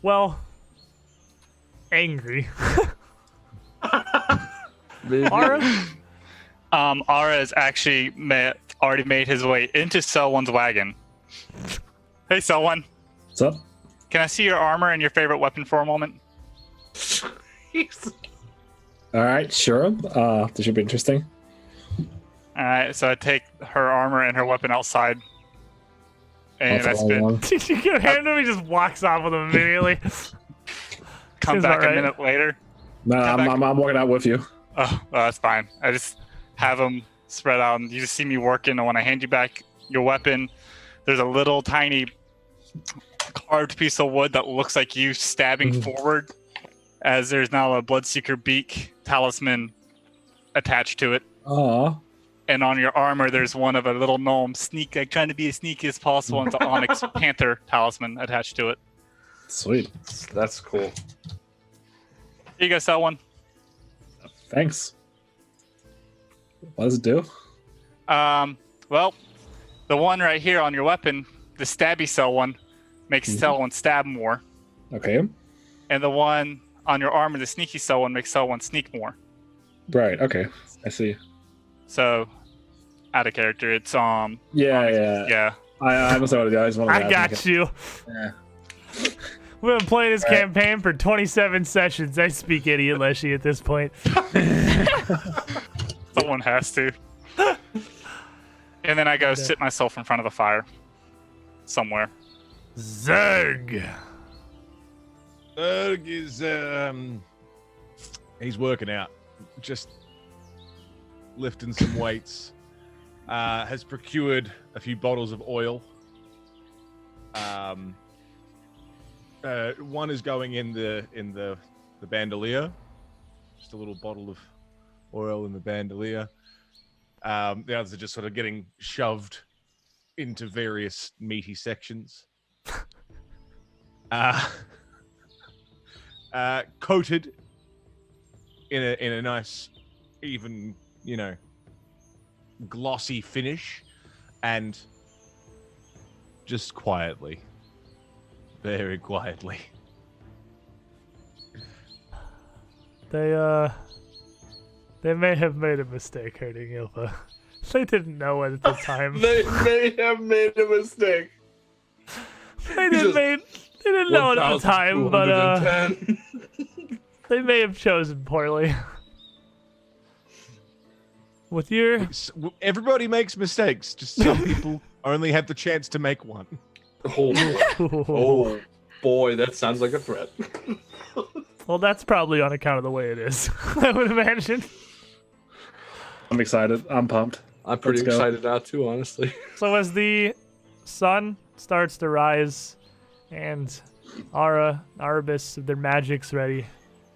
well, angry. Ara? Ara has actually already made his way into Selwyn's wagon. Hey, Selwyn. What's up? Can I see your armor and your favorite weapon for a moment? All right, sure. This should be interesting. All right, so I take her armor and her weapon outside, and I'll I follow spend along. Did you give him to me? Just walks off with him immediately. come Seems back about right. a minute later. No, Come back. I'm walking out with you. Oh, well, that's fine. I just have them spread out, and you just see me working. And when I hand you back your weapon, there's a little tiny carved piece of wood that looks like you stabbing forward, as there's now a Bloodseeker beak talisman attached to it. Aw. And on your armor, there's one of a little gnome trying to be as sneaky as possible, and it's an Onyx Panther talisman attached to it. Sweet. That's cool. Here you go, Selwyn. Thanks. What does it do? Well, the one right here on your weapon, the stabby cell one, makes Selwyn stab more. Okay. And the one on your armor, the sneaky cell one, makes Selwyn sneak more. Right. Okay. I see. So, out of character, it's Yeah. I must know what it is. I got you. Yeah. We've been playing this campaign for 27 sessions. I speak idiot Leshy at this point. Someone has to. And then I go sit myself in front of the fire somewhere. Zerg. Erg is he's working out, just lifting some weights. Has procured a few bottles of oil. One is going in the bandolier, just a little bottle of oil in the bandolier. The others are just sort of getting shoved into various meaty sections. Coated in a nice, even, glossy finish, and just quietly, very quietly. They may have made a mistake hurting Ilva. They didn't know it at the time. They may have made a mistake. They didn't know it at the time, but they may have chosen poorly. With your Everybody makes mistakes. Just some people only have the chance to make one. Oh boy, that sounds like a threat. well, that's probably on account of the way it is. I would imagine. I'm excited. I'm pumped. I'm pretty Let's go. excited now too, honestly. So as the sun starts to rise, and Arabis, their magic's ready,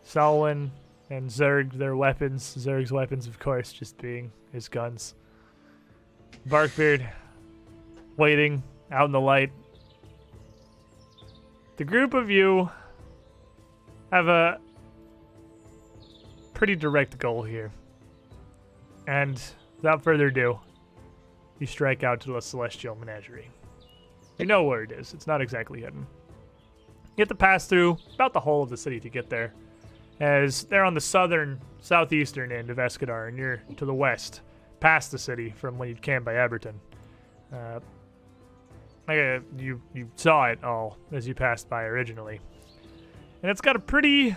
Selwyn and Zerg, their weapons, Zerg's weapons, of course, just being his guns. Barkbeard, waiting out in the light. The group of you have a pretty direct goal here. And without further ado, you strike out to the Celestial Menagerie. You know where it is. It's not exactly hidden. You have to pass through about the whole of the city to get there, as they're on the southeastern end of Escadar, and you're to the west, past the city from when you'd camped by Aberton. You saw it all as you passed by originally. And it's got a pretty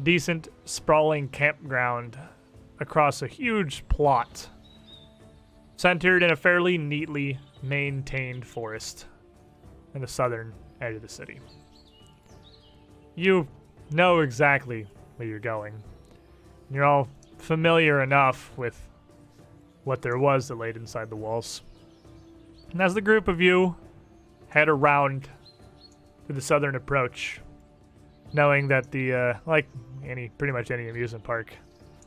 decent, sprawling campground across a huge plot, centered in a fairly neatly maintained forest in the southern edge of the city. You know exactly where you're going. You're all familiar enough with what there was that laid inside the walls. And as the group of you head around to the southern approach, knowing that the, like pretty much any amusement park,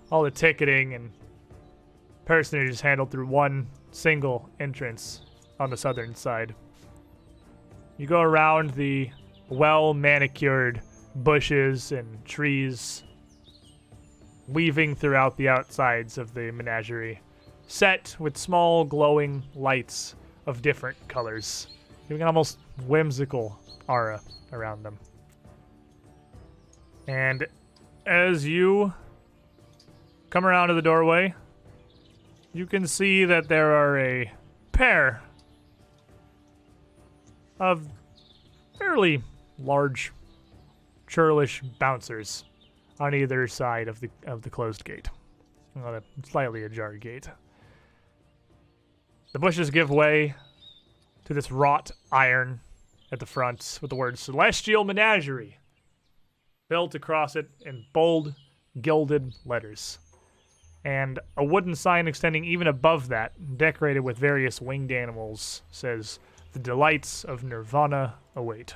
all the ticketing and personage is handled through one single entrance on the southern side. You go around the well-manicured bushes and trees, weaving throughout the outsides of the menagerie, set with small glowing lights of different colors, giving an almost whimsical aura around them. And as you come around to the doorway, you can see that there are a pair of fairly large, churlish bouncers on either side of the closed gate, on a slightly ajar gate. The bushes give way to this wrought iron at the front with the word Celestial Menagerie built across it in bold, gilded letters. And a wooden sign extending even above that, decorated with various winged animals, says, "The delights of Nirvana await."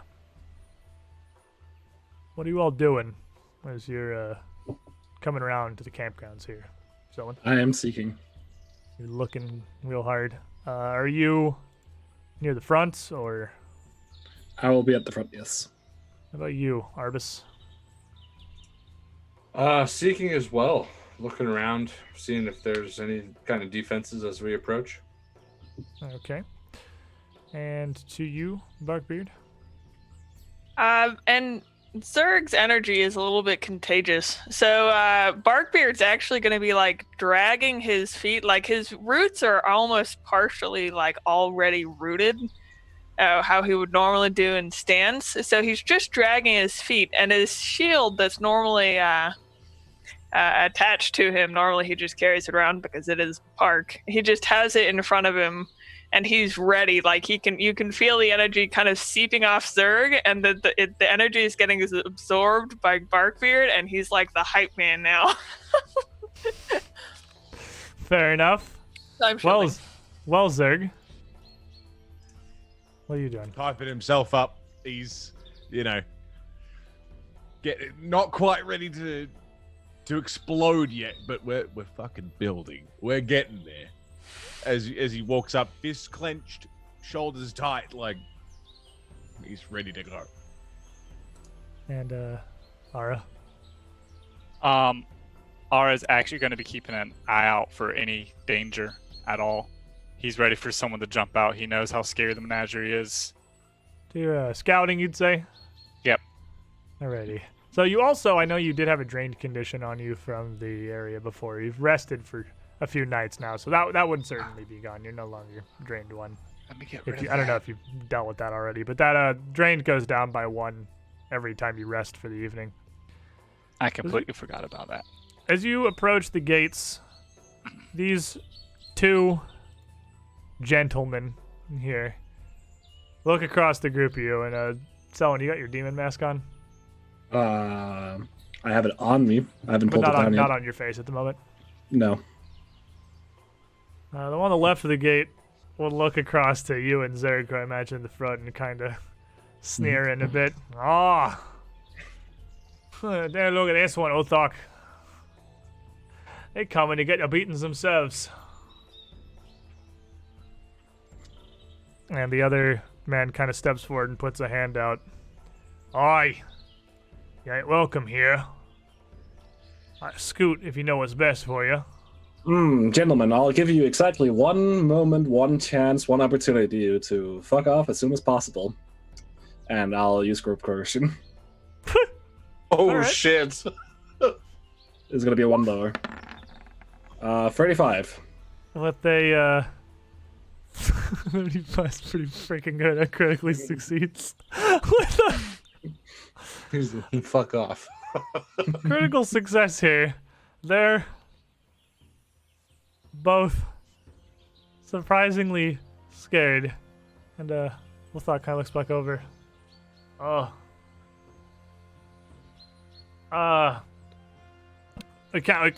What are you all doing as you're coming around to the campgrounds here? Someone? I am seeking. You're looking real hard. Are you near the front, or I will be at the front, yes. how about you, Arbus? Seeking as well. Looking around, seeing if there's any kind of defenses as we approach. Okay. And to you, Barkbeard? And Zerg's energy is a little bit contagious. So Barkbeard's actually going to be like dragging his feet, like his roots are almost partially like already rooted, how he would normally do in stance. So he's just dragging his feet, and his shield that's normally attached to him, normally he just carries it around because it is park. He just has it in front of him, and he's ready. Like you can feel the energy kind of seeping off Zerg, and the energy is getting absorbed by Barkbeard, and he's like the hype man now. Fair enough. I'm sure. Well, Zerg. What are you doing? Typing himself up. He's, not quite ready to explode yet, but we're fucking building. We're getting there. As he walks up, fists clenched, shoulders tight, like he's ready to go. And Ara? Ara's actually going to be keeping an eye out for any danger at all. He's ready for someone to jump out. He knows how scary the menagerie is. To your scouting, you'd say? Yep. Alrighty. So you also, I know you did have a drained condition on you from the area before. You've rested for a few nights now, so that would certainly be gone. You're no longer drained one. Let me get rid of I don't know that. if you've dealt with that already, but that drain goes down by 1 every time you rest for the evening. I completely forgot about that. As you approach the gates, these 2 gentlemen here look across the group of you, and Selwyn, you got your demon mask on? I have it on me. I haven't But pulled it down not yet. on your face at the moment. No. The one on the left of the gate will look across to you and Zerg, I imagine, in the front, and kind of sneer in a bit. Ah! There, look at this one, Othok. They coming to get the beatings themselves. And the other man kind of steps forward and puts a hand out. Aye. You ain't welcome here. Scoot if you know what's best for you. Gentlemen, I'll give you exactly 1 moment, 1 chance, 1 opportunity to fuck off as soon as possible. And I'll use group coercion. Oh Alright. shit! It's gonna be a 1 lower. 35. What they, 35's pretty freaking good. That critically succeeds. With a Fuck off. critical success here, they're both surprisingly scared. And, Wolfthog kind of looks back over. Oh. We can't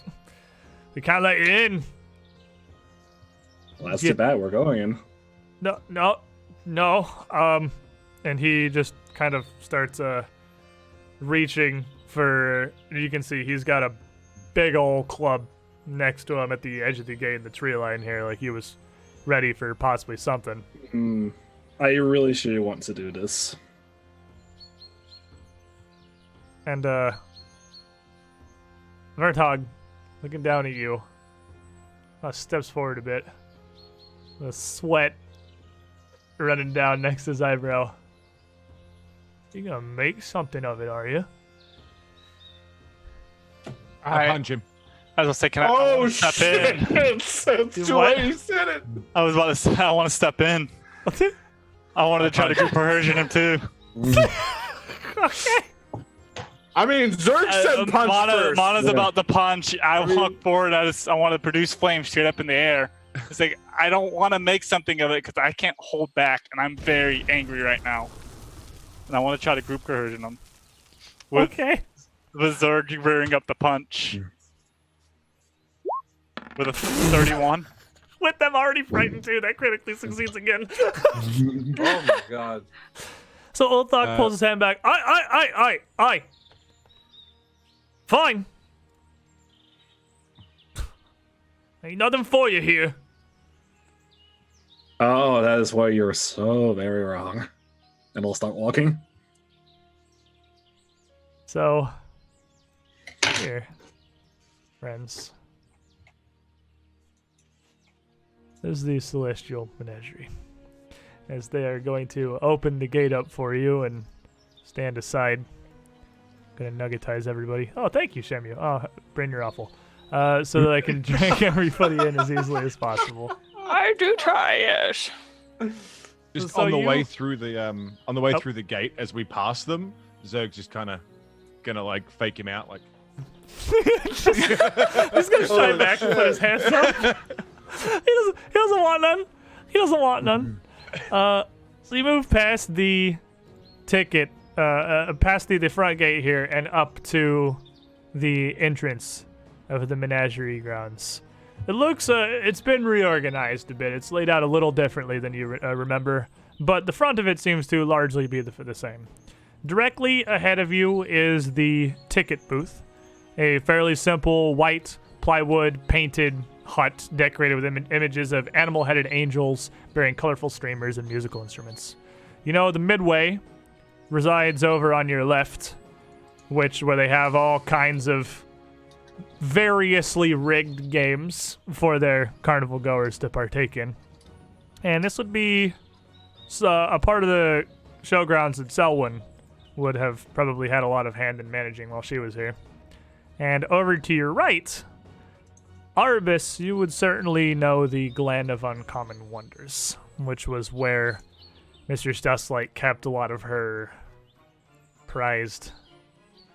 let you in. Well, that's Yeah. too bad. We're going in. No. And he just kind of starts reaching for. You can see he's got a big old club next to him at the edge of the gate in the tree line here, like he was ready for possibly something. Are you really sure you want to do this? And Vertog, looking down at you, steps forward a bit. The sweat running down next to his eyebrow. You gonna make something of it, are you? I punch him. I was gonna say, can I Oh wanna step shit! in? It's too what? late. You said it. I was about to say, I want to step in. I wanted to try to group coercion him too. Okay. I mean, Zerg said punch first. Mana's Yeah. about to punch. I walk forward. I want to produce flames straight up in the air. It's like I don't want to make something of it because I can't hold back, and I'm very angry right now. And I want to try to group coercion him. With Okay. Zerg rearing up the punch. With a 31. With them already frightened too, that critically succeeds again. Oh my god. So Old Thok pulls his hand back. Aye. Fine. Ain't nothing for you here. Oh, that is why you're so very wrong. And I'll start walking. So, here, friends. This is the Celestial Menagerie. As they are going to open the gate up for you and stand aside. Gonna nuggetize everybody. Oh, thank you, Shemu. Oh, Bryn, you're awful. So that I can drag everybody in as easily as possible. I do try, yes. Just So on the you- way through the through the gate as we pass them, Zerg's just kind of gonna like fake him out, like He's gonna shy back and put his hands up. He doesn't want none. He doesn't want none. So you move past the ticket, past the front gate here, and up to the entrance of the menagerie grounds. It looks, it's been reorganized a bit. It's laid out a little differently than you remember, but the front of it seems to largely be the same. Directly ahead of you is the ticket booth, a fairly simple white plywood painted hut decorated with images of animal-headed angels bearing colorful streamers and musical instruments. You know, the midway resides over on your left, where they have all kinds of variously rigged games for their carnival goers to partake in. And this would be a part of the showgrounds that Selwyn would have probably had a lot of hand in managing while she was here. And over to your right Arbus, you would certainly know the Glen of Uncommon Wonders, which was where Mistress Dustlight kept a lot of her prized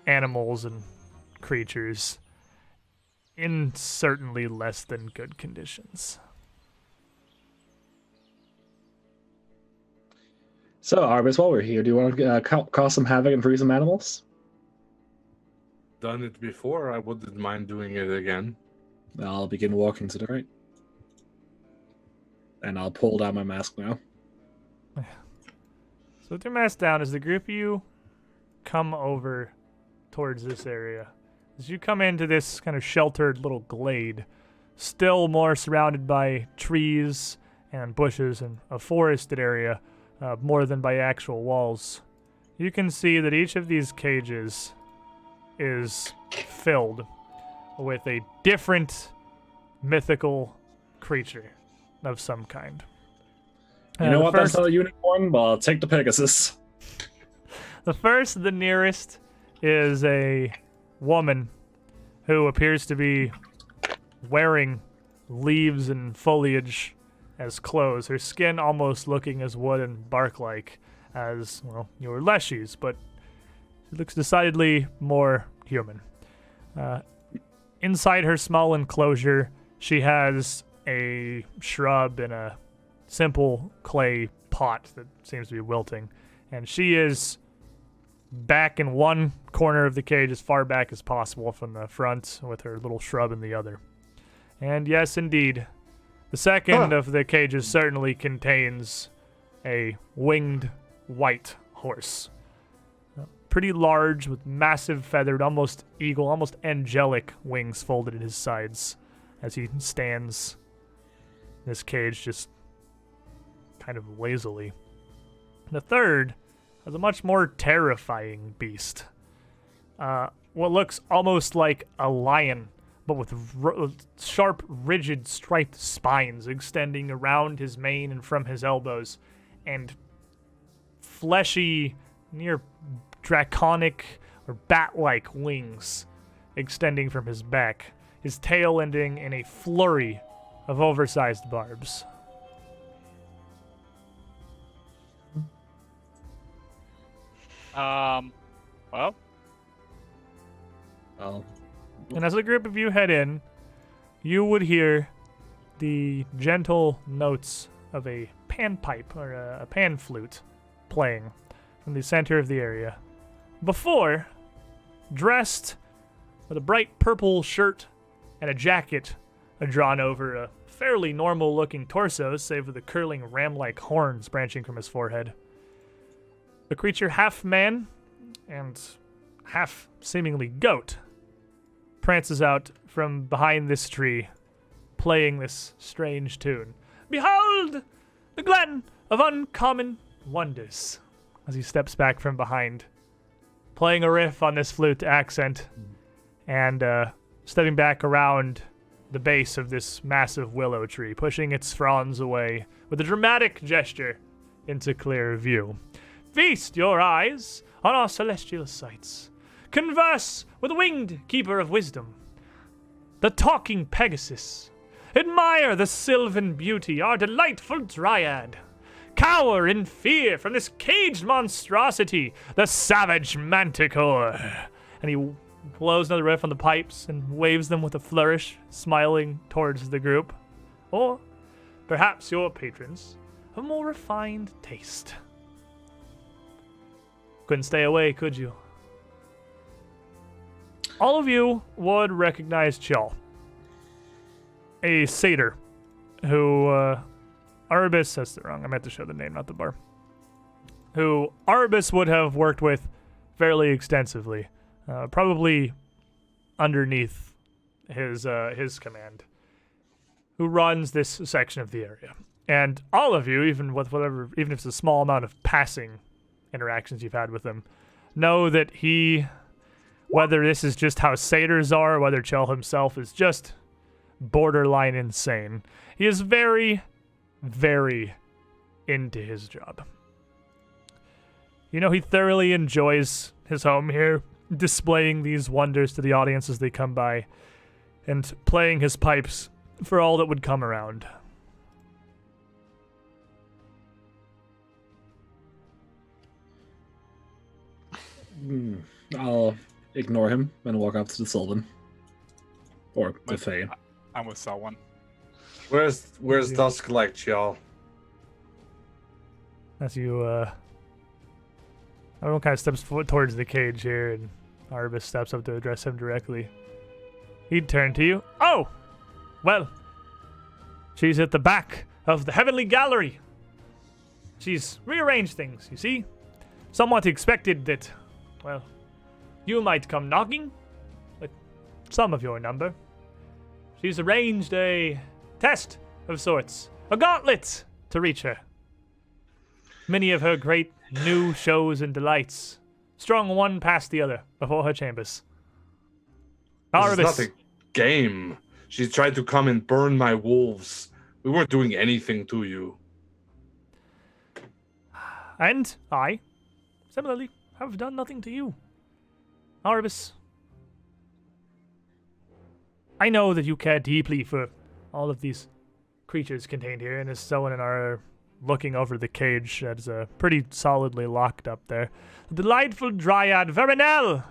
animals and creatures in certainly less than good conditions. So, Arbus, while we're here, do you want to cause some havoc and free some animals? Done it before. I wouldn't mind doing it again. I'll begin walking to the right. And I'll pull down my mask now. So with your mask down, as the group of you come over towards this area, as you come into this kind of sheltered little glade, still more surrounded by trees and bushes and a forested area, more than by actual walls, you can see that each of these cages is filled with a different mythical creature of some kind. You know what? First, That's not a unicorn, but I'll take the Pegasus. the nearest, is a woman who appears to be wearing leaves and foliage as clothes. Her skin almost looking as wood and bark-like as, well, your leshies, but she looks decidedly more human. Inside her small enclosure, she has a shrub in a simple clay pot that seems to be wilting, and she is back in one corner of the cage as far back as possible from the front, with her little shrub in the other. And yes, indeed, the second of the cages certainly contains a winged white horse. Pretty large, with massive feathered, almost eagle, almost angelic wings folded at his sides as he stands in this cage just kind of lazily. The third has a much more terrifying beast. What looks almost like a lion, but with sharp, rigid, striped spines extending around his mane and from his elbows, and fleshy, near draconic or bat-like wings extending from his back, his tail ending in a flurry of oversized barbs. Well, Well, And as a group of you head in, you would hear the gentle notes of a panpipe or a pan flute playing from the center of the area. Before, dressed with a bright purple shirt and a jacket drawn over a fairly normal-looking torso, save for the curling ram-like horns branching from his forehead. The creature half man and half seemingly goat prances out from behind this tree, playing this strange tune. Behold, the Glen of Uncommon Wonders, as he steps back from behind, playing a riff on this flute accent, and stepping back around the base of this massive willow tree, pushing its fronds away with a dramatic gesture into clear view. Feast your eyes on our celestial sights. Converse with the winged keeper of wisdom, the talking Pegasus. Admire the sylvan beauty, our delightful dryad. Cower in fear from this caged monstrosity, the savage manticore. And he blows another riff on the pipes and waves them with a flourish, smiling towards the group. Or perhaps your patrons of more refined taste. Couldn't stay away, could you? All of you would recognize Chal, a satyr who Arbus, that's the wrong, I meant to show the name, not the bar, who Arbus would have worked with fairly extensively, probably underneath his command, who runs this section of the area. And all of you, even if it's a small amount of passing interactions you've had with him, know that he, whether this is just how satyrs are, or whether Chell himself is just borderline insane, he is very, very into his job. You know, he thoroughly enjoys his home here, displaying these wonders to the audience as they come by. and playing his pipes for all that would come around. I'll ignore him and walk up to the Sylvan. Or the Fae. I'm with Selwyn. Where's Dusk like, y'all? As you, everyone kind of steps towards the cage here, and Arbus steps up to address him directly. He'd turn to you. Oh! Well, she's at the back of the Heavenly Gallery. She's rearranged things, you see? Somewhat expected that, well, you might come knocking with some of your number. She's arranged a test of sorts, a gauntlet to reach her. Many of her great new shows and delights, strung one past the other before her chambers. This is not a game. She tried to come and burn my wolves. We weren't doing anything to you. And I, similarly, have done nothing to you. Arbus, I know that you care deeply for all of these creatures contained here, and as Selwyn and I are looking over the cage that is pretty solidly locked up there. The delightful dryad Veronel!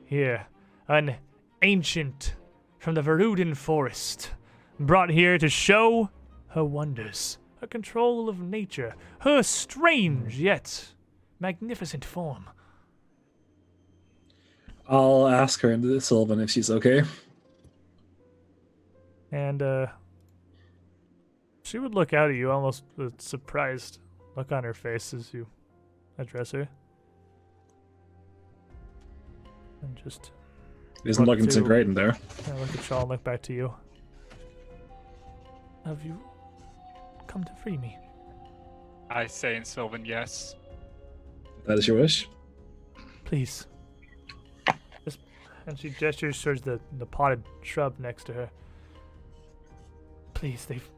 Here, an ancient from the Verudin forest, brought here to show her wonders, her control of nature, her strange yet magnificent form. I'll ask her into the Sylvan if she's okay. And, she would look out at you, almost with a surprised look on her face as you address her. And just It isn't looking so great in there. look at Shaw and look back to you. Have you come to free me? I say in Sylvan, yes. That is your wish? Please. And she gestures towards the potted shrub next to her. Please, they've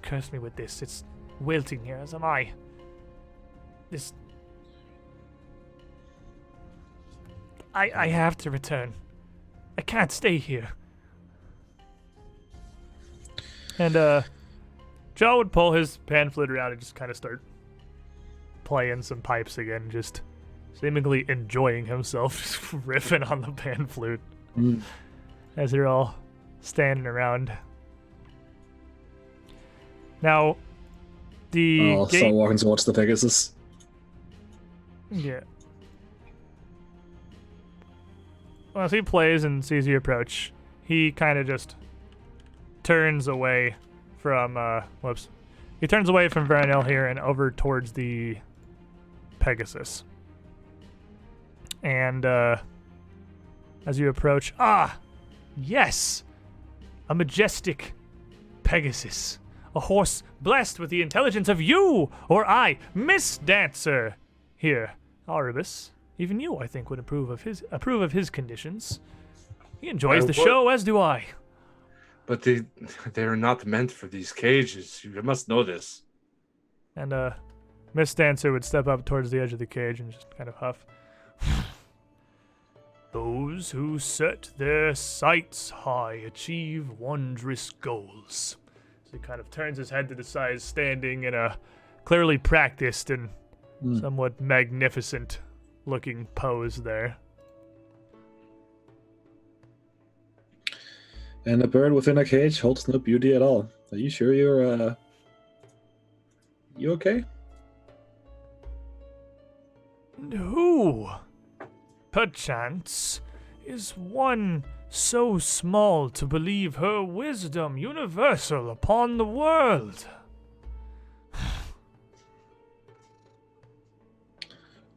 cursed me with this. It's wilting here, as am I. This... I have to return. I can't stay here. And, Joe would pull his pan flute around and just kind of start playing some pipes again, just seemingly enjoying himself, just riffing on the pan flute as they're all standing around. Now, the I'll start walking towards the Pegasus. Yeah. Well, as he plays and sees you approach, he kind of just turns away from, He turns away from Veronel here and over towards the Pegasus. And, as you approach, yes! A majestic Pegasus. A horse blessed with the intelligence of you or I, Miss Dancer. Here, Arbus, even you, I think, would approve of his conditions. He enjoys the show, as do I. But they are not meant for these cages. You must know this. And Miss Dancer would step up towards the edge of the cage and just kind of huff. Those who set their sights high achieve wondrous goals. So he kind of turns his head to the side, standing in a clearly practiced and somewhat magnificent looking pose there. And a bird within a cage holds no beauty at all. Are you sure you're, you okay? And who, perchance, is one so small to believe her wisdom universal upon the world?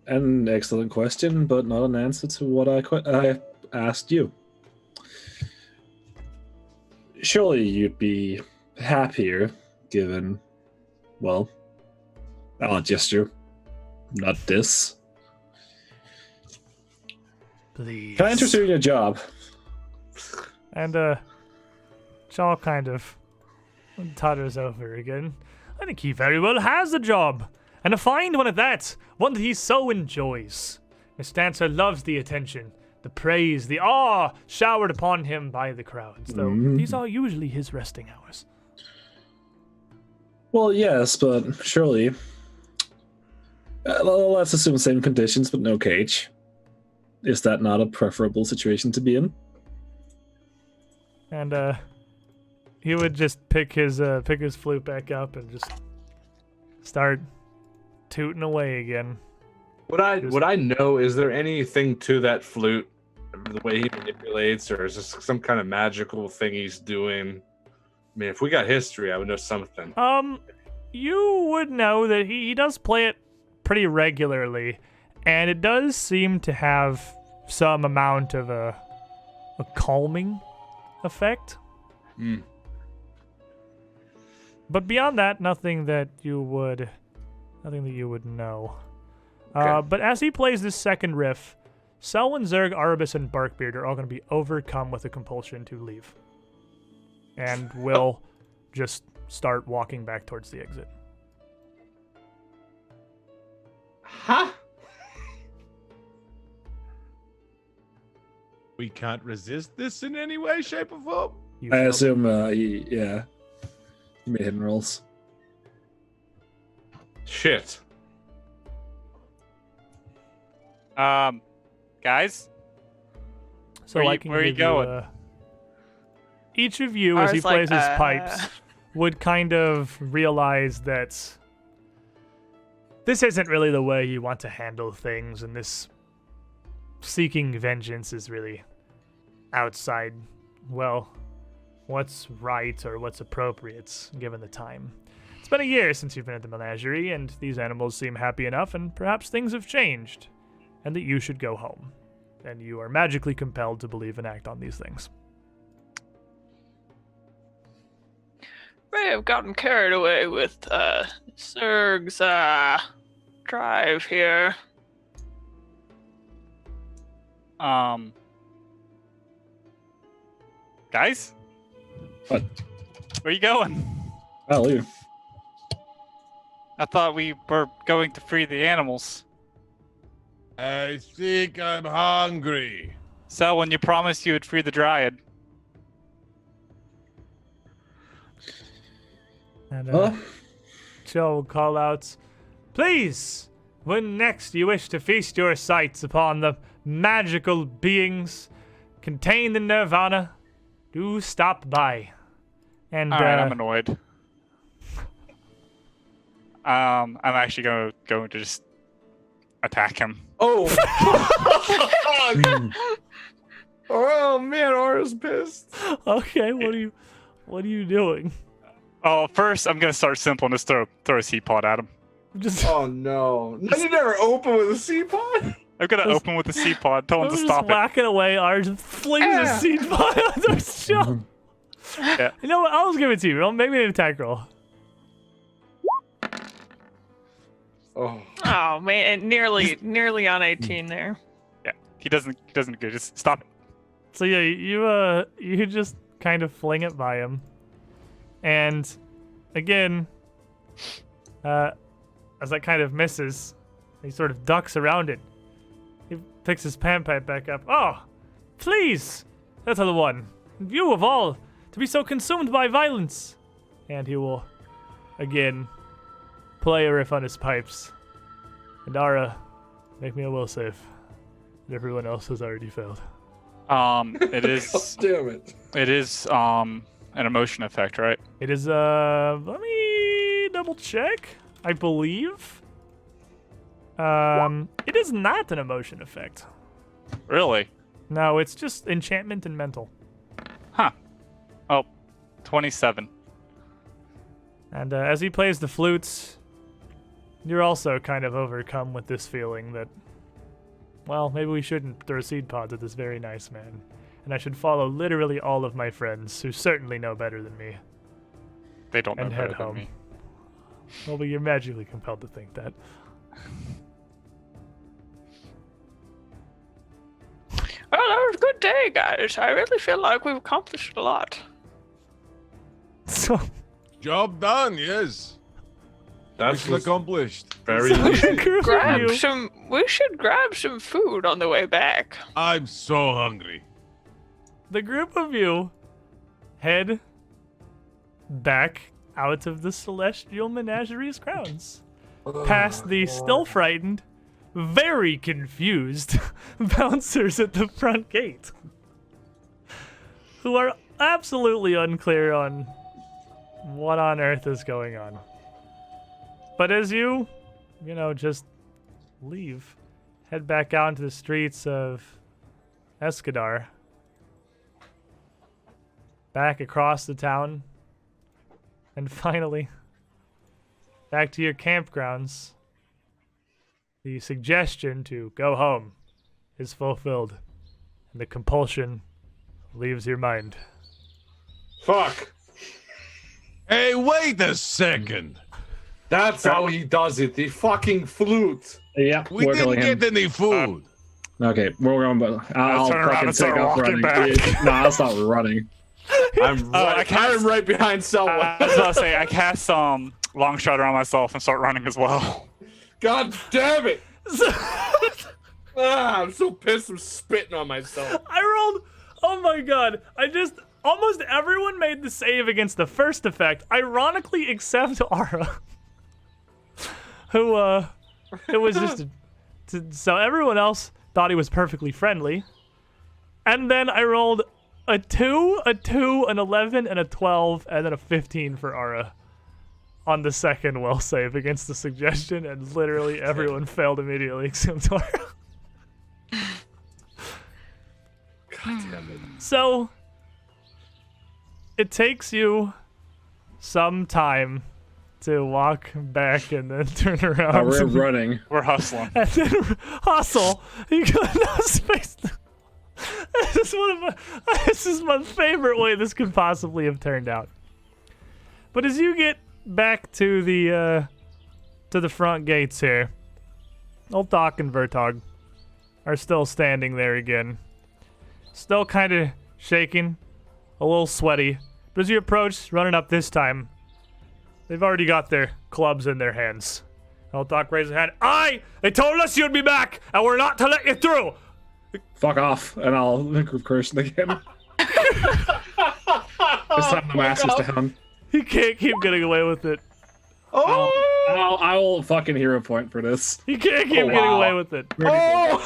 An excellent question, but not an answer to what I asked you. Surely you'd be happier given, well, I'll gesture, not this. Please. Can I interest you in your job? And, Shaw kind of totters over again. I think he very well has a job. And a fine one at that. One that he so enjoys. Miss Dancer loves the attention. the praise, the awe showered upon him by the crowds, though these are usually his resting hours. Well, yes, but surely. Let's assume same conditions, but no cage. Is that not a preferable situation to be in? And he would just pick his flute back up and just start tooting away again. Would I know? Is there anything to that flute, the way he manipulates, or is this some kind of magical thing he's doing? I mean, if we got history, I would know something. You would know that he does play it pretty regularly, and it does seem to have some amount of a calming effect. But beyond that, nothing that you would know. Okay. But as he plays this second riff, Selwyn, Zerg, Arbus, and Barkbeard are all going to be overcome with a compulsion to leave. And will just start walking back towards the exit. Huh? We can't resist this in any way, shape, or form. You I shall- assume, he made hidden rolls. Shit. Guys, So Where I you- can where are you give going? Each of you, I as he was like, plays his pipes, would kind of realize that this isn't really the way you want to handle things, and this seeking vengeance is really outside, well, what's right or what's appropriate given the time. It's been a year since you've been at the menagerie, and these animals seem happy enough, and perhaps things have changed, and that you should go home. And you are magically compelled to believe and act on these things. May have gotten carried away with Zerg's drive here. Guys, What? where you going? I'll leave. I thought we were going to free the animals. I think I'm hungry. So when you promised you would free the dryad. And Huh? Joe will call out, "Please, when next you wish to feast your sights upon the magical beings contained in Nirvana, do stop by." And Alright, I'm annoyed. I'm actually going to just attack him. Oh. Oh man, Aura's pissed. okay, what are you doing? Oh, first I'm gonna start simple and just throw a seed pod at him. Just Oh no. No, you never open with a seapod? I'm gonna open with the seed pod, tell him to just stop it. whacking away. Ours just flings a seed pod on the show. Yeah. You know what? I'll just give it to you. Maybe an attack roll. Oh. Oh man, nearly on 18 there. Yeah, he doesn't go. Just stop it. So yeah, you just kind of fling it by him, and again, as that kind of misses, he sort of ducks around it. He picks his panpipe back up. "Oh, please, that's the one. You of all to be so consumed by violence," and he will again play a riff on his pipes. And Ara, make me a will save. And everyone else has already failed. It is Damn it. it is an emotion effect, right? It is let me double check. I believe. It is not an emotion effect. Really? No, it's just enchantment and mental. Huh. Oh, 27. And as he plays the flutes, you're also kind of overcome with this feeling that, well, maybe we shouldn't throw seed pods at this very nice man. And I should follow literally all of my friends, who certainly know better than me, They don't know and head better than home. me. Well, but you're magically compelled to think that. Well, that was a good day, guys. I really feel like we've accomplished a lot. So, Job done, yes. That's Mission accomplished. very So easy. the group of Grab you- some. We should grab some food on the way back. I'm so hungry. the group of you head back out of the Celestial Menagerie's grounds, past the still frightened, very confused bouncers at the front gate, who are absolutely unclear on what on earth is going on. But as you just leave, head back out into the streets of Escadar, back across the town, and finally back to your campgrounds, the suggestion to go home is fulfilled, and the compulsion leaves your mind. Fuck. Hey, wait a second. That's how he does it. The fucking flute. Yeah, We we're didn't killing him. get any food. Okay, we're going, but I'll turn around fucking and start take off walking running. back. No, I'll start running. I'm right behind someone. I was about to say, I cast long shot around myself and start running as well. God damn it! I'm so pissed. I'm spitting on myself. I rolled. Oh my god! Almost everyone made the save against the first effect. Ironically, except Ara, who it was just. So everyone else thought he was perfectly friendly, and then I rolled a 2, an 11, and a 12, and then a 15 for Ara on the second will save against the suggestion, and literally everyone failed immediately except Ara. God damn it. So, it takes you some time to walk back and then turn around. Oh, we're running. We're hustling. And then hustle. You got no space. This is my favorite way this could possibly have turned out. But as you get back to the front gates here, Old Doc and Vertog are still standing there again. Still kind of shaking, a little sweaty. But as you approach, running up this time, they've already got their clubs in their hands. Old Doc raises a hand. They told us you'd be back, and we're not to let you through. Fuck off, and I'll curse again. This time the mask is down. He can't keep getting away with it. I will fucking hero point for this. He can't keep getting away with it. Oh!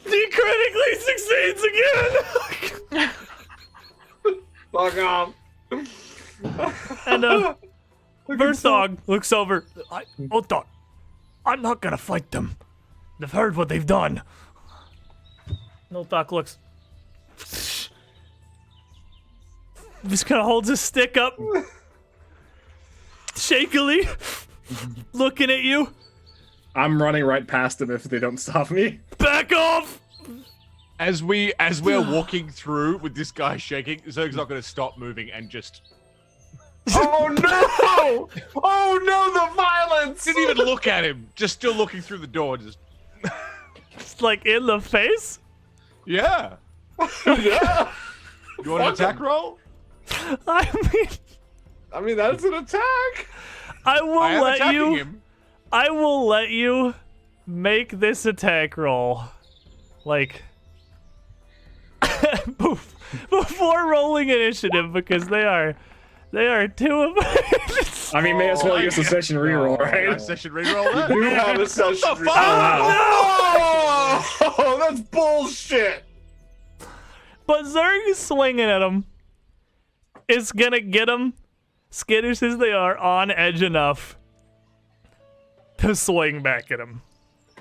He critically succeeds again. Fuck off. And Verthog looks over. Old Doc, I'm not gonna fight them. I've heard what they've done. Old Doc looks. Just kind of holds his stick up, shakily, looking at you. I'm running right past them if they don't stop me. Back off! As we're walking through with this guy shaking, Zerg's not going to stop moving and just Oh no! Oh no, the violence! didn't even look at him. Just still looking through the door. Just It's like in the face. yeah. Yeah. You want an attack roll? I mean, That's an attack. I will I am let attacking you. him. I will let you make this attack roll, like, before rolling initiative, because they are two of. I mean, may as well use the session reroll, right? Session reroll that? You have a session. What the fuck? Oh, that's bullshit. But Zerg swinging at him is gonna get them, skittish as they are, on edge enough to swing back at him.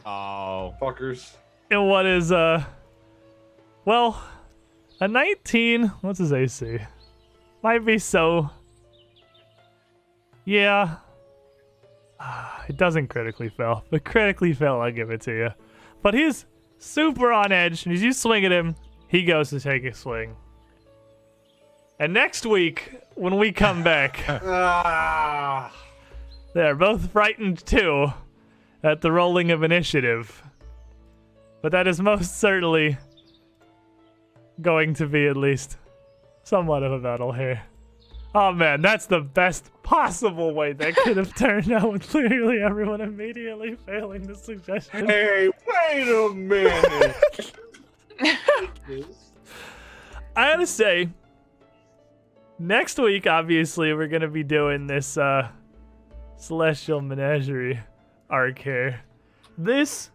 Oh. Fuckers. And what is well, a 19. What's his AC? Might be so. Yeah. It doesn't critically fail, but critically fail, I'll give it to you. But he's super on edge, and as you swing at him, he goes to take a swing. And next week, when we come back, they're both frightened too at the rolling of initiative. But that is most certainly going to be at least somewhat of a battle here. Oh man, that's the best possible way that could have turned out with literally everyone immediately failing the suggestion. Hey, wait a minute. I gotta say, next week, obviously, we're gonna be doing this Celestial Menagerie arc here. This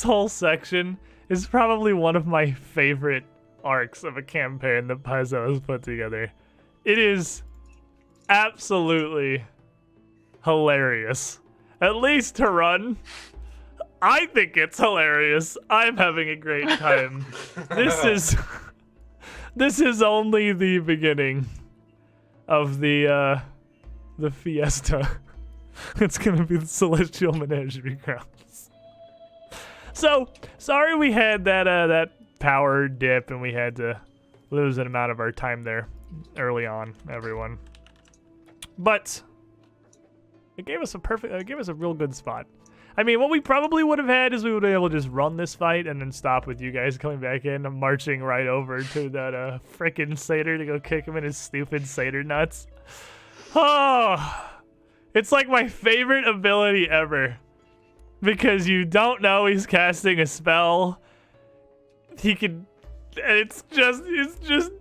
whole section is probably one of my favorite arcs of a campaign that Paizo has put together. It is absolutely hilarious. At least to run. I think it's hilarious. I'm having a great time. This is only the beginning of the fiesta. It's gonna be the Celestial Menagerie grounds. So sorry we had that power dip and we had to lose an amount of our time there early on, everyone. But it gave us a real good spot. I mean, what we probably would have had is we would have been able to just run this fight and then stop with you guys coming back in and marching right over to that frickin' satyr to go kick him in his stupid satyr nuts. Oh, it's like my favorite ability ever. Because you don't know he's casting a spell. He can... And it's just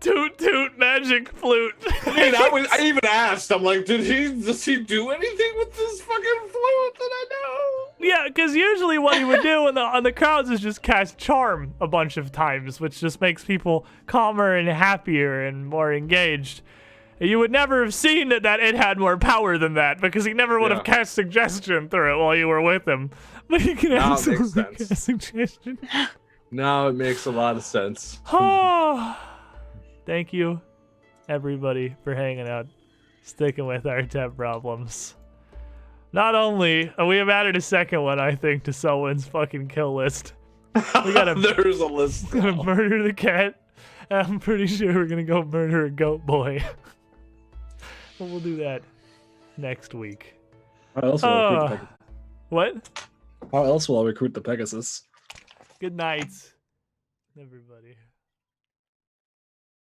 toot toot magic flute. I mean, I even asked. I'm like, does he do anything with this fucking flute that I know? Yeah, because usually what he would do on the crowds is just cast charm a bunch of times, which just makes people calmer and happier and more engaged. You would never have seen that it had more power than that because he never would have cast suggestion through it while you were with him. But he can absolutely cast suggestion. Now it makes a lot of sense. Oh, thank you, everybody, for hanging out, sticking with our temp problems. Not only we have added a second one, I think, to Selwyn's fucking kill list. We gotta There's a list. Gonna murder the cat. I'm pretty sure we're gonna go murder a goat boy. But we'll do that next week. How else will I recruit the What? How else will I recruit the Pegasus? Good night, everybody.